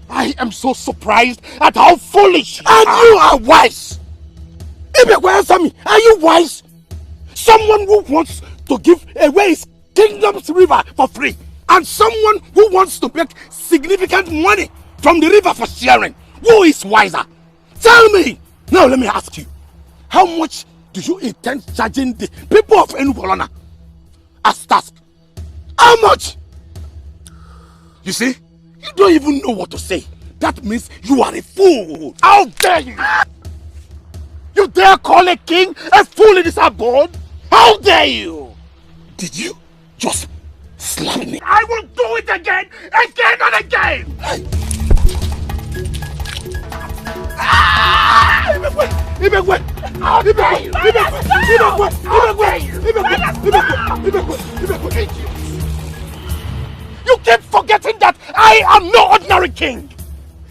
I am so surprised at how foolish you are. You are wise. Ibekwe, answer me. Are you wise? Someone who wants to give away his kingdom's river for free, and someone who wants to make significant money from the river for sharing. Who is wiser? Tell me! Now let me ask you, how much do you intend charging the people of Enugu as task? How much? You see, you don't even know what to say. That means you are a fool. How dare you? You dare call a king a fool in his abode? How dare you? Did you just slap me? I will do it again and again! You keep forgetting that I am no ordinary king!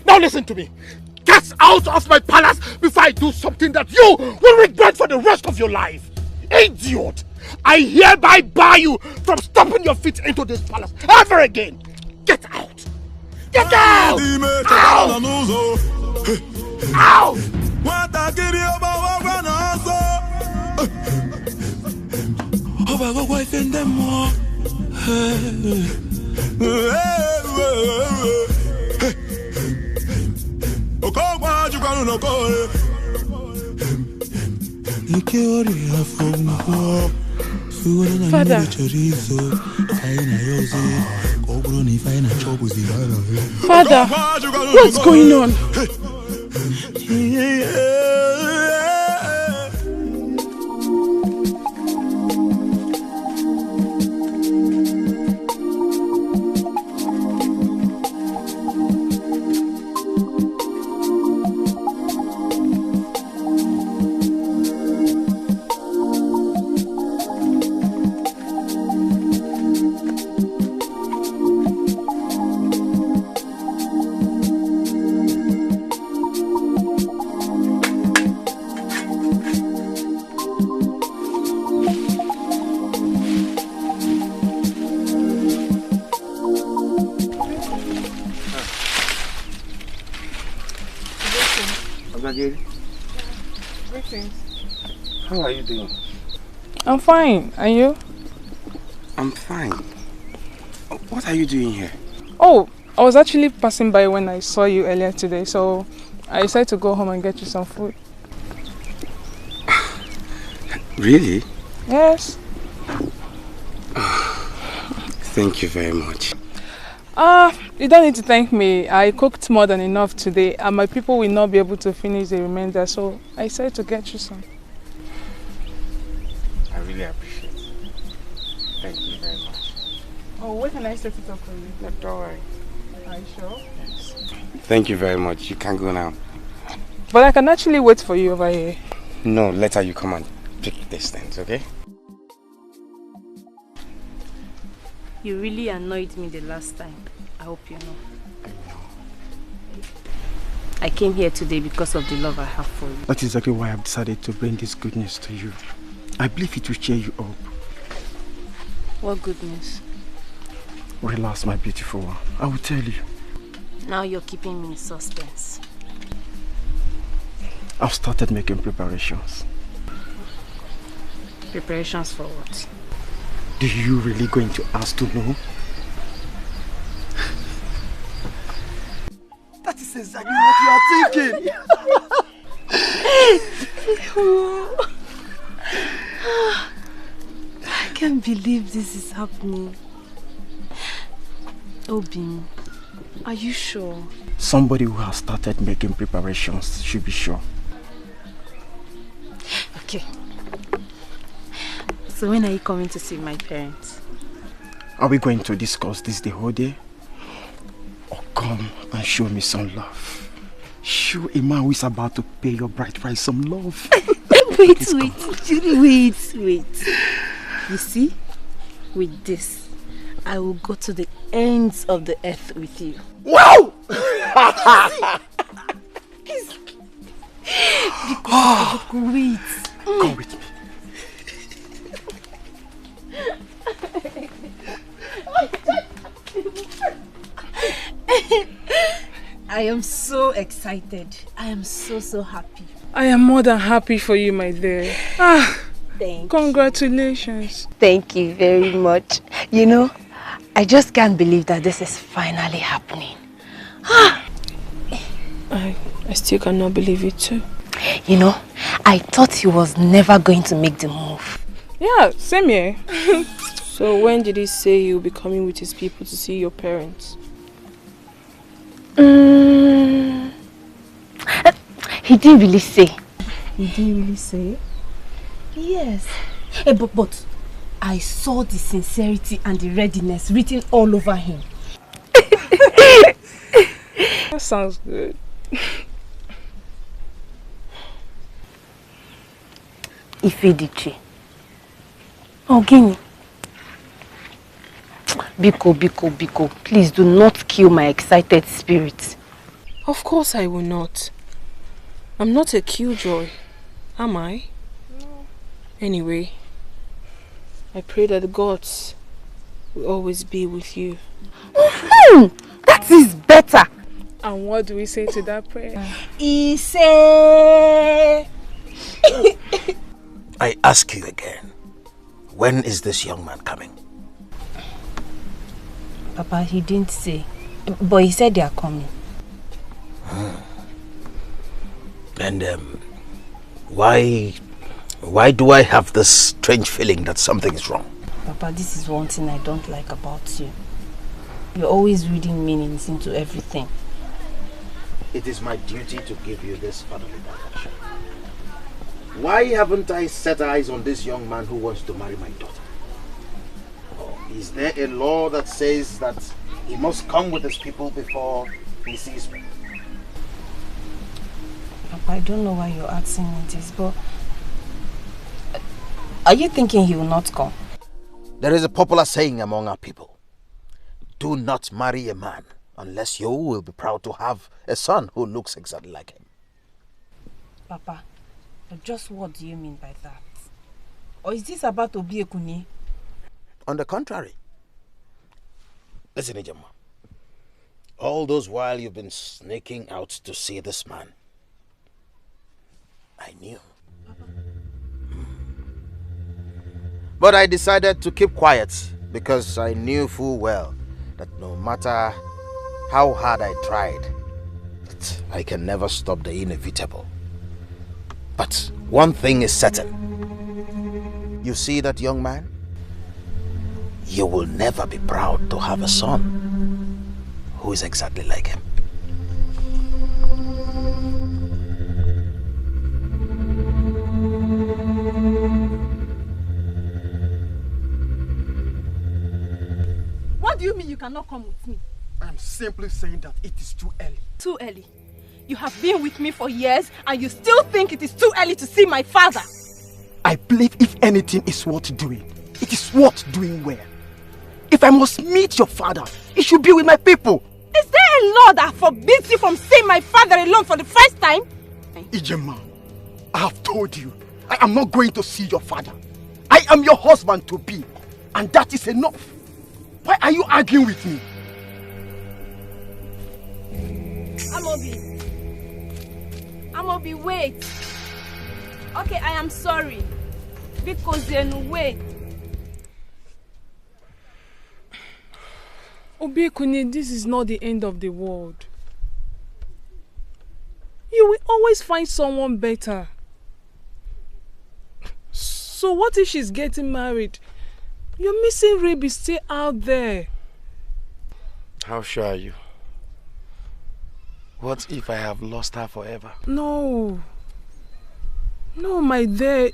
Now listen to me. Get out of my palace before I do something that you will regret for the rest of your life! Idiot! I hereby bar you from stomping your feet into this palace ever again! Get out! Get out! Out! Out! Father. Father, what's going on? How are you doing? I'm fine. Are you? I'm fine. What are you doing here? Oh, I was actually passing by when I saw you earlier today, so I decided to go home and get you some food. Really? Yes. Thank you very much. You don't need to thank me. I cooked more than enough today and my people will not be able to finish the remainder, so I said to get you some. I really appreciate it. Thank you very much. Oh, where can I set it up for you? No, don't worry. Are you sure? Yes. Thank you very much. You can go now. But I can actually wait for you over here. No, later you come and pick these things, okay? You really annoyed me the last time. I hope you know. I came here today because of the love I have for you. That's exactly why I've decided to bring this good news to you. I believe it will cheer you up. What good news? Relax, my beautiful one. I will tell you. Now you're keeping me in suspense. I've started making preparations. Preparations for what? Do you really going to ask to know? That is exactly what you are thinking. I can't believe this is happening. Obim, are you sure? Somebody who has started making preparations should be sure. Okay. So when are you coming to see my parents? Are we going to discuss this the whole day? Or come and show me some love? Show a man who is about to pay your bride price some love. wait. You see, with this, I will go to the ends of the earth with you. Wow! Wait. Come with me. I am so excited. I am so happy. I am more than happy for you, my dear. Congratulations. Thank you very much. You know, I just can't believe that this is finally happening. I still cannot believe it too. You know, I thought he was never going to make the move. Yeah, same here. So when did he say he'll be coming with his people to see your parents? He didn't really say. He didn't really say? Yes. But I saw the sincerity and the readiness written all over him. That sounds good. Edochie. Ogini. Biko, please do not kill my excited spirit. Of course I will not. I'm not a killjoy, am I? No. Anyway, I pray that the gods will always be with you. That is better. And what do we say to that prayer? Ise. I ask you again, when is this young man coming? Papa, he didn't say, but he said they are coming. And why do I have this strange feeling that something is wrong? Papa, this is one thing I don't like about you. You're always reading meanings into everything. It is my duty to give you this fatherly direction. Why haven't I set eyes on this young man who wants to marry my daughter? Is there a law that says that he must come with his people before he sees me? Papa, I don't know why you're asking me this, but are you thinking he will not come? There is a popular saying among our people. Do not marry a man unless you will be proud to have a son who looks exactly like him. Papa, but just what do you mean by that? Or is this about Obiekuni? On the contrary. Listen, Ejiofor. All those while you've been sneaking out to see this man, I knew. But I decided to keep quiet because I knew full well that no matter how hard I tried, I can never stop the inevitable. But one thing is certain. You see that young man? You will never be proud to have a son who is exactly like him. What do you mean you cannot come with me? I'm simply saying that it is too early. Too early? You have been with me for years and you still think it is too early to see my father? I believe if anything is worth doing, it is worth doing well. If I must meet your father, it should be with my people. Is there a law that forbids you from seeing my father alone for the first time? Ijema, I have told you, I am not going to see your father. I am your husband to be, and that is enough. Why are you arguing with me? Amobi, wait. Okay, I am sorry. Because then wait. Obiekune, this is not the end of the world. You will always find someone better. So what if she's getting married? Your missing rib is still out there. How sure are you? What if I have lost her forever? No. No, my dear.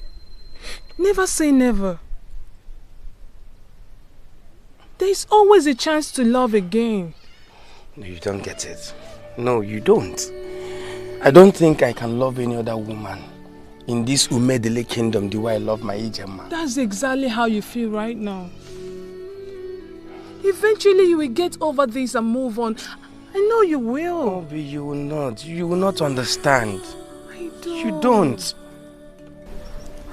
Never say never. There is always a chance to love again. No, you don't get it. No, you don't. I don't think I can love any other woman in this Umedele kingdom the way I love my Ijema. That's exactly how you feel right now. Eventually you will get over this and move on. I know you will. Obi, you will not. You will not understand. I do. You don't.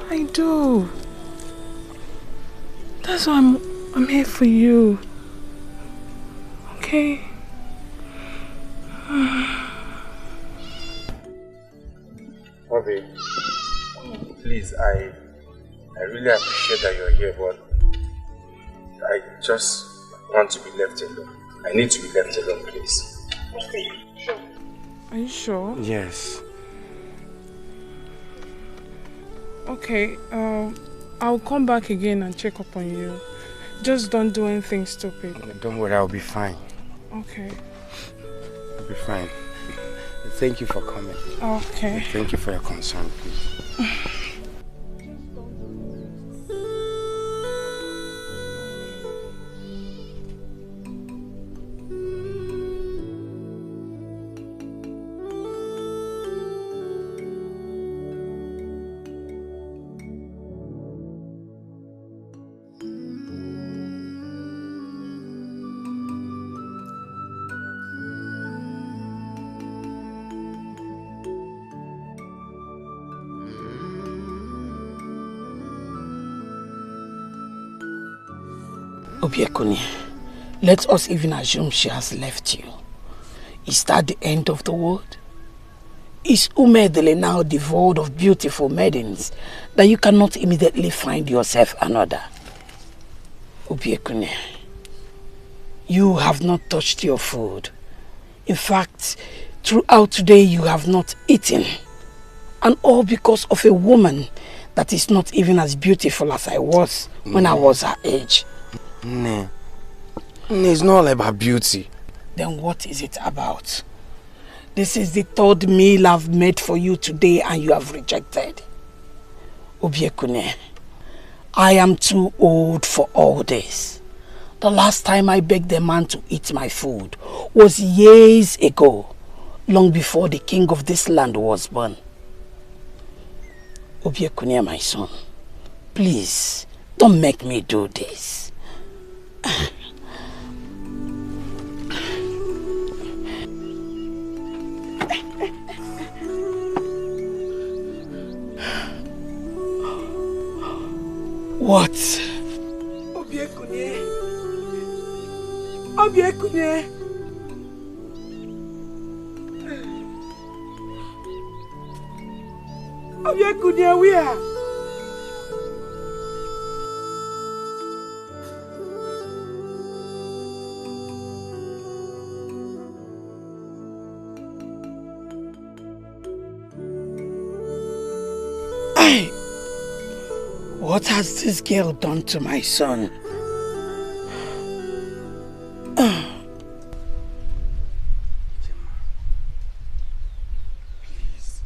I do. That's why I'm here for you. Okay? Obi, please, I really appreciate that you're here, but I just want to be left alone. I need to be left alone, please. Okay, sure. Are you sure? Yes. Okay, I'll come back again and check up on you. Just don't do anything stupid. Don't worry, I'll be fine. Okay. I'll be fine. Thank you for coming. Okay. Thank you for your concern, please. Obiekune, let us even assume she has left you. Is that the end of the world? Is Umedele now devoid of beautiful maidens that you cannot immediately find yourself another? Obiekune, you have not touched your food. In fact, throughout today you have not eaten. And all because of a woman that is not even as beautiful as I was when I was her age. No. It's not all about beauty. Then what is it about? This is the third meal I've made for you today and you have rejected. Obiekune, I am too old for all this. The last time I begged a man to eat my food was years ago, long before the king of this land was born. Obiekune, my son, please, don't make me do this. What? Obiekune. Obiekune. Obiekune, where? What has this girl done to my son? Please,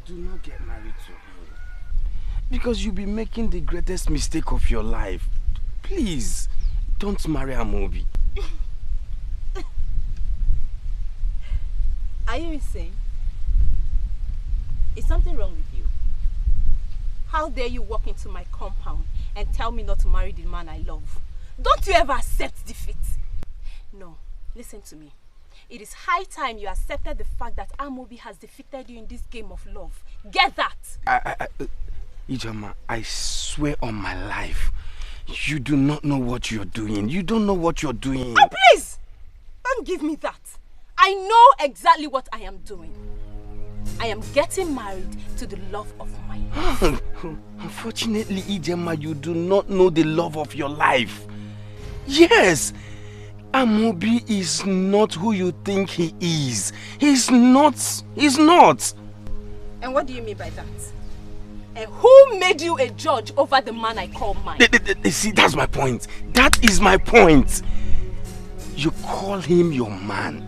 do not get married to him. Because you'll be making the greatest mistake of your life. Please, don't marry Amobi. Are you insane? Is something wrong with you? How dare you walk into my compound and tell me not to marry the man I love? Don't you ever accept defeat? No, listen to me. It is high time you accepted the fact that Amobi has defeated you in this game of love. Get that! Ijoma, I swear on my life, you do not know what you're doing. You don't know what you're doing. Oh, please! Don't give me that. I know exactly what I am doing. I am getting married to the love of my life. Unfortunately, Ijoma, you do not know the love of your life. Yes, Amobi is not who you think he is. He's not. He's not. And what do you mean by that? And who made you a judge over the man I call mine? See, that's my point. That is my point. You call him your man.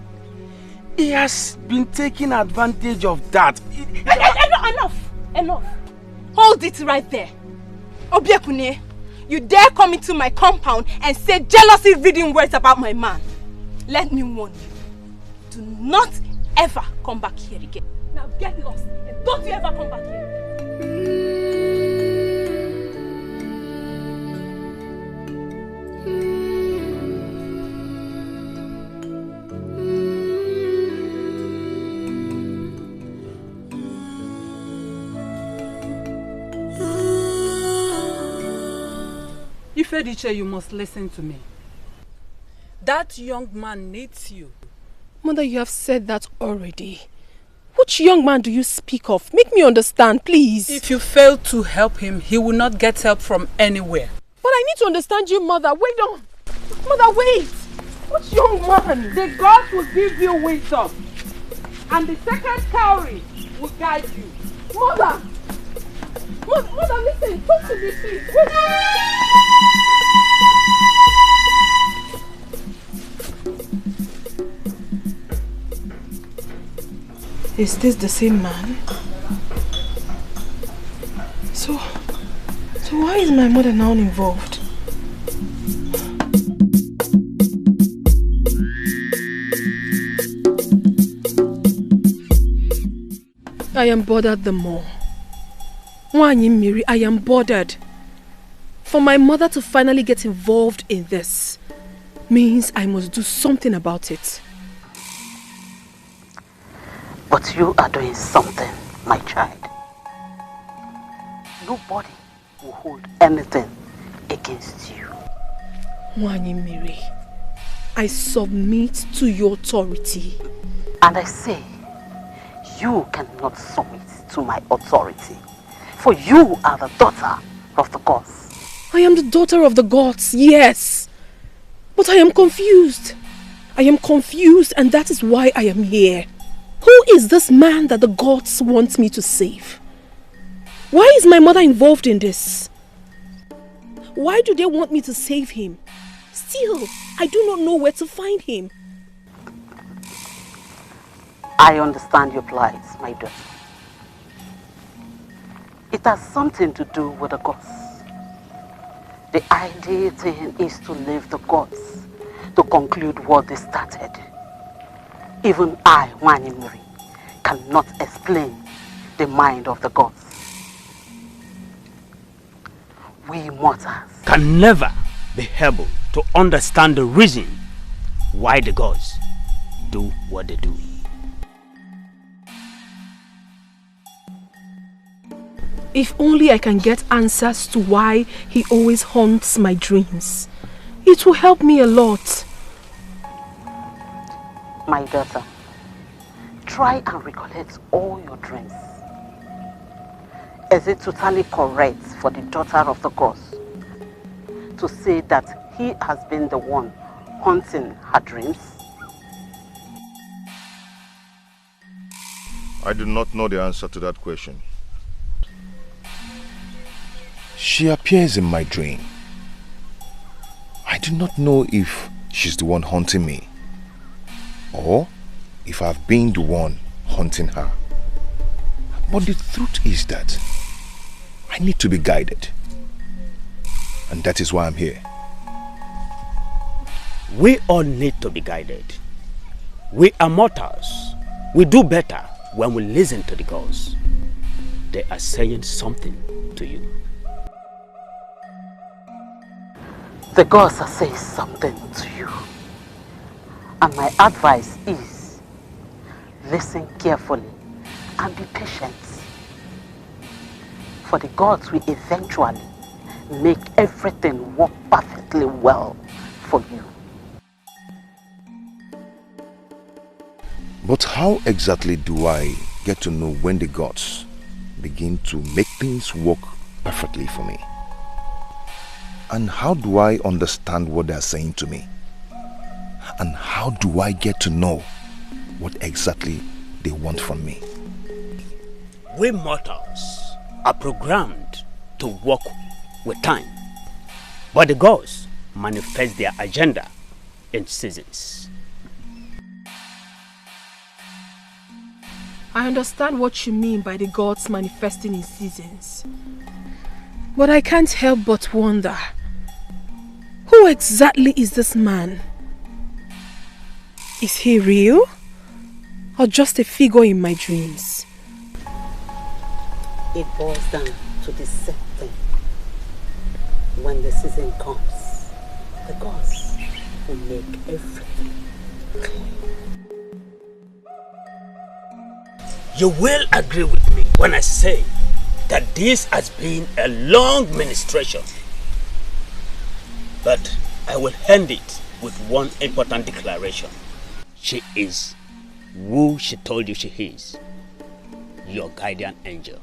He has been taking advantage of that. Enough. Hold it right there. Obiekune, you dare come into my compound and say jealousy-reading words about my man. Let me warn you. Do not ever come back here again. Now get lost and don't you ever come back here. Edochie, you must listen to me. That young man needs you. Mother, you have said that already. Which young man do you speak of? Make me understand, please. If you fail to help him, he will not get help from anywhere. But I need to understand you, Mother. Wait on. Mother, wait. Which young man? The gods will give you wisdom. And the second cowrie will guide you. Mother! Mother, listen. Talk to me, please. Wait. Is this the same man? So why is my mother now involved? I am bothered the more. Nwanyi Miri, I am bothered. For my mother to finally get involved in this means I must do something about it. But you are doing something, my child. Nobody will hold anything against you. Nwanyi Miri, I submit to your authority. And I say, you cannot submit to my authority. For you are the daughter of the gods. I am the daughter of the gods, yes. But I am confused. I am confused, and that is why I am here. Who is this man that the gods want me to save? Why is my mother involved in this? Why do they want me to save him? Still, I do not know where to find him. I understand your plight, my daughter. It has something to do with the gods. The ideal thing is to leave the gods to conclude what they started. Even I, Nwanyi Miri, cannot explain the mind of the gods. We mortals can never be able to understand the reason why the gods do what they do. If only I can get answers to why he always haunts my dreams. It will help me a lot. My daughter, try and recollect all your dreams. Is it totally correct for the daughter of the gods to say that he has been the one haunting her dreams? I do not know the answer to that question. She appears in my dream. I do not know if she's the one haunting me or if I've been the one haunting her. But the truth is that I need to be guided. And that is why I'm here. We all need to be guided. We are mortals. We do better when we listen to the gods. They are saying something to you. The gods are saying something to you. And my advice is, listen carefully and be patient. For the gods will eventually make everything work perfectly well for you. But how exactly do I get to know when the gods begin to make things work perfectly for me? And how do I understand what they are saying to me? And how do I get to know what exactly they want from me? We mortals are programmed to work with time, but the gods manifest their agenda in seasons. I understand what you mean by the gods manifesting in seasons. But I can't help but wonder, who exactly is this man? Is he real? Or just a figure in my dreams? It boils down to the same thing. When the season comes, the gods will make everything clear. You will agree with me when I say that this has been a long ministration. But I will end it with one important declaration. She is who she told you she is, your guardian angel.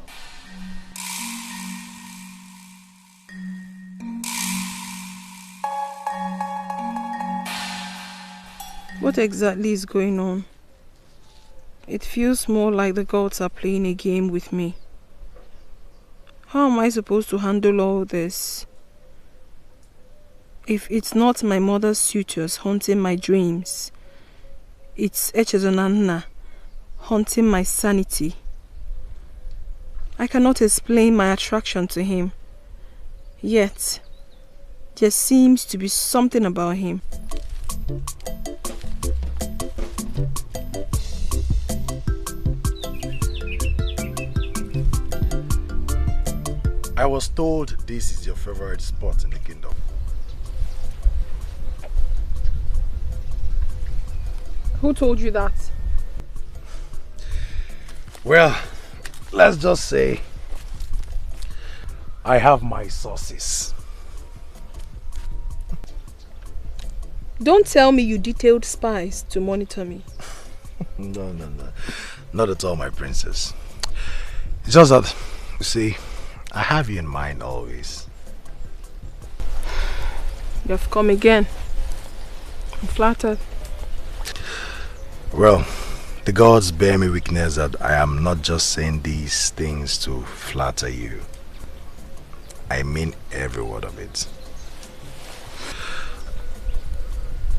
What exactly is going on? It feels more like the gods are playing a game with me. How am I supposed to handle all this? If it's not my mother's suitors haunting my dreams, it's Echezonanna haunting my sanity. I cannot explain my attraction to him. Yet, there seems to be something about him. I was told this is your favorite spot in the kingdom. Who told you that? Well, let's just say I have my sources. Don't tell me you detailed spies to monitor me. No. Not at all, my princess. It's just that, you see, I have you in mind always. You've come again. I'm flattered. Well, the gods bear me witness that I am not just saying these things to flatter you. I mean every word of it.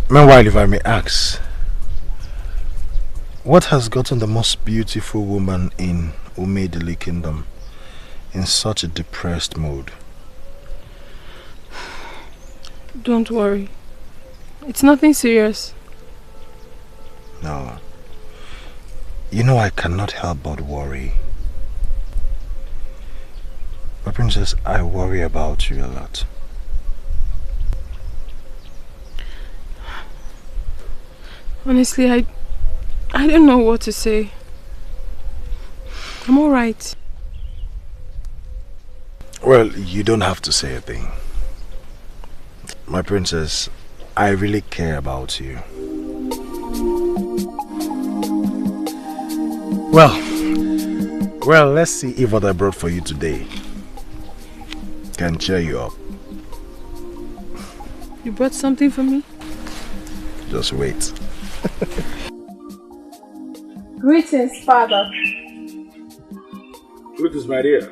Meanwhile, if I may ask, what has gotten the most beautiful woman in Umedili Kingdom in such a depressed mood? Don't worry. It's nothing serious. No. You know I cannot help but worry. But princess, I worry about you a lot. Honestly, I don't know what to say. I'm alright. Well, you don't have to say a thing. My princess, I really care about you. Well, let's see if what I brought for you today can cheer you up. You brought something for me? Just wait. Greetings, Father. Greetings, my dear.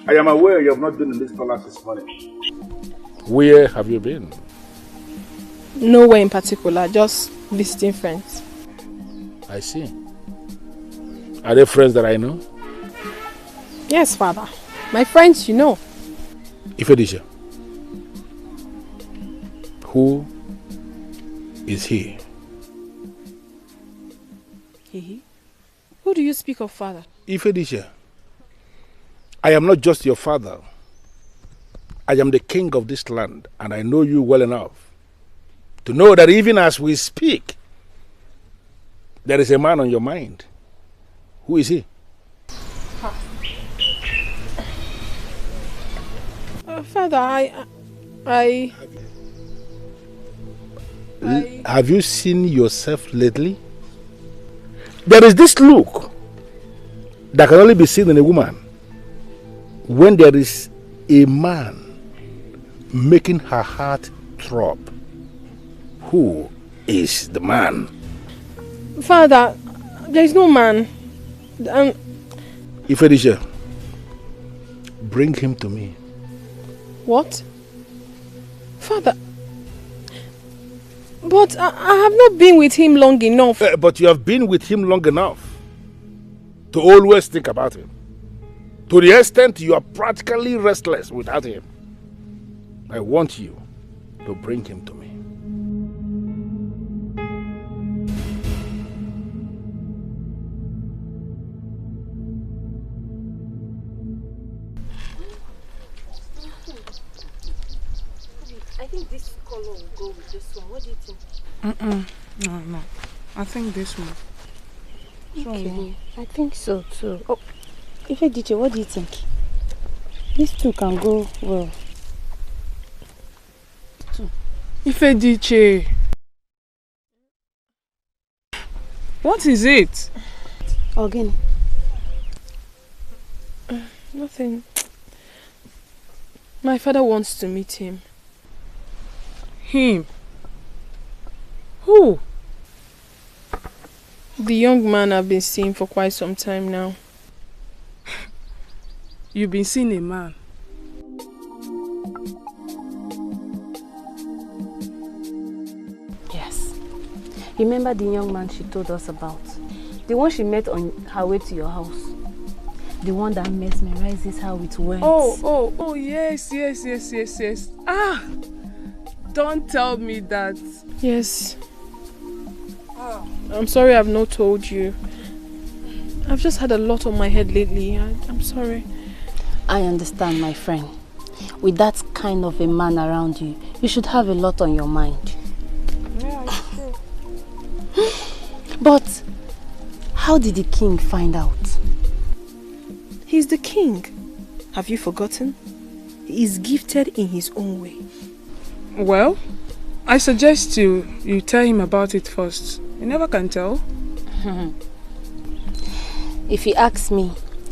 I am aware you have not been in this palace this morning. Where have you been? Nowhere in particular, just visiting friends. I see. Are they friends that I know? Yes, Father. My friends, you know. Ifedisha, who is he? He? Who do you speak of, Father? Ifedisha, I am not just your father. I am the king of this land, and I know you well enough to know that even as we speak, there is a man on your mind. Who is he? Father, Have you seen yourself lately? There is this look that can only be seen in a woman when there is a man making her heart throb. Who is the man? Father, there is no man. Ifedisha, bring him to me. What? Father, but I have not been with him long enough. But you have been with him long enough to always think about him. To the extent you are practically restless without him. I want you to bring him to me. I think this color will go with this one. What do you think? No. I think this one. Okay. I think so too. Oh, Ifedisha, what do you think? These two can go well. Ifedisha. What is it? Again. Nothing. My father wants to meet him. Him? Who? The young man I've been seeing for quite some time now. You've been seeing a man? Yes. Remember the young man she told us about? The one she met on her way to your house? The one that mesmerizes her with words. Oh, yes. Ah! Don't tell me that. Yes. I'm sorry I've not told you. I've just had a lot on my head lately. I'm sorry. I understand, my friend. With that kind of a man around you, you should have a lot on your mind. Yeah, it's true. But how did the king find out? He's the king. Have you forgotten? He is gifted in his own way. Well, I suggest you tell him about it first. You never can tell. If he asks me,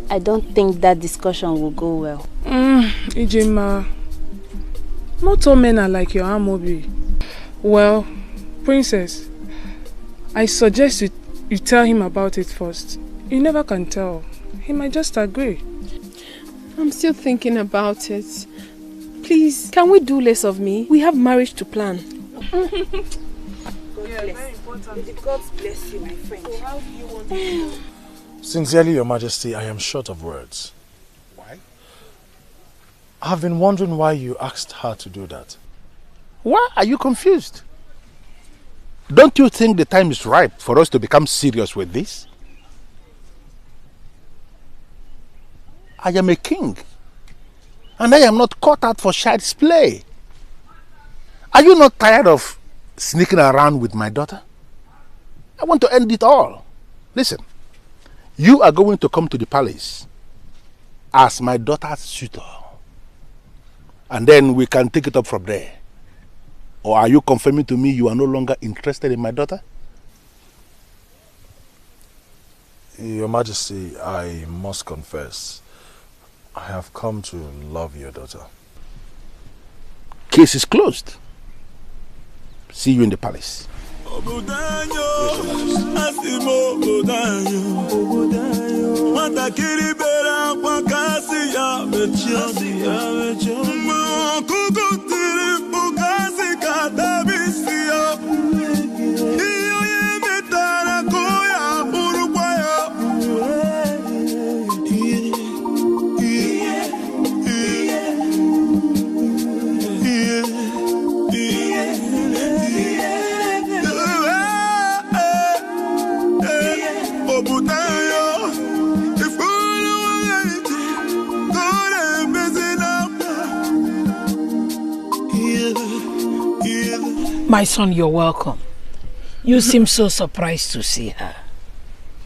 I don't think that discussion will go well. Ijima, not all men are like your Amobi. Well, princess, I suggest you tell him about it first. You never can tell. He might just agree. I'm still thinking about it. Please, can we do less of me? We have marriage to plan. God bless. The gods bless you, my friend. So how do you want to? Sincerely, Your Majesty, I am short of words. Why? I've been wondering why you asked her to do that. Why are you confused? Don't you think the time is ripe for us to become serious with this? I am a king, and I am not caught out for child's play. Are you not tired of sneaking around with my daughter? I want to end it all. Listen, you are going to come to the palace as my daughter's suitor, and then we can take it up from there. Or are you confirming to me you are no longer interested in my daughter? Your Majesty, I must confess, I have come to love your daughter. Case is closed. See you in the palace. Asimo obodanyo, watakiri bera My son, you're welcome. You seem so surprised to see her.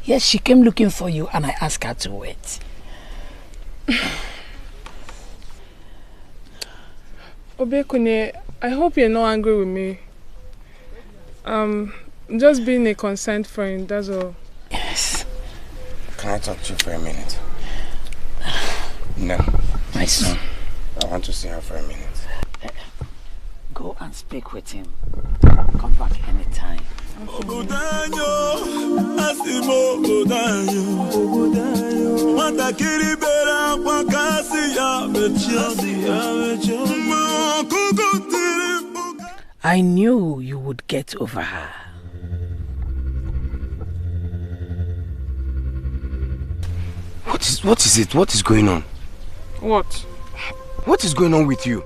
Yes, she came looking for you and I asked her to wait. Obekune, I hope you're not angry with me. Just being a concerned friend, that's all. Yes. Can I talk to you for a minute? No. My son. I want to see her for a minute. Go and speak with him. Come back anytime. I knew you would get over her. What is it? What is going on? What? What is going on with you?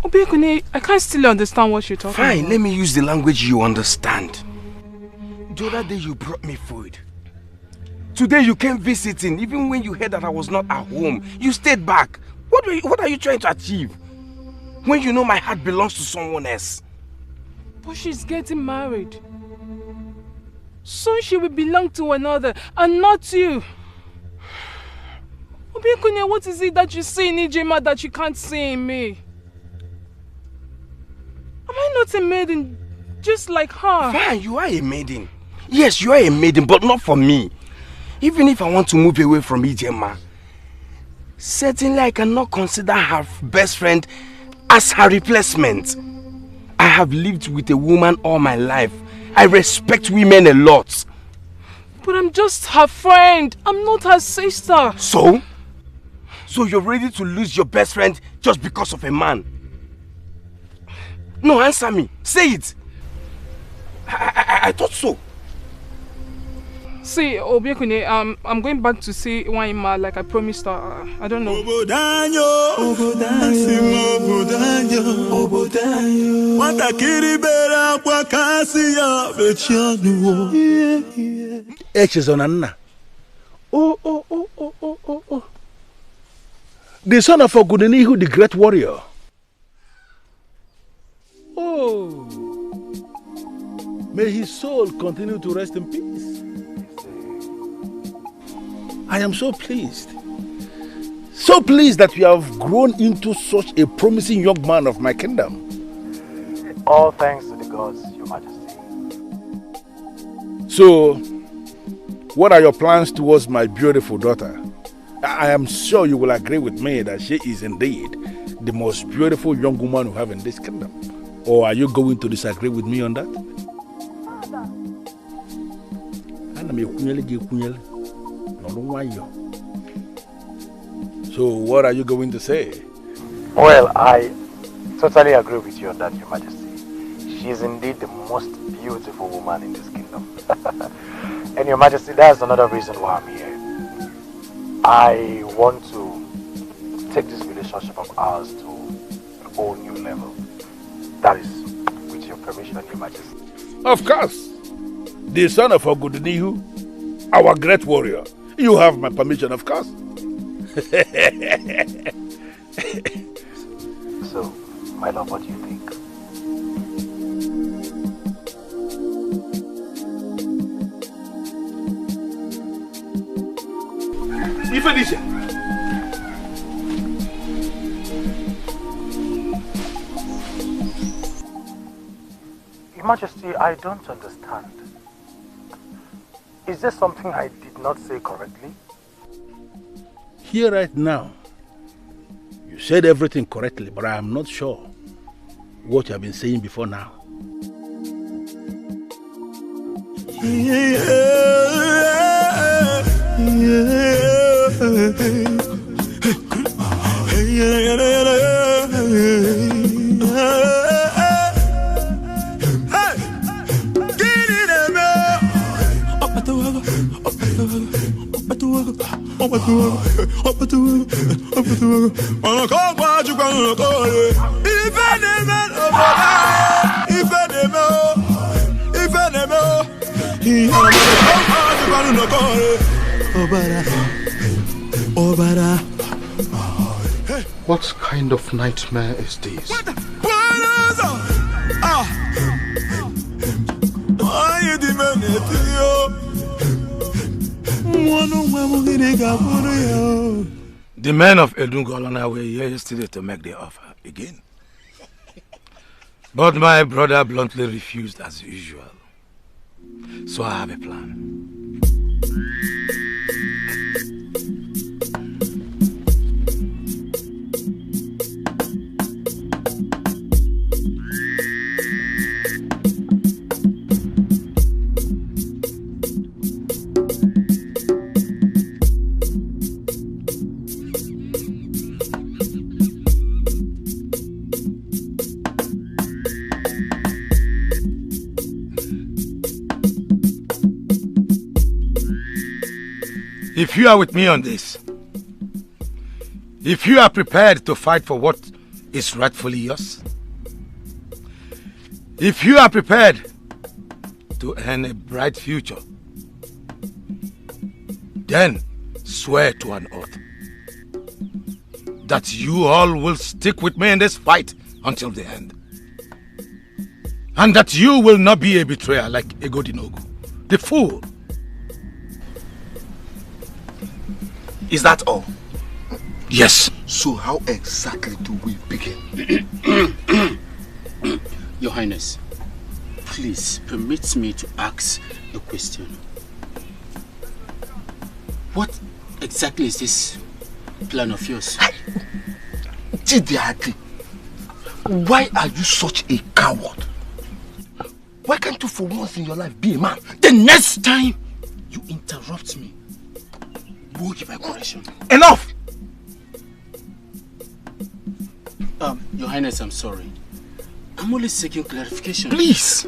Obekune, I can't still understand what you're talking about. Fine, let me use the language you understand. The other day you brought me food. Today you came visiting, even when you heard that I was not at home. You stayed back. What are you trying to achieve? When you know my heart belongs to someone else. But she's getting married. Soon she will belong to another, and not you. Obekune, what is it that you see in Ijema that you can't see in me? Am I not a maiden just like her? Fine, you are a maiden. Yes, you are a maiden, but not for me. Even if I want to move away from Ijema, certainly I cannot consider her best friend as her replacement. I have lived with a woman all my life. I respect women a lot. But I'm just her friend. I'm not her sister. So? So you're ready to lose your best friend just because of a man? No, answer me. Say it. I thought so. See, Obekune, I'm going back to see Waima like I promised her. I don't know. Oh. The son of Ogudenihu, the great warrior. Oh. May his soul continue to rest in peace. I am so pleased. So pleased that you have grown into such a promising young man of my kingdom. All thanks to the gods, Your Majesty. So, what are your plans towards my beautiful daughter? I am sure you will agree with me that she is indeed the most beautiful young woman we have in this kingdom. Or are you going to disagree with me on that? So what are you going to say? Well, I totally agree with you on that, Your Majesty. She is indeed the most beautiful woman in this kingdom. And Your Majesty, that's another reason why I'm here. I want to take this relationship of ours to a whole new level. That is with your permission, Your Majesty. Of course. The son of Ogudenihu, our great warrior. You have my permission, of course. So, my love, what do you think? Ifedisha. Your Majesty, I don't understand. Is there something I did not say correctly? Here right now, you said everything correctly, but I am not sure what you have been saying before now. What kind of nightmare is this? The men of Edungolona were here yesterday to make the offer again. But my brother bluntly refused as usual. So I have a plan. If you are with me on this, if you are prepared to fight for what is rightfully yours, if you are prepared to earn a bright future, then swear to an oath that you all will stick with me in this fight until the end. And that you will not be a betrayer like Egodinogu, the fool. Is that all? Yes. So how exactly do we begin? Your Highness, please permit me to ask a question. What exactly is this plan of yours? Jide, why are you such a coward? Why can't you for once in your life be a man? The next time you interrupt me, we'll give a correction. Enough! Your Highness, I'm sorry. I'm only seeking clarification. Please!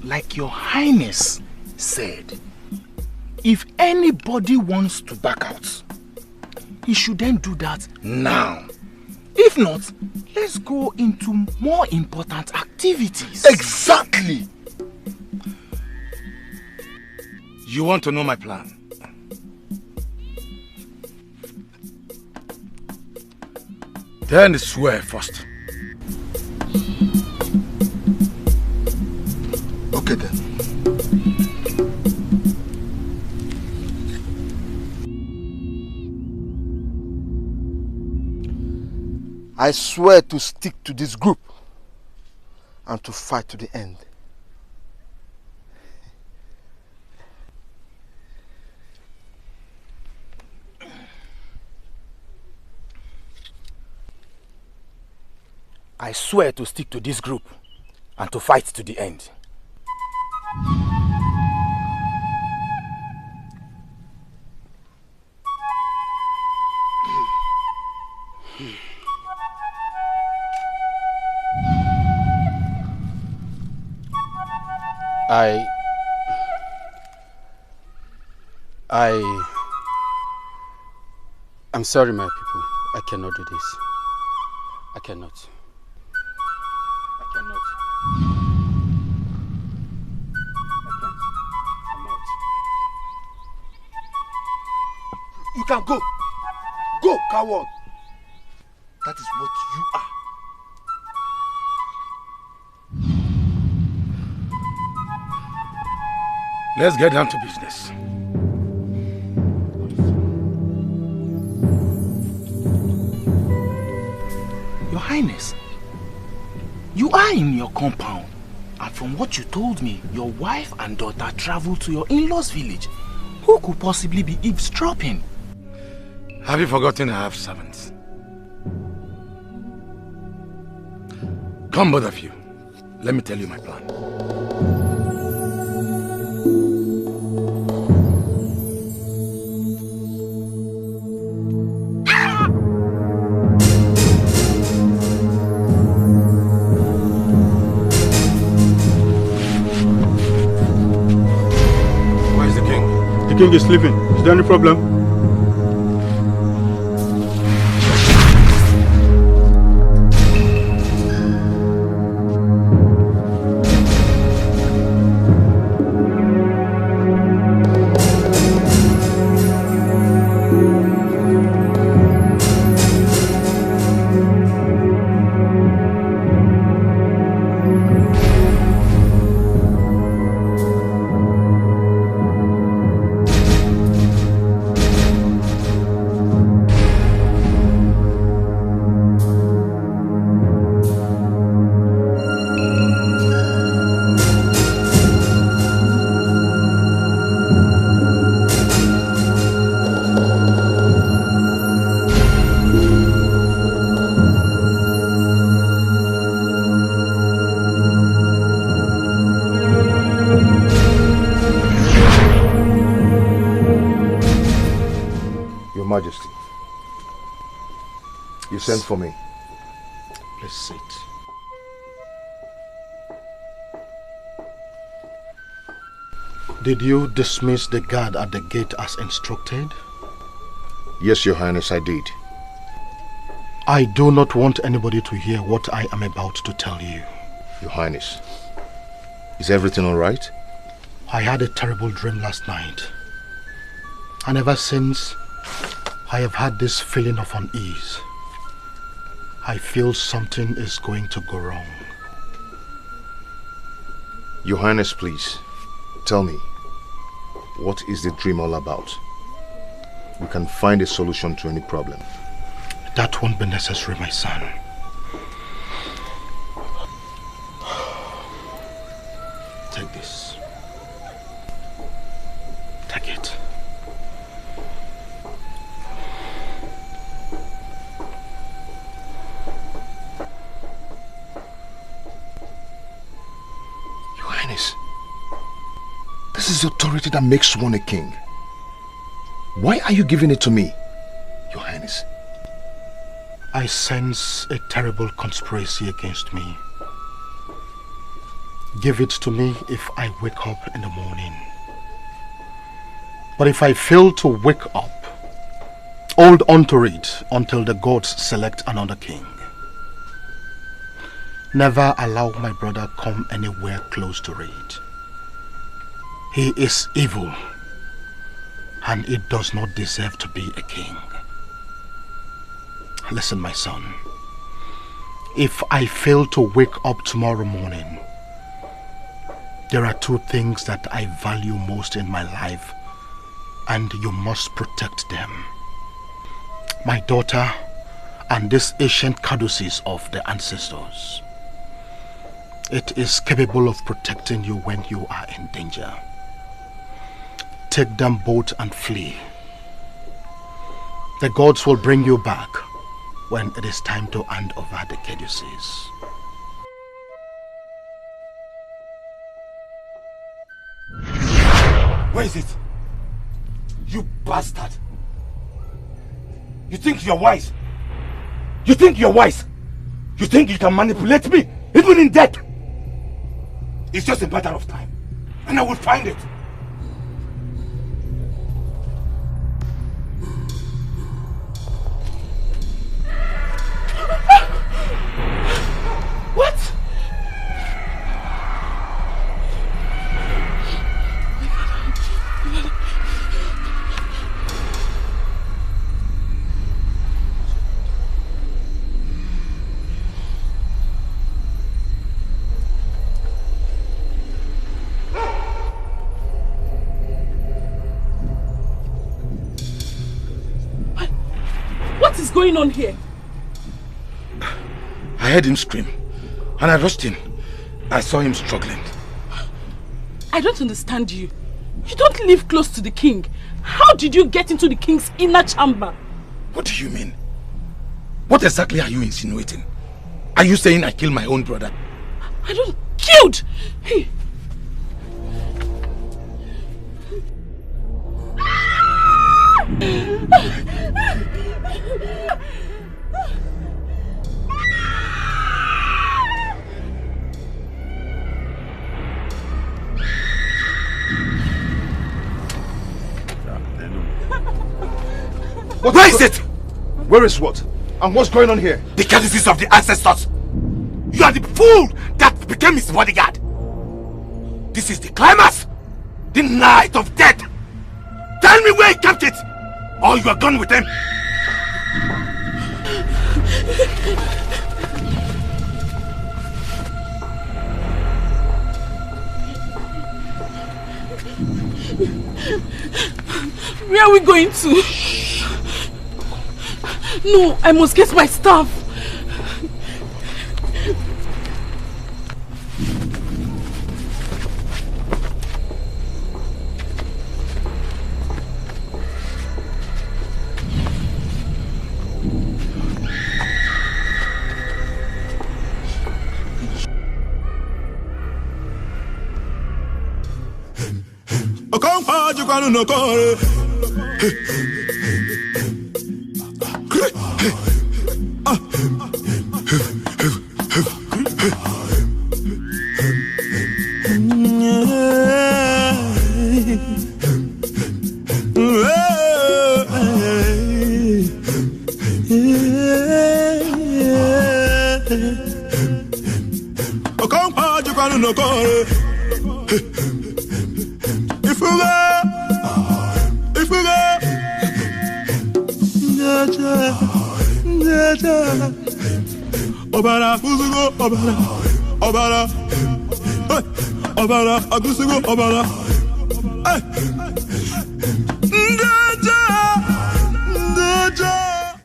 Like Your Highness said, if anybody wants to back out, he should then do that now. If not, let's go into more important activities. Exactly! You want to know my plan? Then swear first. Okay then. I swear to stick to this group and to fight to the end. I swear to stick to this group and to fight to the end. I'm sorry, my people. I cannot do this. I cannot. You can go. Go, coward. That is what you are. Let's get down to business. Your Highness, you are in your compound, and from what you told me, your wife and daughter traveled to your in-laws' village. Who could possibly be eavesdropping? Have you forgotten I have servants? Come, both of you. Let me tell you my plan. king is leaving. Is there any problem? Majesty, you sent for me. Please sit. Did you dismiss the guard at the gate as instructed? Yes, Your Highness, I did. I do not want anybody to hear what I am about to tell you. Your Highness, is everything all right? I had a terrible dream last night. And ever since, I have had this feeling of unease. I feel something is going to go wrong. Your Highness, please, tell me, what is the dream all about? We can find a solution to any problem. That won't be necessary, my son. Take this. Take it. This is authority that makes one a king. Why are you giving it to me, Your Highness? I sense a terrible conspiracy against me. Give it to me if I wake up in the morning. But if I fail to wake up, hold on to it until the gods select another king. Never allow my brother come anywhere close to it. He is evil, and he does not deserve to be a king. Listen, my son. If I fail to wake up tomorrow morning, there are two things that I value most in my life, and you must protect them. My daughter and this ancient caduceus of the ancestors. It is capable of protecting you when you are in danger. Take them both and flee. The gods will bring you back when it is time to hand over the caduceus. Where is it? You bastard! You think you're wise? You think you're wise? You think you can manipulate me, even in death? It's just a matter of time, and I will find it. What? What is going on here? I heard him scream, and I rushed in. I saw him struggling. I don't understand you. You don't live close to the king. How did you get into the king's inner chamber? What do you mean? What exactly are you insinuating? Are you saying I killed my own brother? I don't... Killed! Hey. Where is it? Where is what? And what's going on here? The courtesies of the ancestors. You are the fool that became his bodyguard. This is the climax. The night of death. Tell me where he kept it, or you are gone with him. Where are we going to? No, I must get my stuff.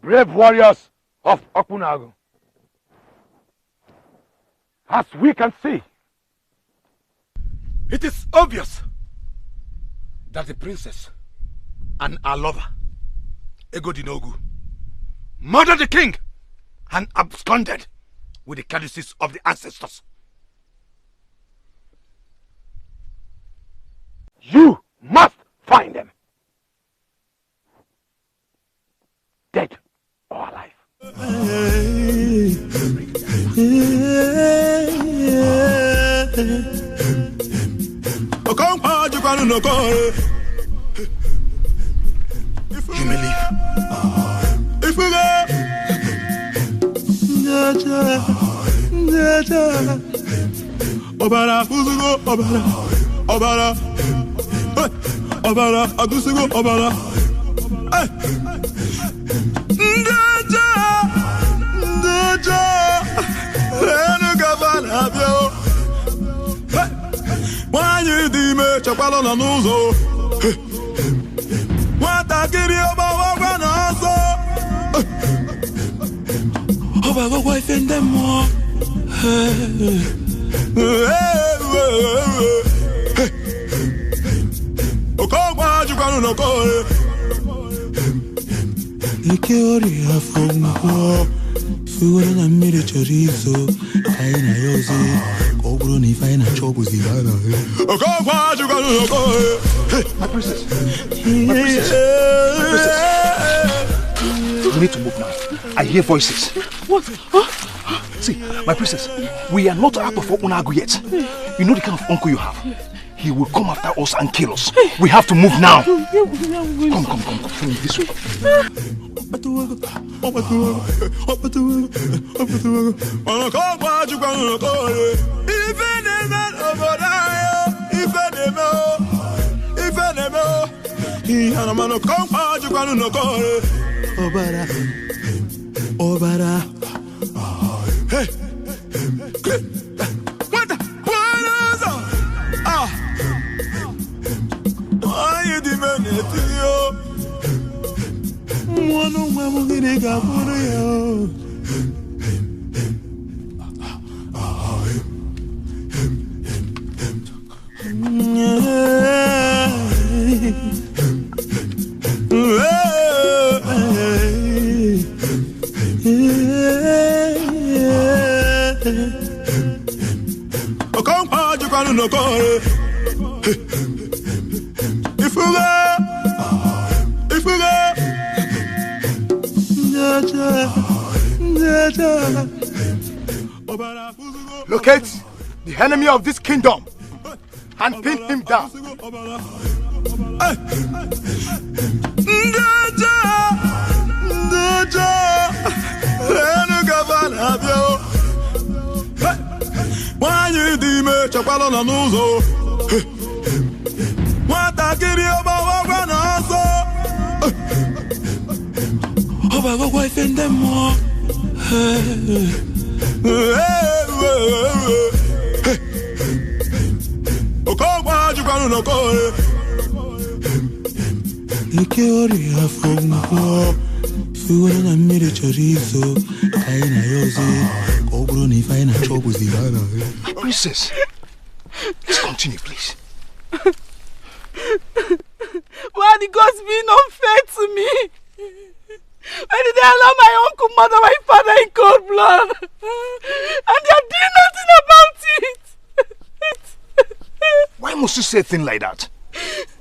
Brave warriors of Okunagu, as we can see, it is obvious that the princess and our lover, Egodinogu, murdered the king and absconded with the courtesies of the ancestors. You must find them, dead or alive. You may leave. Obara, Obara, Obara, Obara, Agusugo, Obara. Why you do me chapalo na nuzo? What I get you about one also? Oh, my wife and them more. Oh, come on, you can't know. Ikori afongo, fugura na mire chorizo, kaina yoze, kobro ni faina chobu zigana. Oh, come on, you can't know. My princess. My princess. My princess. We need to move now. I hear voices. What? Huh? See, my princess, we are not out of Okunagu yet. You know the kind of uncle you have. He will come after us and kill us. We have to move now. Come. This way. Obara. Hey. What the? Why you demanding yo? One of my money got for you. No call. If we locate the enemy of this kingdom and pin him down. ime chakwala na n'ụzọ. Nwatakịrị ọgbawagwa na ọsọ. Ọgbawagwa ife ndị mmụọ. Okogwa jukwanụ n'Okoye. Ike ori afọ ngwọ. Fuwere na mmiri chorizo. Kaị na yozi. Kobro ni ife na chobu zibana. Princess, let's continue, please. Why are the gods being unfair to me? Why did they allow my uncle murder my father in cold blood? And they are doing nothing about it. Why must you say a thing like that?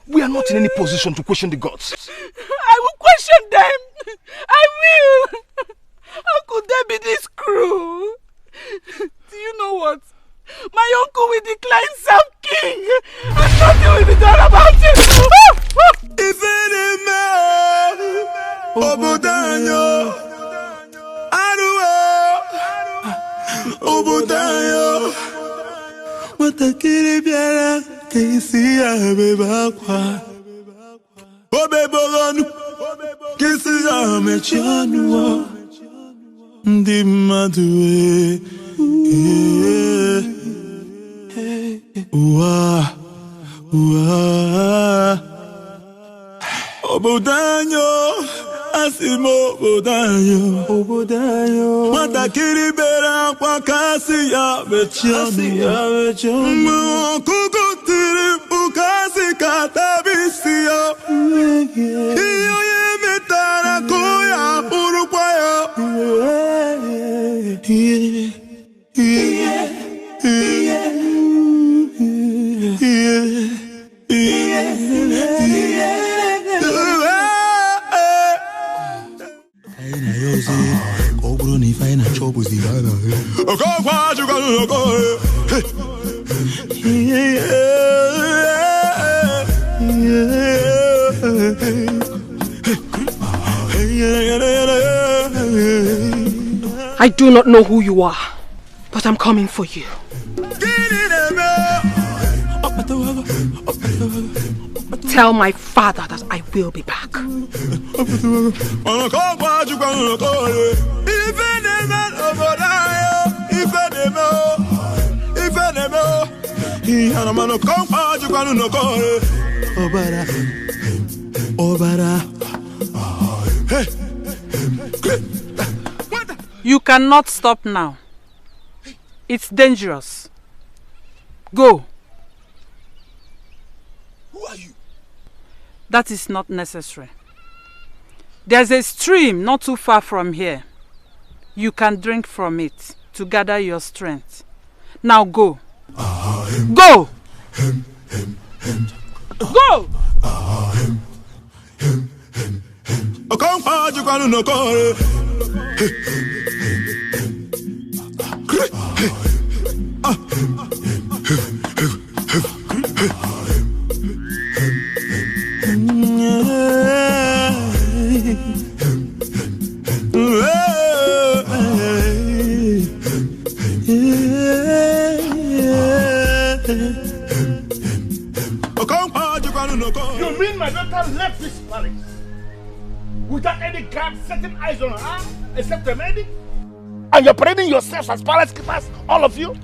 We are not in any position to question the gods. I will question them. I will. How could they be this cruel? Do you know what? My uncle will decline self-king and nothing will be done about it. If any man, Obudanyo, Aruo, Obudanyo, Watakiri biara, Kisi Abebakwa, Obebogonu, Kisi Amechanu, Ndi Madue, Obudanyo, Asimo Obudanyo, Watakiri bera kwa kasi ya bechanu, Kukutiri ukasi katabisi ya, Iyo ye metara kuya urukwaya, I do not know who you are, but I'm coming for you. Tell my father that I will be back. You cannot stop now. It's dangerous. Go. Who are you? That is not necessary. There's a stream not too far from here. You can drink from it to gather your strength. Now go. Go! Go! You mean my daughter left this palace without any guard setting eyes on her except a medic? And you're parading yourselves as palace keepers, all of you?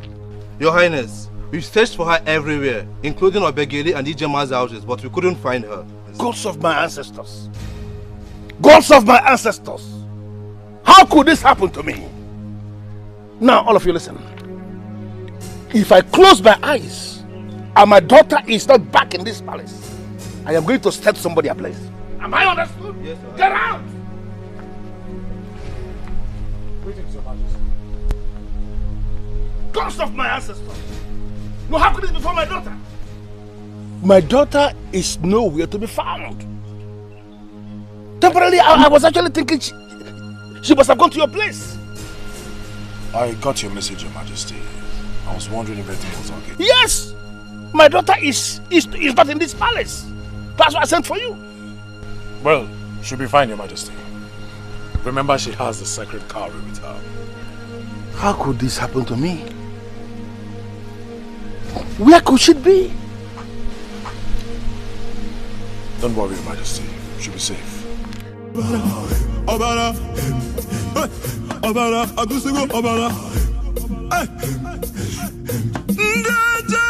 Your Highness, we've searched for her everywhere, including Obegeli and Ijema's houses, but we couldn't find her. Gods of my ancestors! Gods of my ancestors! How could this happen to me? Now, all of you listen. If I close my eyes and my daughter is not back in this palace, I am going to set somebody ablaze. Am I understood? Yes, sir. Get out! Greetings, Your Majesty. Ghost of my ancestors! No, how could this be for my daughter? My daughter is nowhere to be found. Temporarily, I was actually thinking she must have gone to your place. I got your message, Your Majesty. I was wondering if everything was okay. Yes! My daughter is not in this palace. That's why I sent for you. Well, she'll be fine, Your Majesty. Remember, she has the sacred cowrie with her. How could this happen to me? Where could she be? Don't worry, Your Majesty. She'll be safe. Obara, Obara, Agusigo, Obara. Ndeja,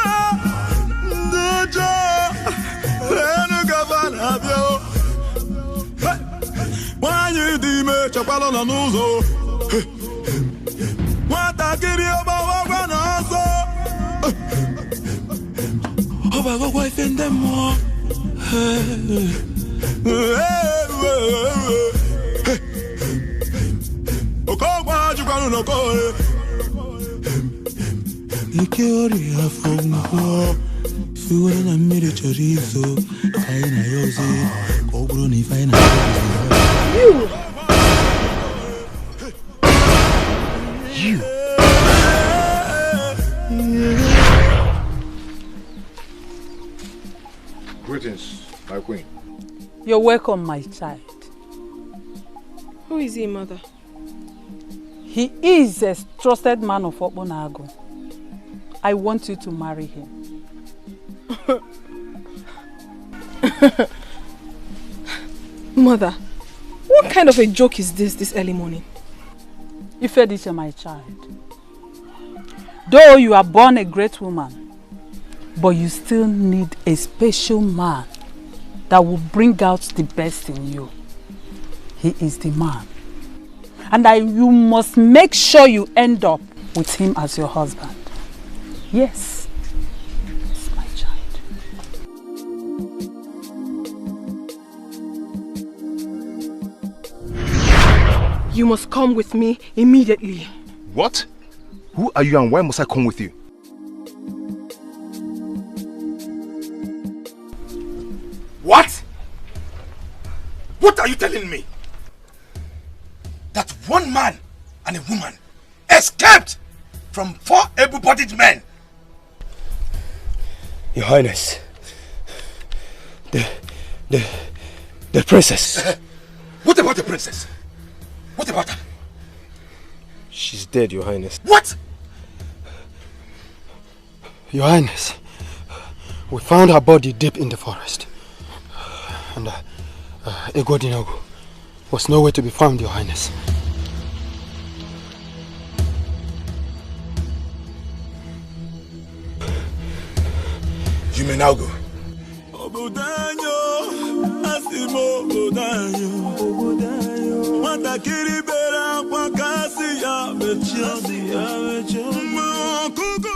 Renu Gavana, Bio. Wanyi dime, Chapalo na Nuzo. Watakiri Oba Wanazo. Oba go wife in them more. Ikori afongo Figura na mire chorizo Kaina yoze Koguro ni faina. You Greetings, my queen. You're welcome, my child. Who is he, mother? He is a trusted man of Okponago. I want you to marry him. Mother, what kind of a joke is this early morning? Ifediche, my child. Though you are born a great woman, but you still need a special man that will bring out the best in you. He is the man. And you must make sure you end up with him as your husband. Yes. Yes, my child. You must come with me immediately. What? Who are you and why must I come with you? What? What are you telling me? That one man and a woman escaped from 4 able-bodied men? Your Highness, the princess. What about the princess? What about her? She's dead, Your Highness. What? Your Highness, we found her body deep in the forest. And Egodinogu was nowhere to be found, Your Highness. You may now go.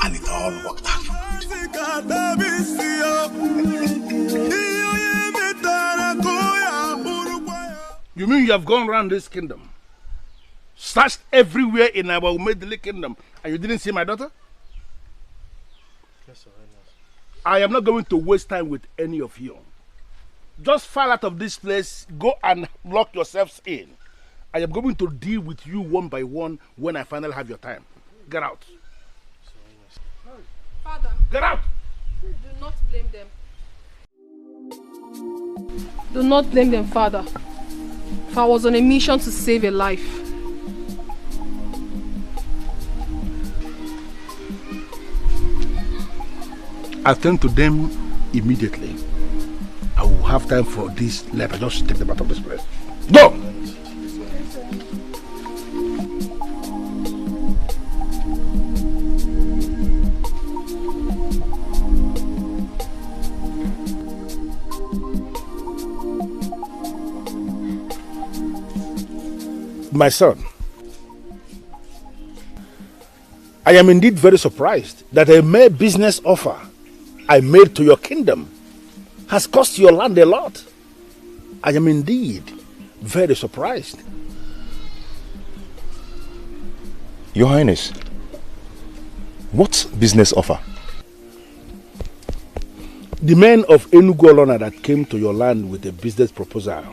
And it all worked out. You mean you have gone around this kingdom, searched everywhere in our middle kingdom, and you didn't see my daughter? Yes, sir. I am not going to waste time with any of you. Just file out of this place, go and lock yourselves in. I am going to deal with you one by one when I finally have your time. Get out. Father, get out! Do not blame them. Do not blame them, Father. For I was on a mission to save a life. Attend to them immediately. I will have time for this letter. Just take them out of this place. Go! My son, I am indeed very surprised that a mere business offer I made to your kingdom has cost your land a lot. I am indeed very surprised. Your Highness, what business offer? The men of Enugu that came to your land with a business proposal,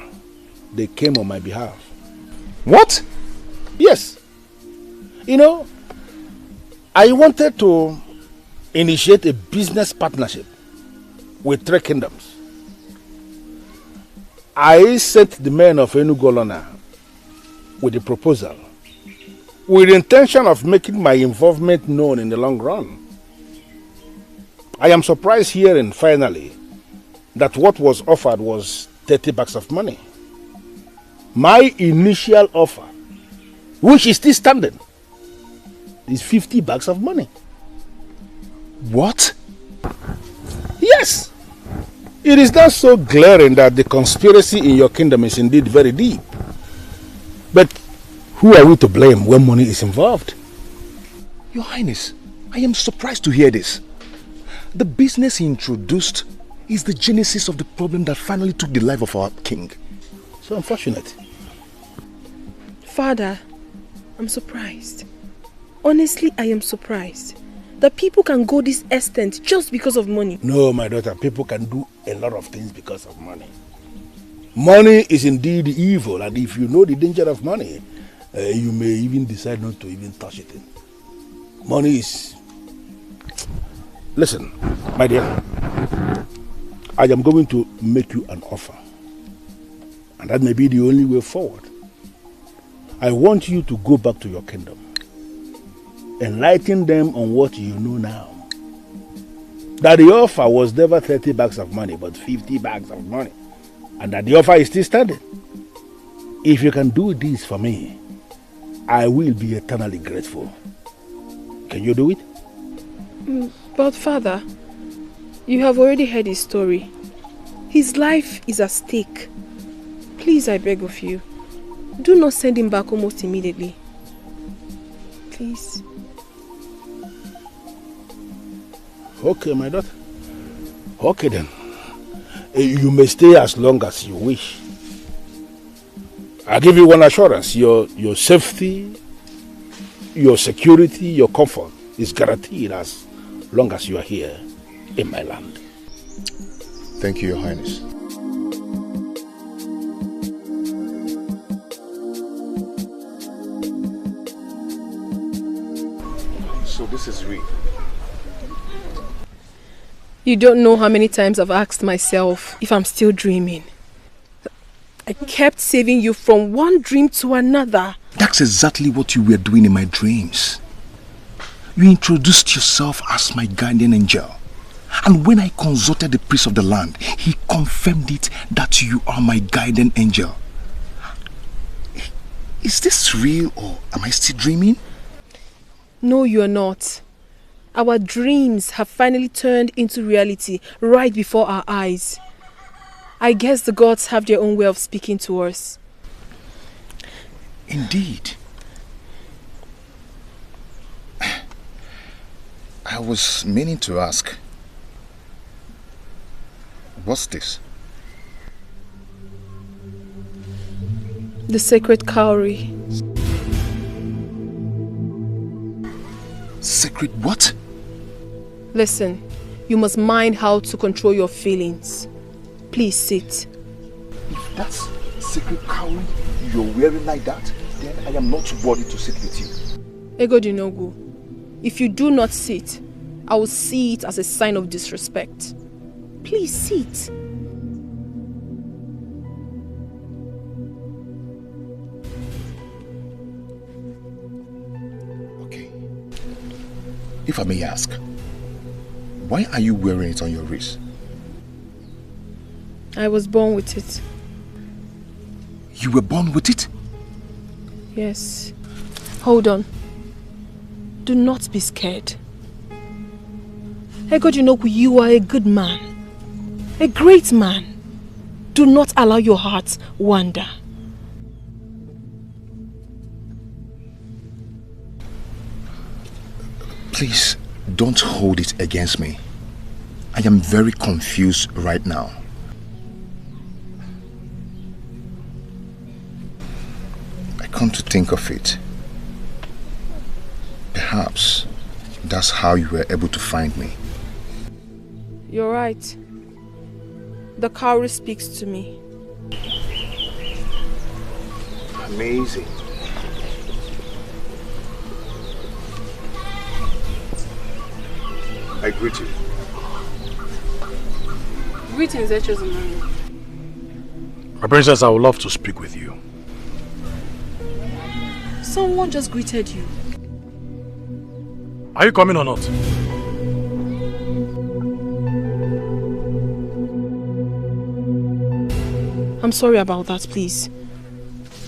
they came on my behalf. What? Yes. You know, I wanted to initiate a business partnership with 3 kingdoms. I sent the men of Enugu with the proposal with the intention of making my involvement known in the long run. I am surprised hearing finally that what was offered was 30 bags of money. My initial offer, which is still standing, is 50 bags of money. What? Yes. It is not so glaring that the conspiracy in your kingdom is indeed very deep. But who are we to blame when money is involved? Your Highness, I am surprised to hear this. The business he introduced is the genesis of the problem that finally took the life of our king. So unfortunate. Father, I'm surprised. Honestly, I am surprised that people can go this extent just because of money. No, my daughter, people can do a lot of things because of money. Money is indeed evil, and if you know the danger of money, you may even decide not to even touch it. Money is... Listen, my dear, I am going to make you an offer, and that may be the only way forward. I want you to go back to your kingdom. Enlighten them on what you know now. That the offer was never 30 bags of money, but 50 bags of money. And that the offer is still standing. If you can do this for me, I will be eternally grateful. Can you do it? But father, you have already heard his story. His life is at stake. Please, I beg of you, do not send him back almost immediately. Please. Okay, my daughter. Okay then. You may stay as long as you wish. I give you one assurance. Your safety, your security, your comfort is guaranteed as long as you are here in my land. Thank you, Your Highness. So this is real. You don't know how many times I've asked myself if I'm still dreaming. I kept saving you from one dream to another. That's exactly what you were doing in my dreams. You introduced yourself as my guardian angel. And when I consulted the priest of the land, he confirmed it that you are my guardian angel. Is this real or am I still dreaming? No, you're not. Our dreams have finally turned into reality right before our eyes. I guess the gods have their own way of speaking to us. Indeed. I was meaning to ask, what's this? The sacred cowrie. Sacred what? Listen, you must mind how to control your feelings. Please sit. If that's sacred cowrie you're wearing like that, then I am not worthy to sit with you. Egodinogu, if you do not sit, I will see it as a sign of disrespect. Please sit. Okay. If I may ask, why are you wearing it on your wrist? I was born with it. You were born with it? Yes. Hold on. Do not be scared. Egodinogu, you are a good man. A great man. Do not allow your heart wander. Please, don't hold it against me. I am very confused right now. I come to think of it. Perhaps that's how you were able to find me. You're right. The cowrie speaks to me. Amazing. I greet you. Greetings, Ejiofor. My princess, I would love to speak with you. Someone just greeted you. Are you coming or not? I'm sorry about that, please.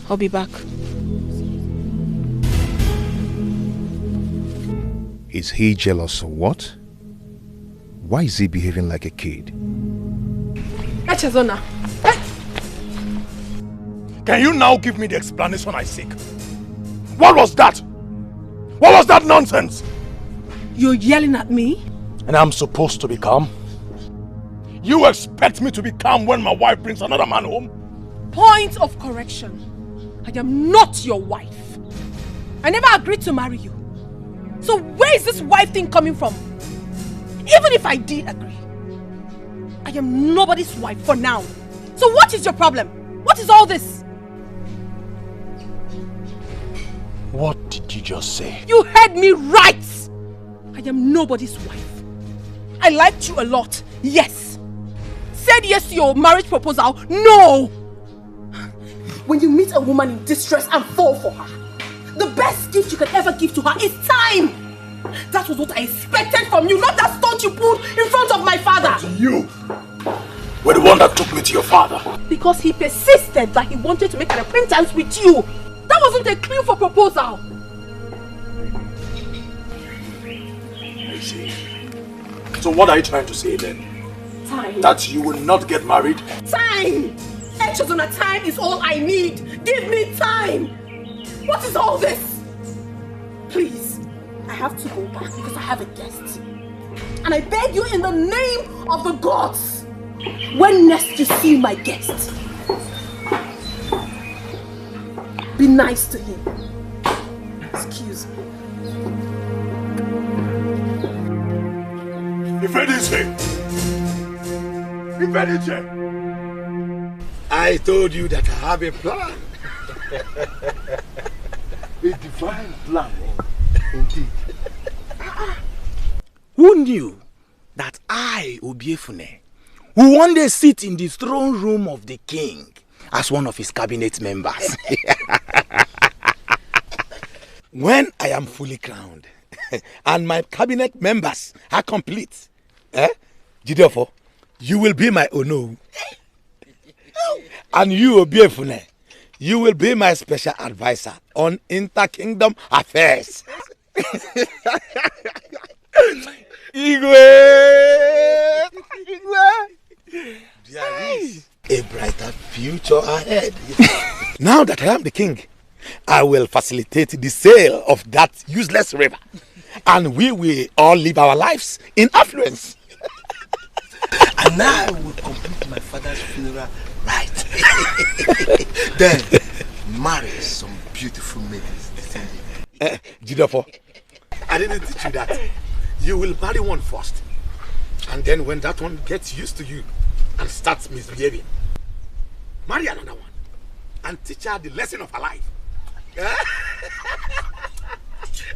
I'll be back. Is he jealous or what? Why is he behaving like a kid? Echezona. Can you now give me the explanation I seek? What was that? What was that nonsense? You're yelling at me? And I'm supposed to be calm? You expect me to be calm when my wife brings another man home? Point of correction. I am not your wife. I never agreed to marry you. So where is this wife thing coming from? Even if I did agree, I am nobody's wife for now. So what is your problem? What is all this? What did you just say? You heard me right! I am nobody's wife. I liked you a lot, yes. Said yes to your marriage proposal, no! When you meet a woman in distress and fall for her, the best gift you can ever give to her is time! That was what I expected from you, not that stunt you pulled in front of my father! But you were the one that took me to your father. Because he persisted that he wanted to make an acquaintance with you. That wasn't a clue for proposal. I see. So what are you trying to say then? Time. That you will not get married? Time! Echezona, time is all I need. Give me time. What is all this? Please, I have to go back because I have a guest. And I beg you in the name of the gods, when next you see my guest, be nice to him. Excuse me. Ikedieze! I told you that I have a plan. A divine plan, indeed. Who knew that I, Obiefune, will one day sit in the throne room of the king as one of his cabinet members? When I am fully crowned and my cabinet members are complete, Ejiofor, you will be my Ono. And you, Obiefune, you will be my special advisor on inter-kingdom affairs. Igwe! There is a brighter future ahead. Now that I am the king, I will facilitate the sale of that useless river. And we will all live our lives in affluence. And I will complete my father's funeral right. Then marry some beautiful maidens. Ejiofor, I didn't teach you that. You will marry one first. And then when that one gets used to you and starts misbehaving, marry another one and teach her the lesson of her life. How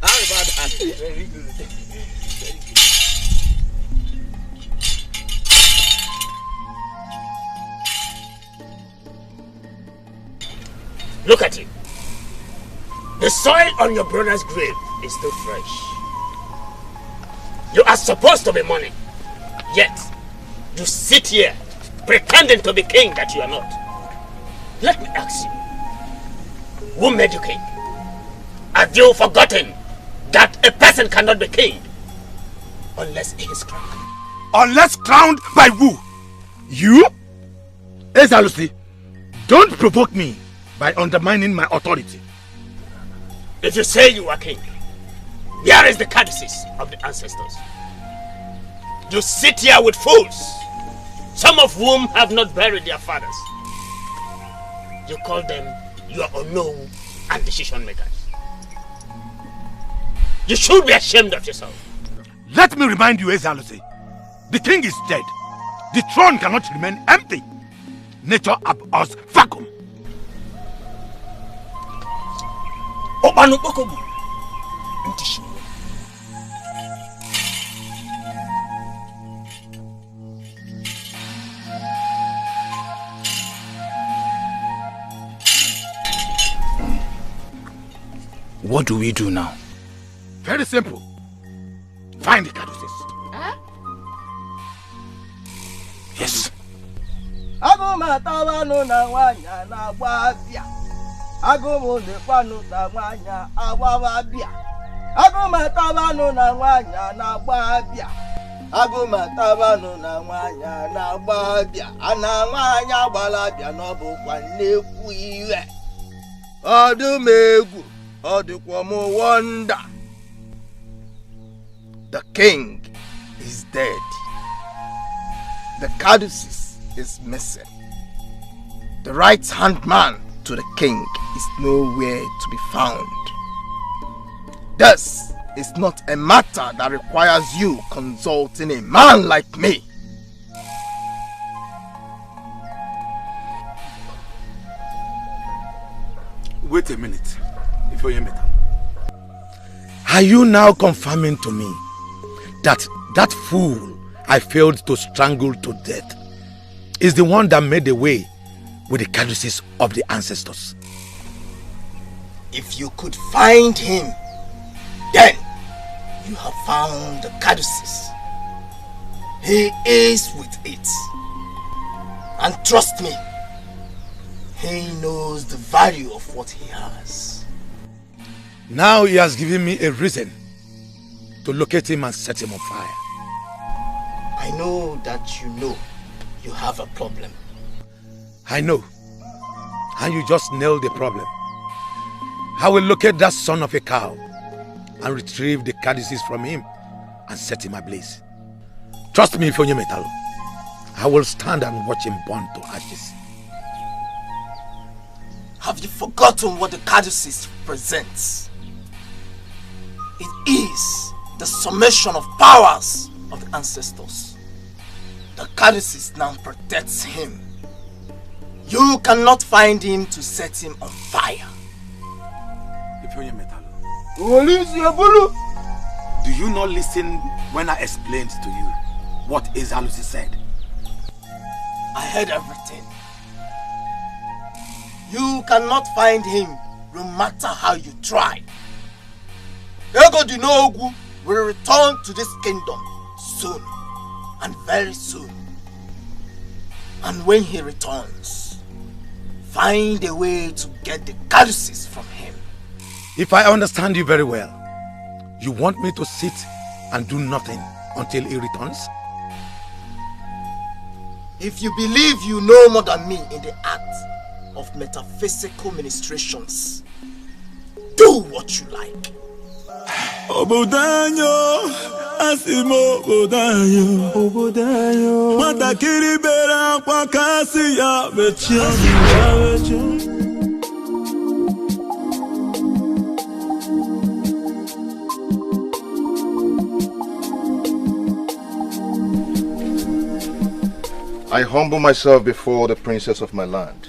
about that? Very good. Very good. Look at you. The soil on your brother's grave is still fresh. You are supposed to be mourning, yet you sit here pretending to be king that you are not. Let me ask you, who made you king? Have you forgotten that a person cannot be king unless he is crowned? Unless crowned by who? You? Ezalusi, don't provoke me by undermining my authority. If you say you are king, here is the caddices of the ancestors. You sit here with fools, some of whom have not buried their fathers. You call them your unknown and decision makers. You should be ashamed of yourself. Let me remind you, Ezalusi, the king is dead. The throne cannot remain empty. Nature abhors vacuum. What do we do now? Very simple. Find the caduceus. Yes. Abu Agumatabano na wanya na wabia. Agumo de pano na wanya awabia. Agumatabano na wanya na wabia. Agumatabano na wanya na wabia. Ana wanya balabia no bo kwa nekwu iwe. Odumegu, odukwomo wonder. The king is dead. The caduceus is missing. The right-hand man to the king is nowhere to be found. This is not a matter that requires you consulting a man like me. Wait a minute, Iheme. Are you now confirming to me that fool I failed to strangle to death is the one that made away with the caduceus of the ancestors? If you could find him, then you have found the caduceus. He is with it. And trust me, he knows the value of what he has. Now he has given me a reason to locate him and set him on fire. I know that you have a problem. I know. And you just nailed the problem. I will locate that son of a cow and retrieve the caduceus from him and set him ablaze. Trust me, Iheme. I will stand and watch him burn to ashes. Have you forgotten what the caduceus represents? It is the summation of powers of the ancestors. The caduceus now protects him. You cannot find him to set him on fire. Do you not listen when I explained to you what Ezuruonye said? I heard everything. You cannot find him no matter how you try. Ego will return to this kingdom soon, and very soon. And when he returns, find a way to get the caduceus from him. If I understand you very well, you want me to sit and do nothing until he returns? If you believe you know more than me in the art of metaphysical ministrations, do what you like. Obodanyo, asimo obodanyo, matakiri bera kwa kasi ya becho. I humble myself before the princess of my land,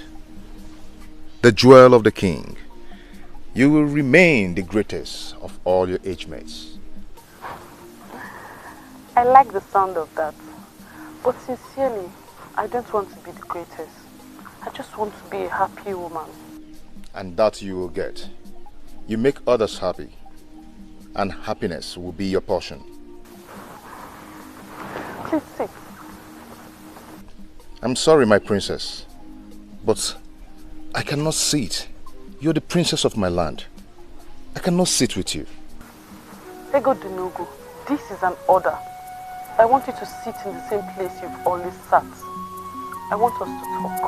the jewel of the king. You will remain the greatest of all your age mates. I like the sound of that. But sincerely, I don't want to be the greatest. I just want to be a happy woman. And that you will get. You make others happy, and happiness will be your portion. Please sit. I'm sorry, my princess, but I cannot sit. You're the princess of my land. I cannot sit with you. Ego Dunogo, this is an order. I want you to sit in the same place you've always sat. I want us to talk.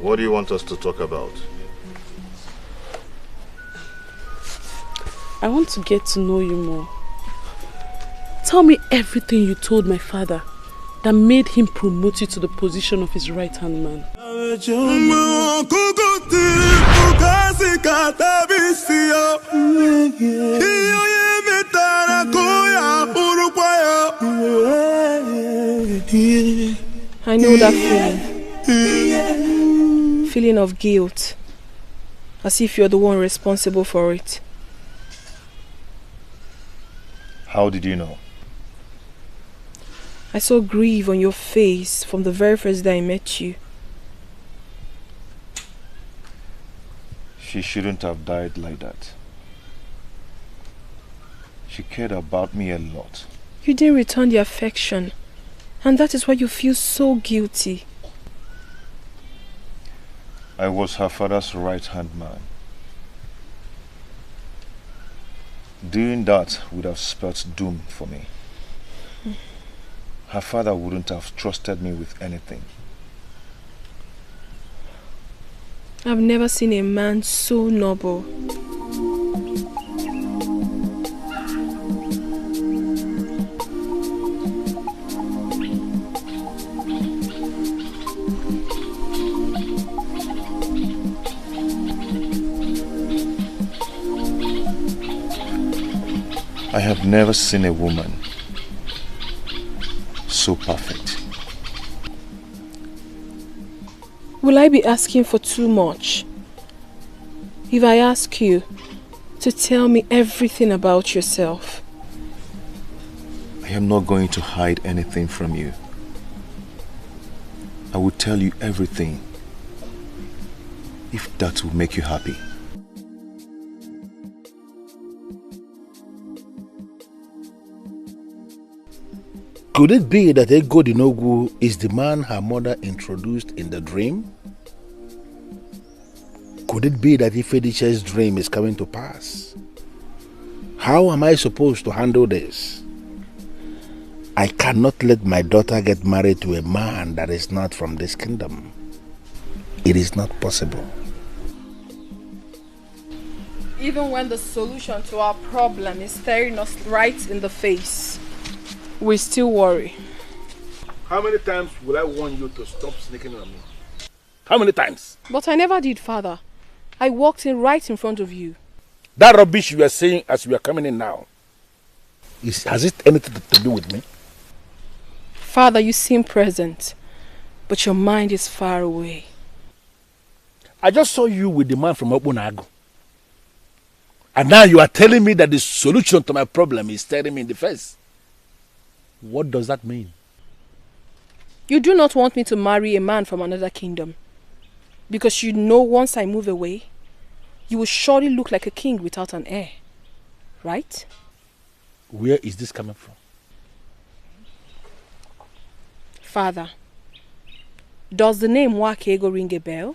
What do you want us to talk about? I want to get to know you more. Tell me everything you told my father that made him promote you to the position of his right-hand man. I know that feeling. Feeling of guilt. As if you're the one responsible for it. How did you know? I saw grief on your face from the very first day I met you. She shouldn't have died like that. She cared about me a lot. You didn't return the affection, and that is why you feel so guilty. I was her father's right-hand man. Doing that would have spelt doom for me. Her father wouldn't have trusted me with anything. I've never seen a man so noble. I have never seen a woman so perfect. Will I be asking for too much if I ask you to tell me everything about yourself? I am not going to hide anything from you. I will tell you everything if that will make you happy. Could it be that Ego is the man her mother introduced in the dream? Could it be that Ifediche's dream is coming to pass? How am I supposed to handle this? I cannot let my daughter get married to a man that is not from this kingdom. It is not possible. Even when the solution to our problem is staring us right in the face, we still worry. How many times will I warn you to stop sneaking on me? How many times? But I never did, Father. I walked in right in front of you. That rubbish you are saying as we are coming in now, has it anything to do with me? Father, you seem present, but your mind is far away. I just saw you with the man from Obunago. And now you are telling me that the solution to my problem is staring me in the face. What does that mean? You do not want me to marry a man from another kingdom. Because you know once I move away, you will surely look like a king without an heir. Right? Where is this coming from? Father, does the name Wakego ring a bell?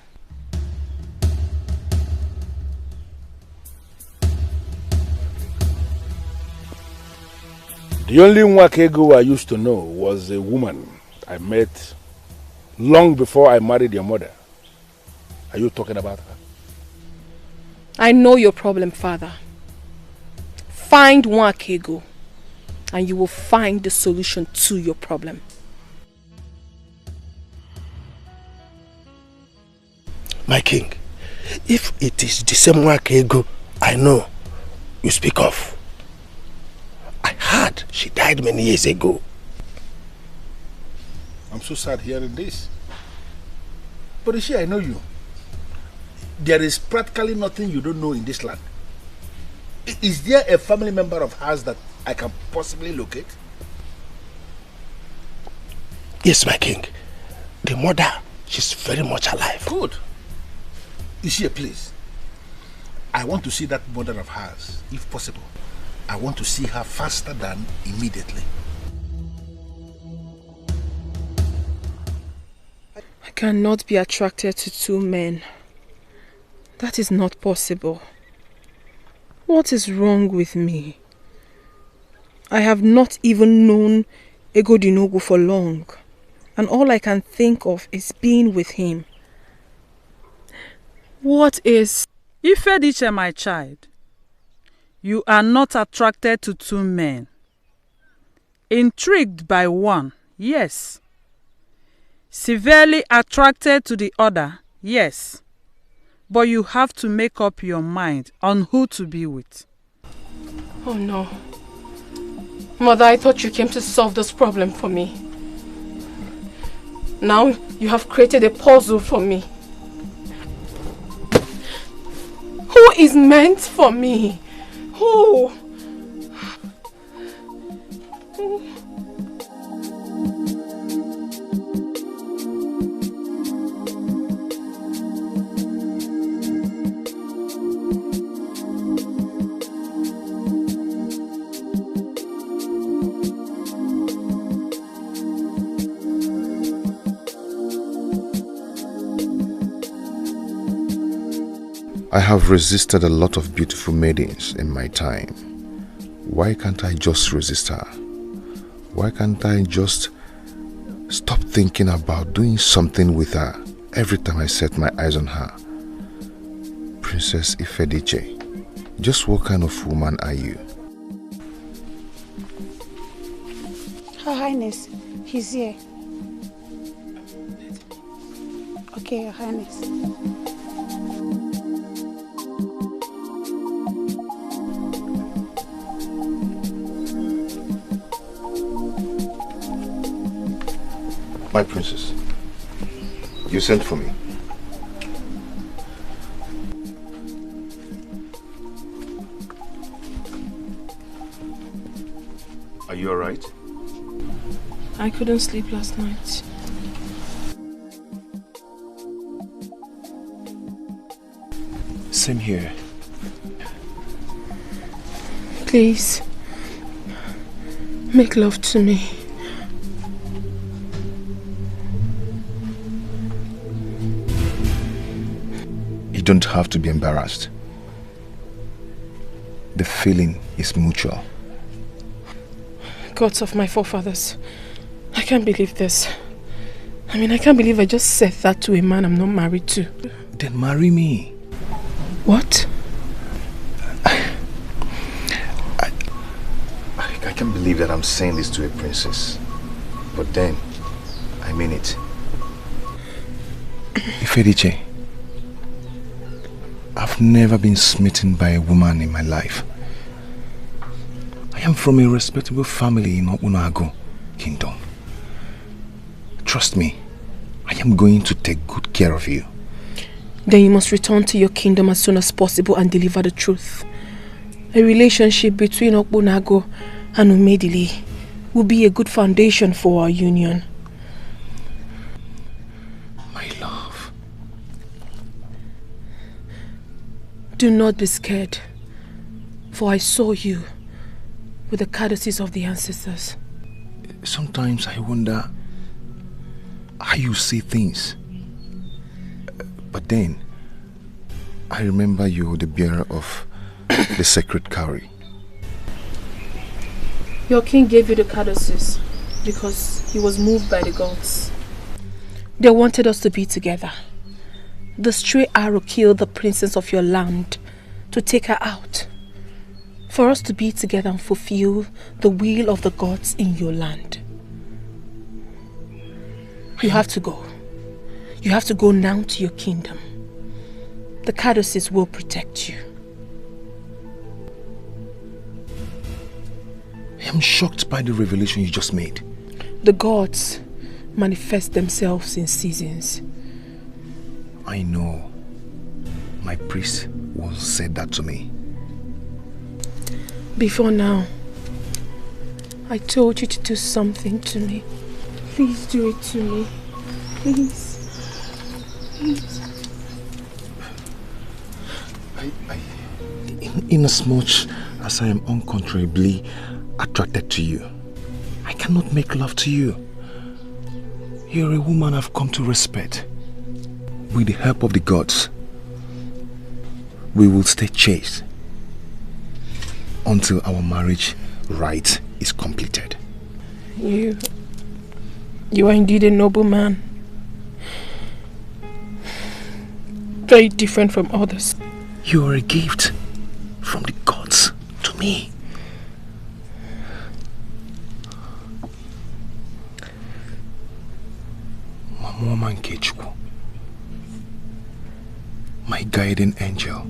The only Nwakego I used to know was a woman I met long before I married your mother. Are you talking about her? I know your problem, Father. Find Nwakego and you will find the solution to your problem. My king, if it is the same Nwakego I know you speak of, I heard she died many years ago. I'm so sad hearing this. But you see, I know you. There is practically nothing you don't know in this land. Is there a family member of hers that I can possibly locate? Yes, my king. The mother, she's very much alive. Good. Is she a place? I want to see that mother of hers, if possible. I want to see her faster than immediately. I cannot be attracted to two men. That is not possible. What is wrong with me? I have not even known Ego Dinogu for long, and all I can think of is being with him. What is... Ifediche, my child, you are not attracted to two men. Intrigued by one, yes. Severely attracted to the other, yes. But you have to make up your mind on who to be with. Oh no. Mother, I thought you came to solve this problem for me. Now you have created a puzzle for me. Who is meant for me? Who? I have resisted a lot of beautiful maidens in my time. Why can't I just resist her? Why can't I just stop thinking about doing something with her every time I set my eyes on her? Princess Edochie, just what kind of woman are you? Her Highness, he's here. Okay, Your Highness. My princess, you sent for me. Are you alright? I couldn't sleep last night. Same here. Please, make love to me. You don't have to be embarrassed. The feeling is mutual. Gods of my forefathers, I can't believe this. I can't believe I just said that to a man I'm not married to. Then marry me. What? I can't believe that I'm saying this to a princess. But then, I mean it. Edochie, I've never been smitten by a woman in my life. I am from a respectable family in Obunago Kingdom. Trust me, I am going to take good care of you. Then you must return to your kingdom as soon as possible and deliver the truth. A relationship between Obunago and Umedili will be a good foundation for our union. My love. Do not be scared, for I saw you with the courtesies of the ancestors. Sometimes I wonder how you see things. But then, I remember you're the bearer of the sacred cowrie. Your king gave you the courtesies because he was moved by the gods. They wanted us to be together. The stray arrow killed the princess of your land to take her out. For us to be together and fulfill the will of the gods in your land. You have to go. You have to go now to your kingdom. The courtesies will protect you. I am shocked by the revelation you just made. The gods manifest themselves in seasons. I know. My priest once said that to me. Before now, I told you to do something to me. Please do it to me. Please. Inasmuch as I am uncontrollably attracted to you, I cannot make love to you. You're a woman I've come to respect. With the help of the gods, we will stay chaste until our marriage rite is completed. You are indeed a noble man. Very different from others. You are a gift from the gods to me. Mama Nkechukwu, my guiding angel.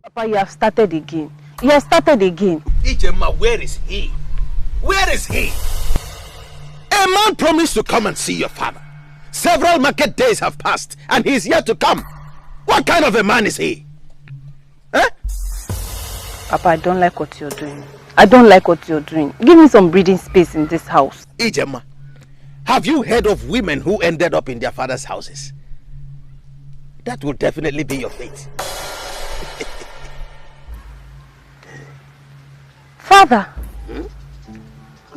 Papa, you have started again. You have started again. Ijema, where is he? Where is he? A man promised to come and see your father. Several market days have passed and he's yet to come. What kind of a man is he? Eh? Papa, I don't like what you're doing. I don't like what you're doing. Give me some breathing space in this house. Ijema, have you heard of women who ended up in their father's houses? That will definitely be your fate. Father,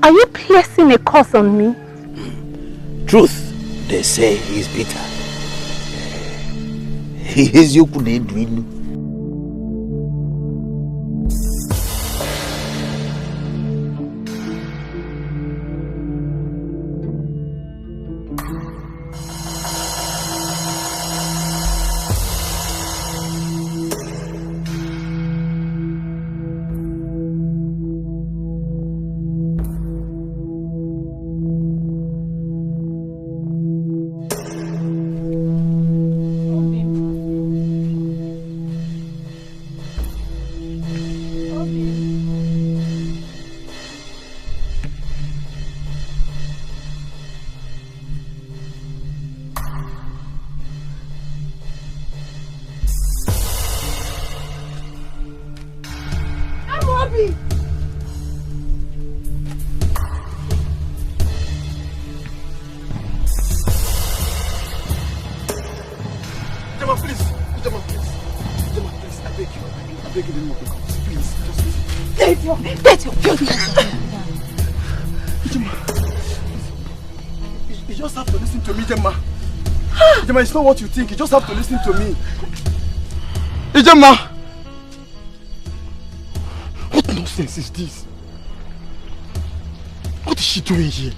are you placing a curse on me? Truth They say he's bitter. He is Yukunedwinu. It's not what you think. You just have to listen to me. Ijema! What nonsense is this? What is she doing here?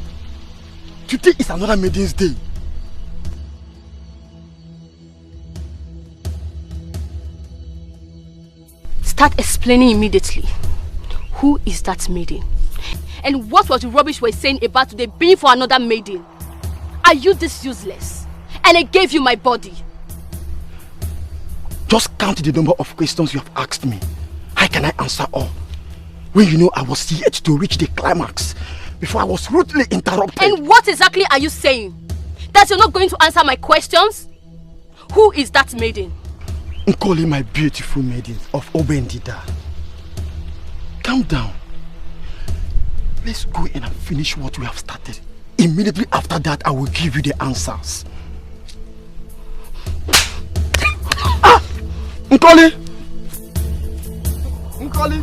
Today is another Maiden's Day. Start explaining immediately. Who is that maiden? And what was the rubbish we're saying about today being for another maiden? Are you this useless? And I gave you my body. Just count the number of questions you have asked me. How can I answer all? When you know I was yet to reach the climax before I was rudely interrupted. And what exactly are you saying? That you're not going to answer my questions? Who is that maiden? Nkoli, my beautiful maiden of Obendida. Calm down. Let's go in and finish what we have started. Immediately after that, I will give you the answers. Nkoli! Nkoli!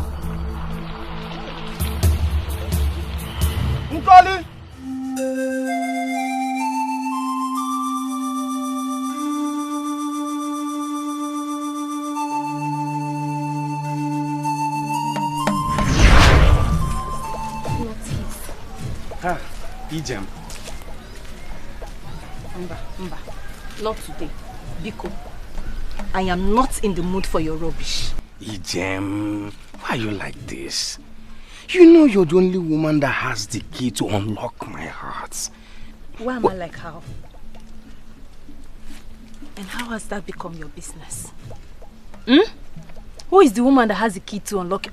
Nkoli! Ijem. Mba. Not today. Biko. I am not in the mood for your rubbish. Ijem, why are you like this? You know you're the only woman that has the key to unlock my heart. Why am I like how? And how has that become your business? Who is the woman that has the key to unlock it?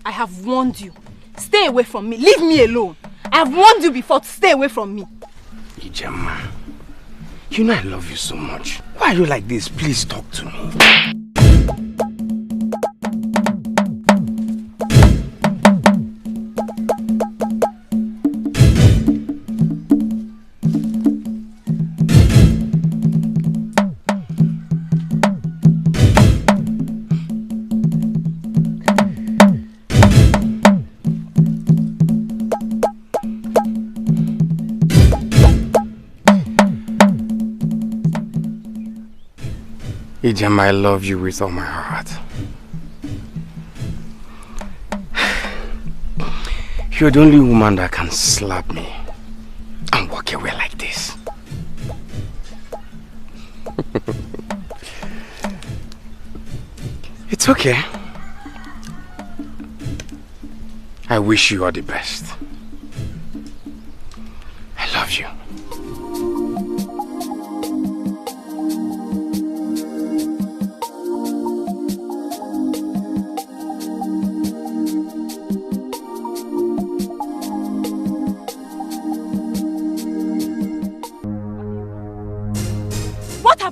I have warned you. Stay away from me. Leave me alone. I have warned you before to stay away from me. Ijem, you know I love you so much. Why are you like this? Please talk to me. Ijem, I love you with all my heart. You're the only woman that can slap me and walk away like this. It's okay. I wish you all the best. I love you.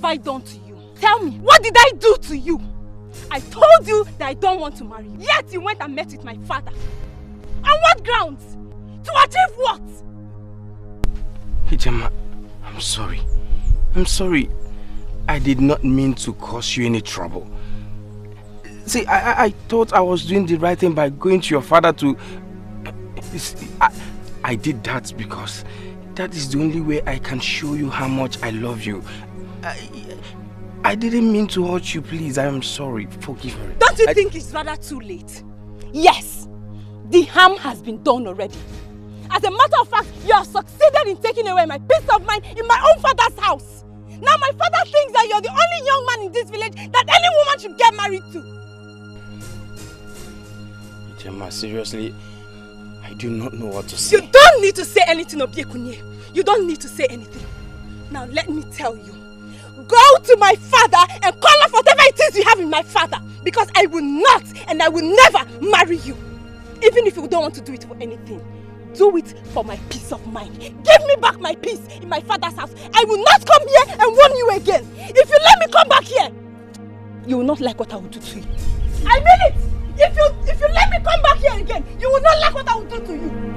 I done to you? Tell me, what did I do to you? I told you that I don't want to marry you. Yet you went and met with my father. On what grounds? To achieve what? Ijem, I'm sorry. I'm sorry. I did not mean to cause you any trouble. See, I thought I was doing the right thing by going to your father to... I did that because That is the only way I can show you how much I love you. I didn't mean to hurt you, please. I am sorry. Forgive me. Don't you think it's rather too late? Yes, the harm has been done already. As a matter of fact, you have succeeded in taking away my peace of mind in my own father's house. Now my father thinks that you're the only young man in this village that any woman should get married to. Gemma, seriously, I do not know what to say. You don't need to say anything, Obiekunye. You don't need to say anything. Now let me tell you. Go to my father and call off whatever it is you have in my father. Because I will not and I will never marry you. Even if you don't want to do it for anything. Do it for my peace of mind. Give me back my peace in my father's house. I will not come here and warn you again. If you let me come back here, you will not like what I will do to you. I mean it! If you let me come back here again, you will not like what I will do to you.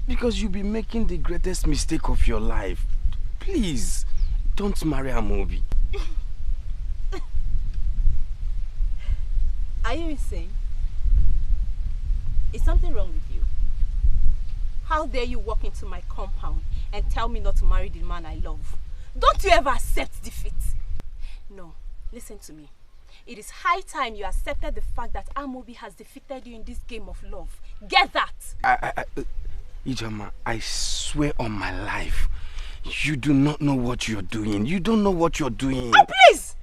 Because you'll be making the greatest mistake of your life. Please, don't marry Amobi. Are you insane? Is something wrong with you? How dare you walk into my compound and tell me not to marry the man I love? Don't you ever accept defeat? No, listen to me. It is high time you accepted the fact that Amobi has defeated you in this game of love. Get that! Ijoma, I swear on my life, you do not know what you're doing. You don't know what you're doing. Oh, please!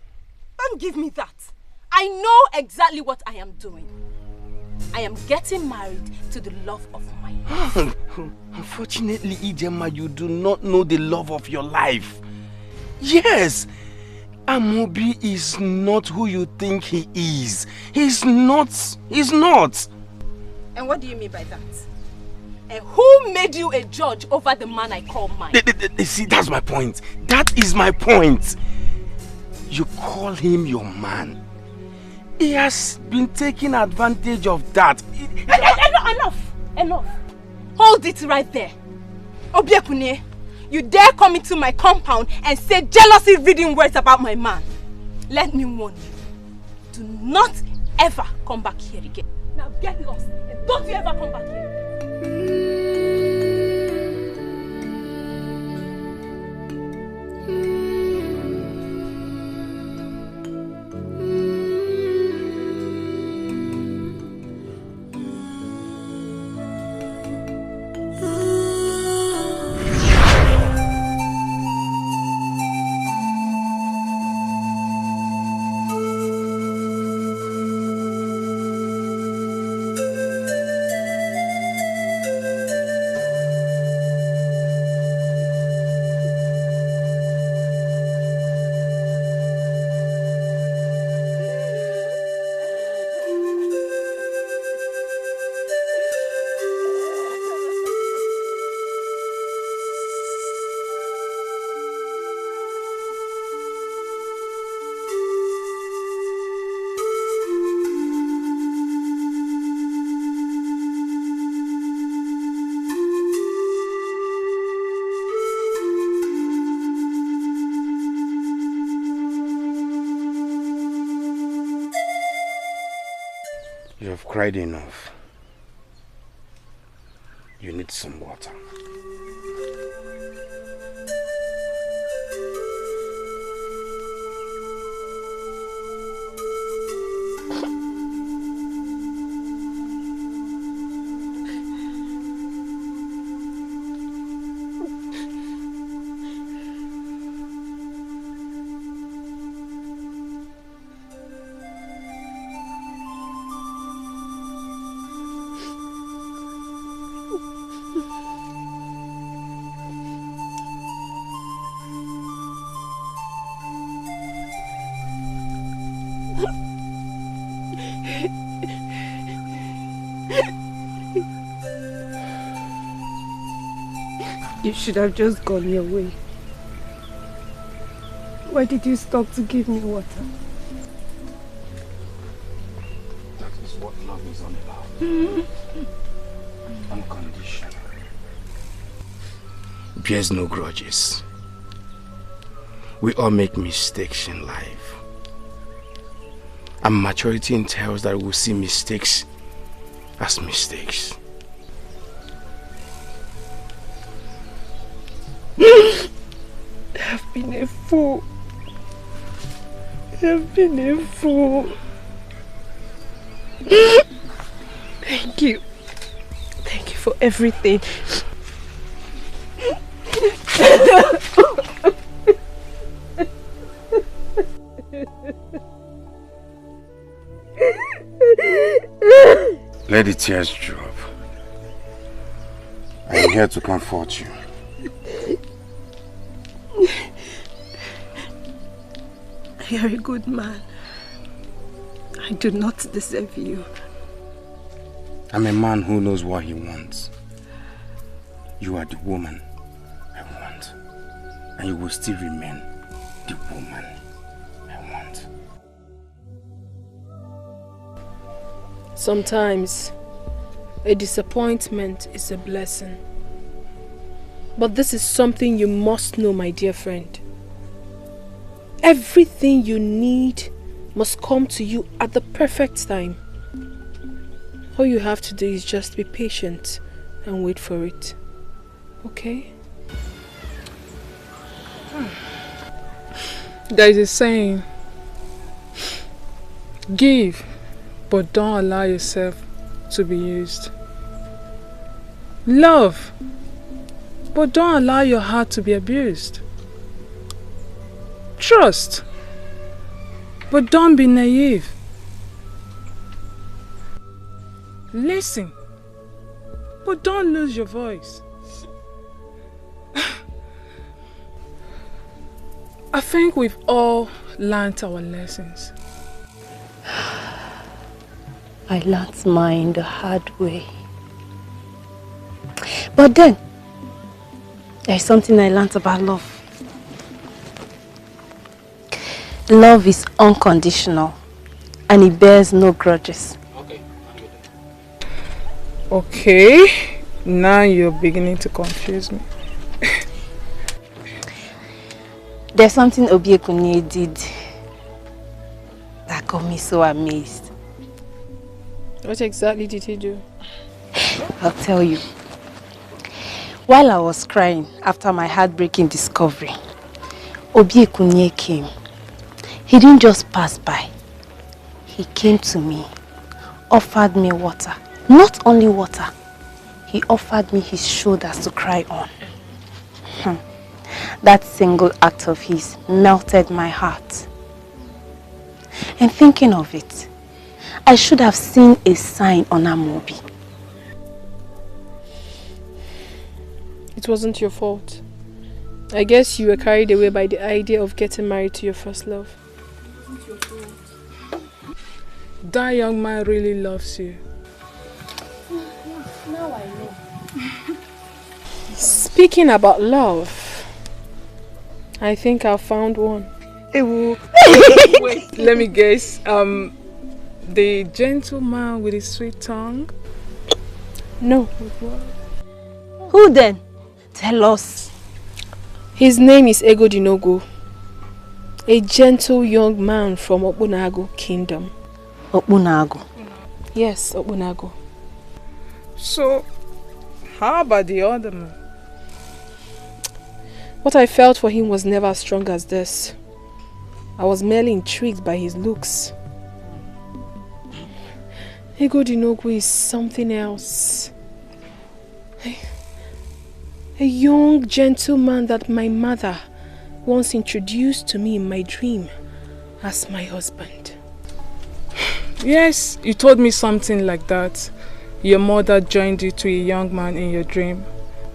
Don't give me that. I know exactly what I am doing. I am getting married to the love of my life. Unfortunately, Ijoma, you do not know the love of your life. Yes! Amobi is not who you think he is. He's not. He's not. And what do you mean by that? And who made you a judge over the man I call mine? See, that's my point. That is my point. You call him your man. He has been taking advantage of that. Enough. Hold it right there. Obiekunye, you dare come into my compound and say jealousy-reading words about my man. Let me warn you. Do not ever come back here again. Now get lost and don't you ever come back here. You have cried enough. You need some water. You should have just gone your way. Why did you stop to give me water? That is what love is all about. Unconditional. Bears no grudges. We all make mistakes in life. And maturity entails that we'll see mistakes as mistakes. I've been a fool. I've been a fool. Thank you. Thank you for everything. Let the tears drop. I am here to comfort you. You're a good man. I do not deserve you. I'm a man who knows what he wants. You are the woman I want. And you will still remain the woman I want. Sometimes, a disappointment is a blessing. But this is something you must know, my dear friend. Everything you need must come to you at the perfect time. All you have to do is just be patient and wait for it. Okay? There is a saying, give, but don't allow yourself to be used. Love, but don't allow your heart to be abused. Trust, but don't be naive. Listen, but don't lose your voice. I think we've all learnt our lessons. I learnt mine the hard way. But then, there's something I learnt about love. Love is unconditional and it bears no grudges. Okay, now you're beginning to confuse me. There's something Obiekunie did that got me so amazed. What exactly did he do? I'll tell you. While I was crying after my heartbreaking discovery, Obiekunie came. He didn't just pass by. He came to me, offered me water. Not only water, he offered me his shoulders to cry on. That single act of his melted my heart. And thinking of it, I should have seen a sign on Amobi. It wasn't your fault. I guess you were carried away by the idea of getting married to your first love. That young man really loves you. Now I know. Speaking about love, I think I found one. Wait, let me guess. The gentleman with his sweet tongue? No. Who then? Tell us. His name is Egodinogo, a gentle young man from Obunago Kingdom. Obunago? Yes, Obunago. So, how about the other man? What I felt for him was never as strong as this. I was merely intrigued by his looks. Egodinogo is something else. A young gentleman that my mother once introduced to me in my dream as my husband. Yes, you told me something like that. Your mother joined you to a young man in your dream.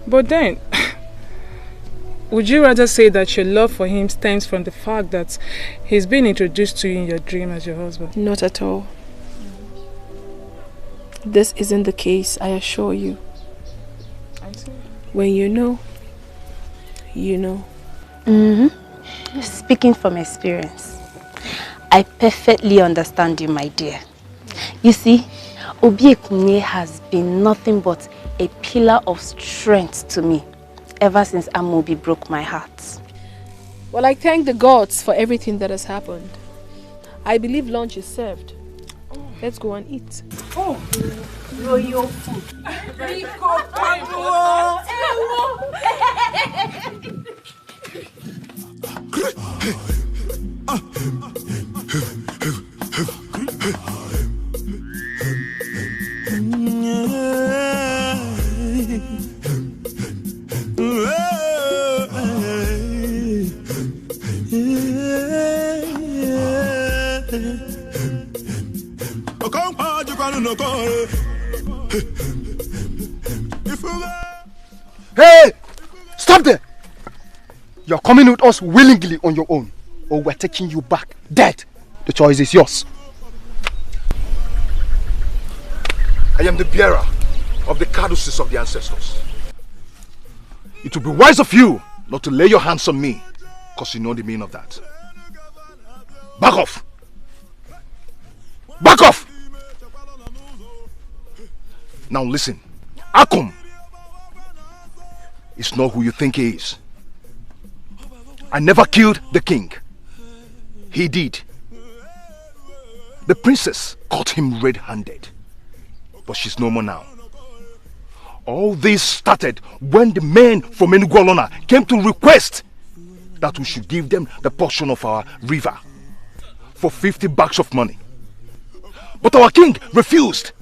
But then, would you rather say that your love for him stems from the fact that he's been introduced to you in your dream as your husband? Not at all. This isn't the case, I assure you. I see. When you know, you know. Speaking from experience, I perfectly understand you, my dear. You see, Obi has been nothing but a pillar of strength to me ever since Amobi broke my heart. Well, I thank the gods for everything that has happened. I believe lunch is served. Let's go and eat. Oh, royal food. Hey! Stop there! You're coming with us willingly on your own, or we're taking you back dead. The choice is yours. I am the bearer of the caduceus of the ancestors. It would be wise of you not to lay your hands on me, because you know the meaning of that. Back off! Back off! Now listen, Akum is not who you think he is. I never killed the king. He did. The princess caught him red-handed, but she's no more now. All this started when the men from Enugu came to request that we should give them the portion of our river for 50 bags of money. But our king refused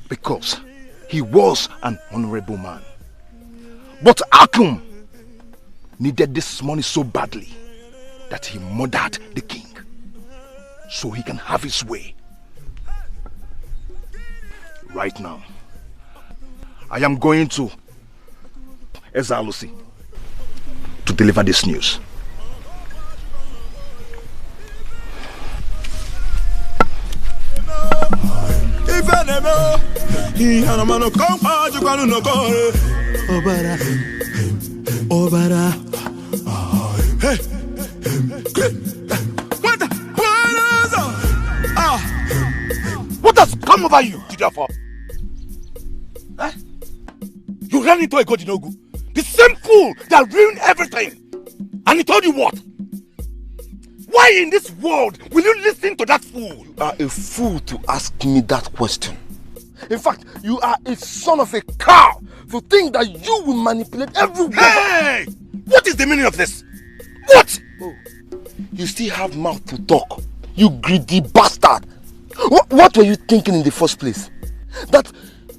because he was an honorable man. But Akum needed this money so badly that he murdered the king so he can have his way. Right now, I am going to Ezalusi to deliver this news. What has come over you, Ejiofor? Eh? You ran into a Godinogu, the same fool that ruined everything. And he told you what? Why in this world will you listen to that fool? You are a fool to ask me that question. In fact, you are a son of a cow to think that you will manipulate everyone. Hey! What is the meaning of this? What? Oh, you still have mouth to talk, you greedy bastard. What were you thinking in the first place? That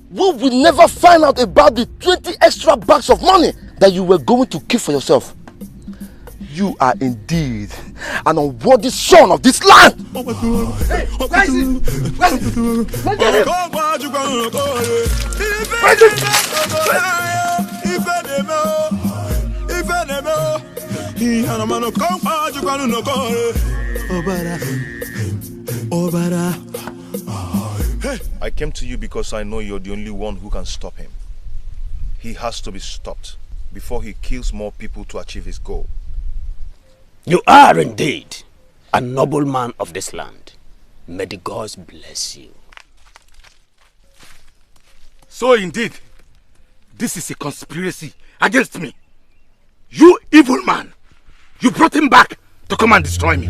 we will never find out about the 20 extra bags of money that you were going to keep for yourself. You are indeed an unworthy son of this land. Hey, where is it? Where is it? I came to you because I know you're the only one who can stop him. He has to be stopped before he kills more people to achieve his goal. You are indeed a noble man of this land. May the gods bless you. So indeed, this is a conspiracy against me. You evil man, you brought him back to come and destroy me.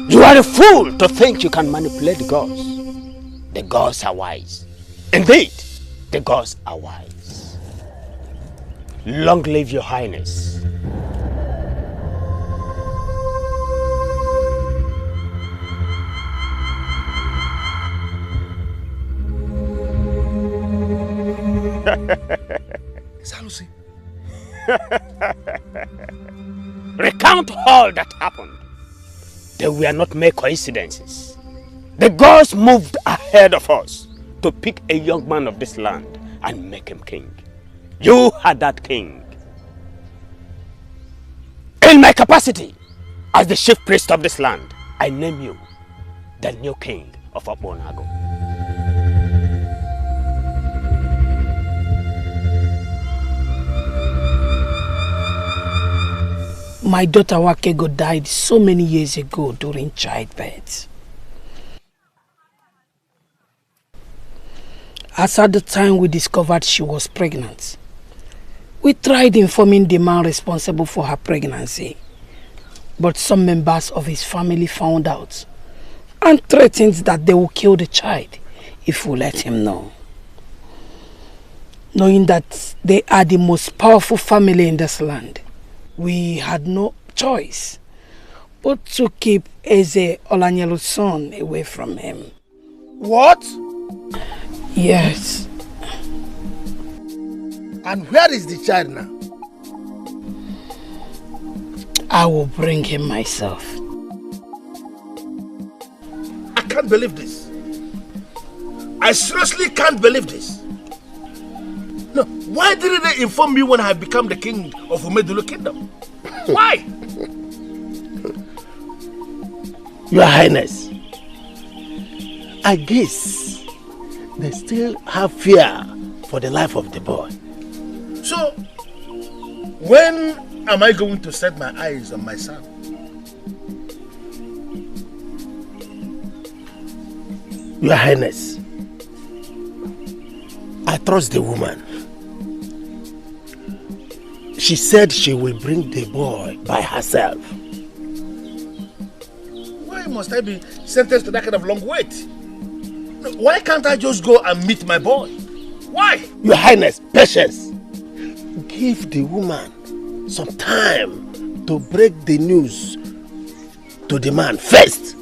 You are a fool to think you can manipulate the gods. The gods are wise. Indeed, the gods are wise. Long live your highness. Salusi. Recount all that happened. They were not mere coincidences. The gods moved ahead of us to pick a young man of this land and make him king. You are that king. In my capacity as the chief priest of this land, I name you the new king of Akbonago. My daughter Wakego died so many years ago during childbirth. As at the time we discovered she was pregnant, we tried informing the man responsible for her pregnancy, but some members of his family found out and threatened that they will kill the child if we let him know. Knowing that they are the most powerful family in this land, we had no choice but to keep Eze-Olanyelu's son away from him. What? Yes. And where is the child now? I will bring him myself. I can't believe this. I seriously can't believe this. No, why didn't they inform me when I had become the king of Umedulu Kingdom? Why? Your Highness, I guess they still have fear for the life of the boy. So, when am I going to set my eyes on my son? Your Highness, I trust the woman. She said she will bring the boy by herself. Why must I be sentenced to that kind of long wait? Why can't I just go and meet my boy? Why? Your Highness, patience. Give the woman some time to break the news to the man first.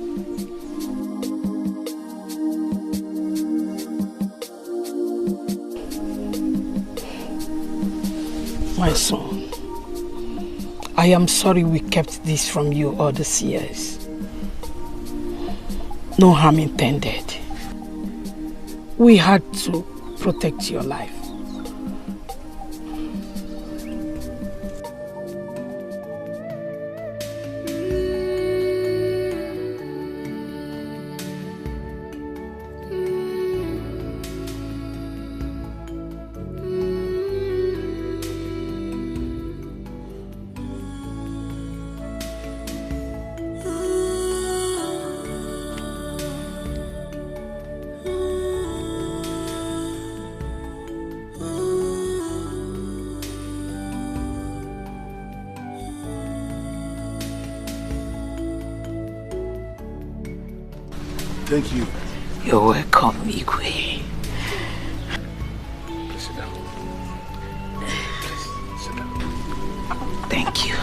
My son, I am sorry we kept this from you all these years. No harm intended. We had to protect your life. Thank you. You're welcome, Iyke. Please sit down. Please sit down. Thank you.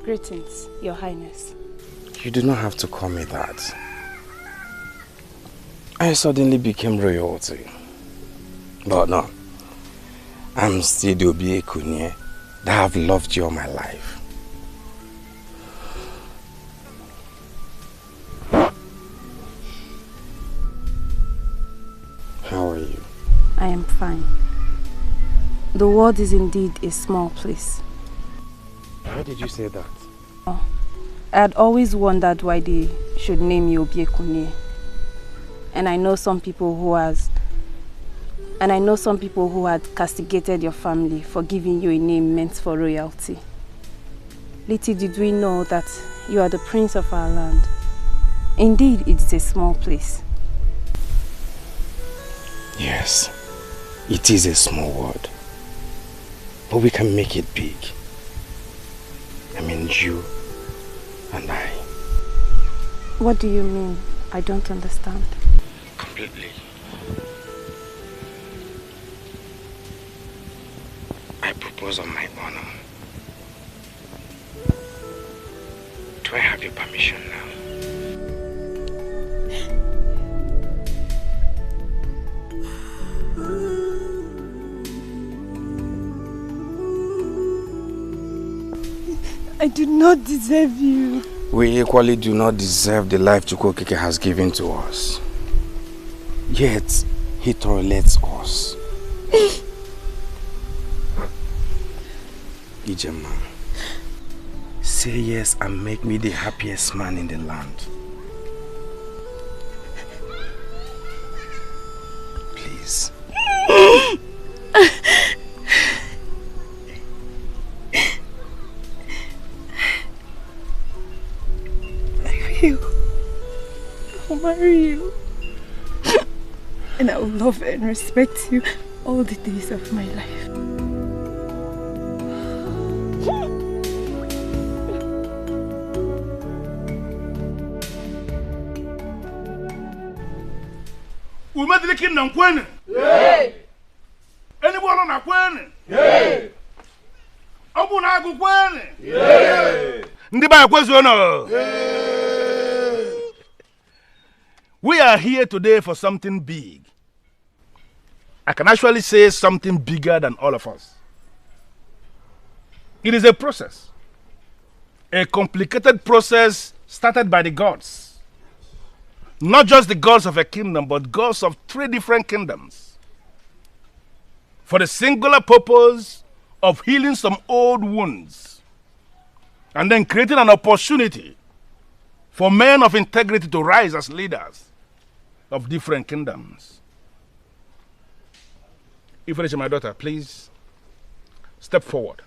Greetings, Your Highness. You do not have to call me that. I suddenly became royalty. But no, I'm still the Obi-Ekunye that have loved you all my life. How are you? I am fine. The world is indeed a small place. Why did you say that? Oh, I had always wondered why they should name you Obi-Ekunye. And I know some people who had castigated your family for giving you a name meant for royalty. Little did we know that you are the prince of our land. Indeed, it is a small place. Yes, it is a small world. But we can make it big. I mean you and I. What do you mean? I don't understand. completely. I propose on my honor. Do I have your permission now? I do not deserve you. We equally do not deserve the life Ukeje has given to us. Yet, he tolerates us. Ijema, say yes and make me the happiest man in the land. Please. I'll marry you. And I will love and respect you all the days of my life. Umedilikin na nkwene? Yay! Anyone na kwene? Yay! Obu na agu kwene? Yay! Ndi ba kwezu ono? Yay! We are here today for something big. I can actually say something bigger than all of us. It is a process. A complicated process started by the gods. Not just the gods of a kingdom, but gods of 3 different kingdoms. For the singular purpose of healing some old wounds. And then creating an opportunity for men of integrity to rise as leaders of different kingdoms. Ifeanyi, my daughter, please step forward.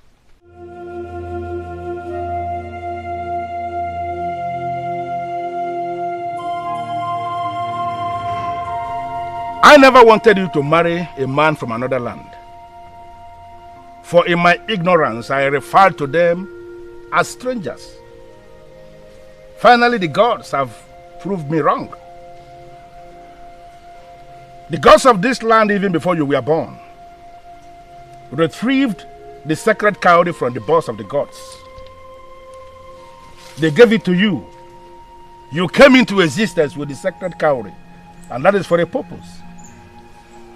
I never wanted you to marry a man from another land. For in my ignorance, I referred to them as strangers. Finally, the gods have proved me wrong. The gods of this land, even before you were born, retrieved the sacred cowrie from the boss of the gods. They gave it to you. You came into existence with the sacred cowrie, and that is for a purpose.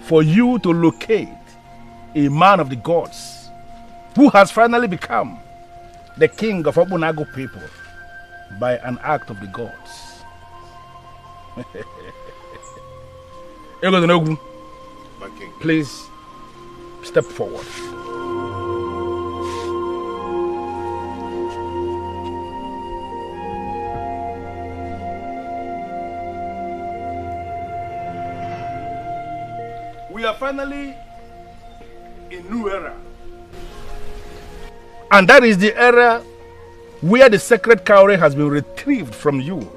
For you to locate a man of the gods who has finally become the king of Obunagu people by an act of the gods. Egodonogu, please step forward. We are finally in a new era. And that is the era where the sacred cowrie has been retrieved from you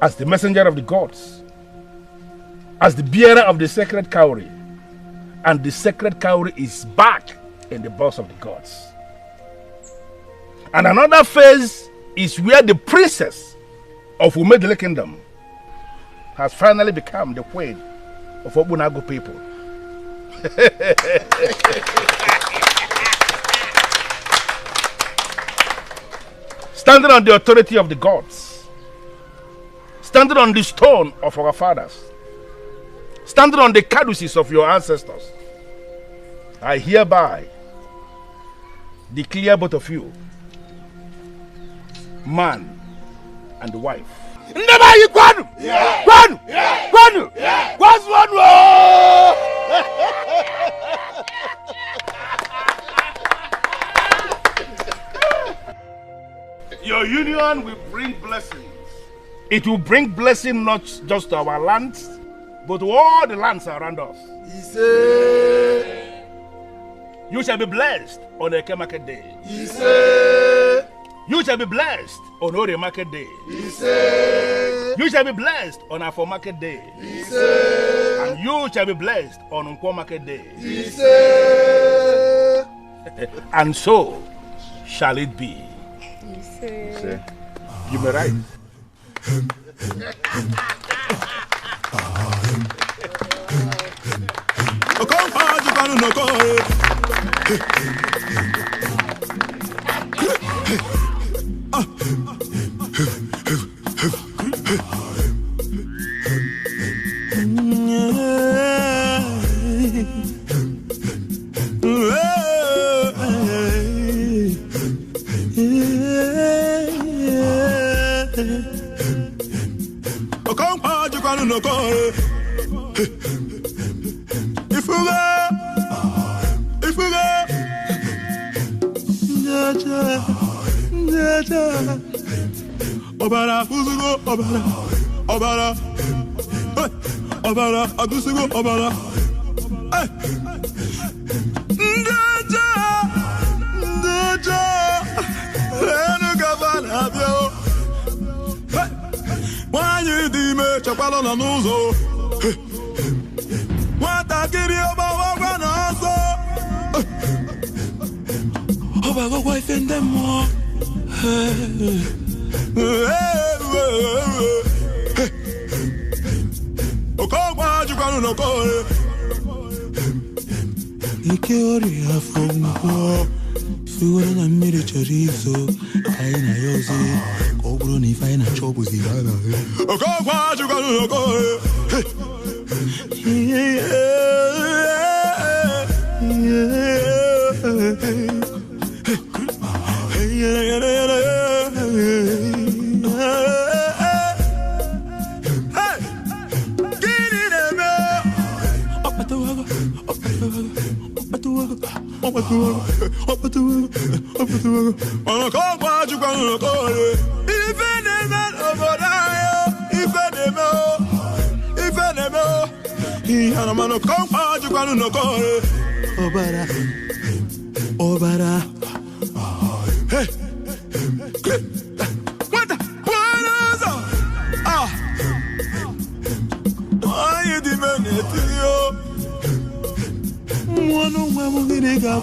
as the messenger of the gods, as the bearer of the sacred cowrie. And the sacred cowrie is back in the boss of the gods. And another phase is where the princess of Umedile Kingdom has finally become the queen of Obunagu people. Standing on the authority of the gods, standing on the stone of our fathers, standing on the caduceus of your ancestors, I hereby declare both of you man and wife. Your union will bring blessings. It will bring blessing not just to our lands, but to all the lands around us. You shall be blessed on Eke market day. You shall be blessed on Ore market day. You shall be blessed on Afo market day. And you shall be blessed on Nkwo market day. And so shall it be. You may write. Obara, Agusigo, Obara. Ndaja, Lenu Gavana, Abio. Why you dime, Chapalo Nanuzo? What I get you about Wanaso? Obago wife and them more. Ikeori afongo Figura na mire chorizo Kaina yoze Koguro ni faina chobu zigana Okokwa chukanu noko Obara, Obara. Hey, what the? Ah, why you demanding you? One of my nigga,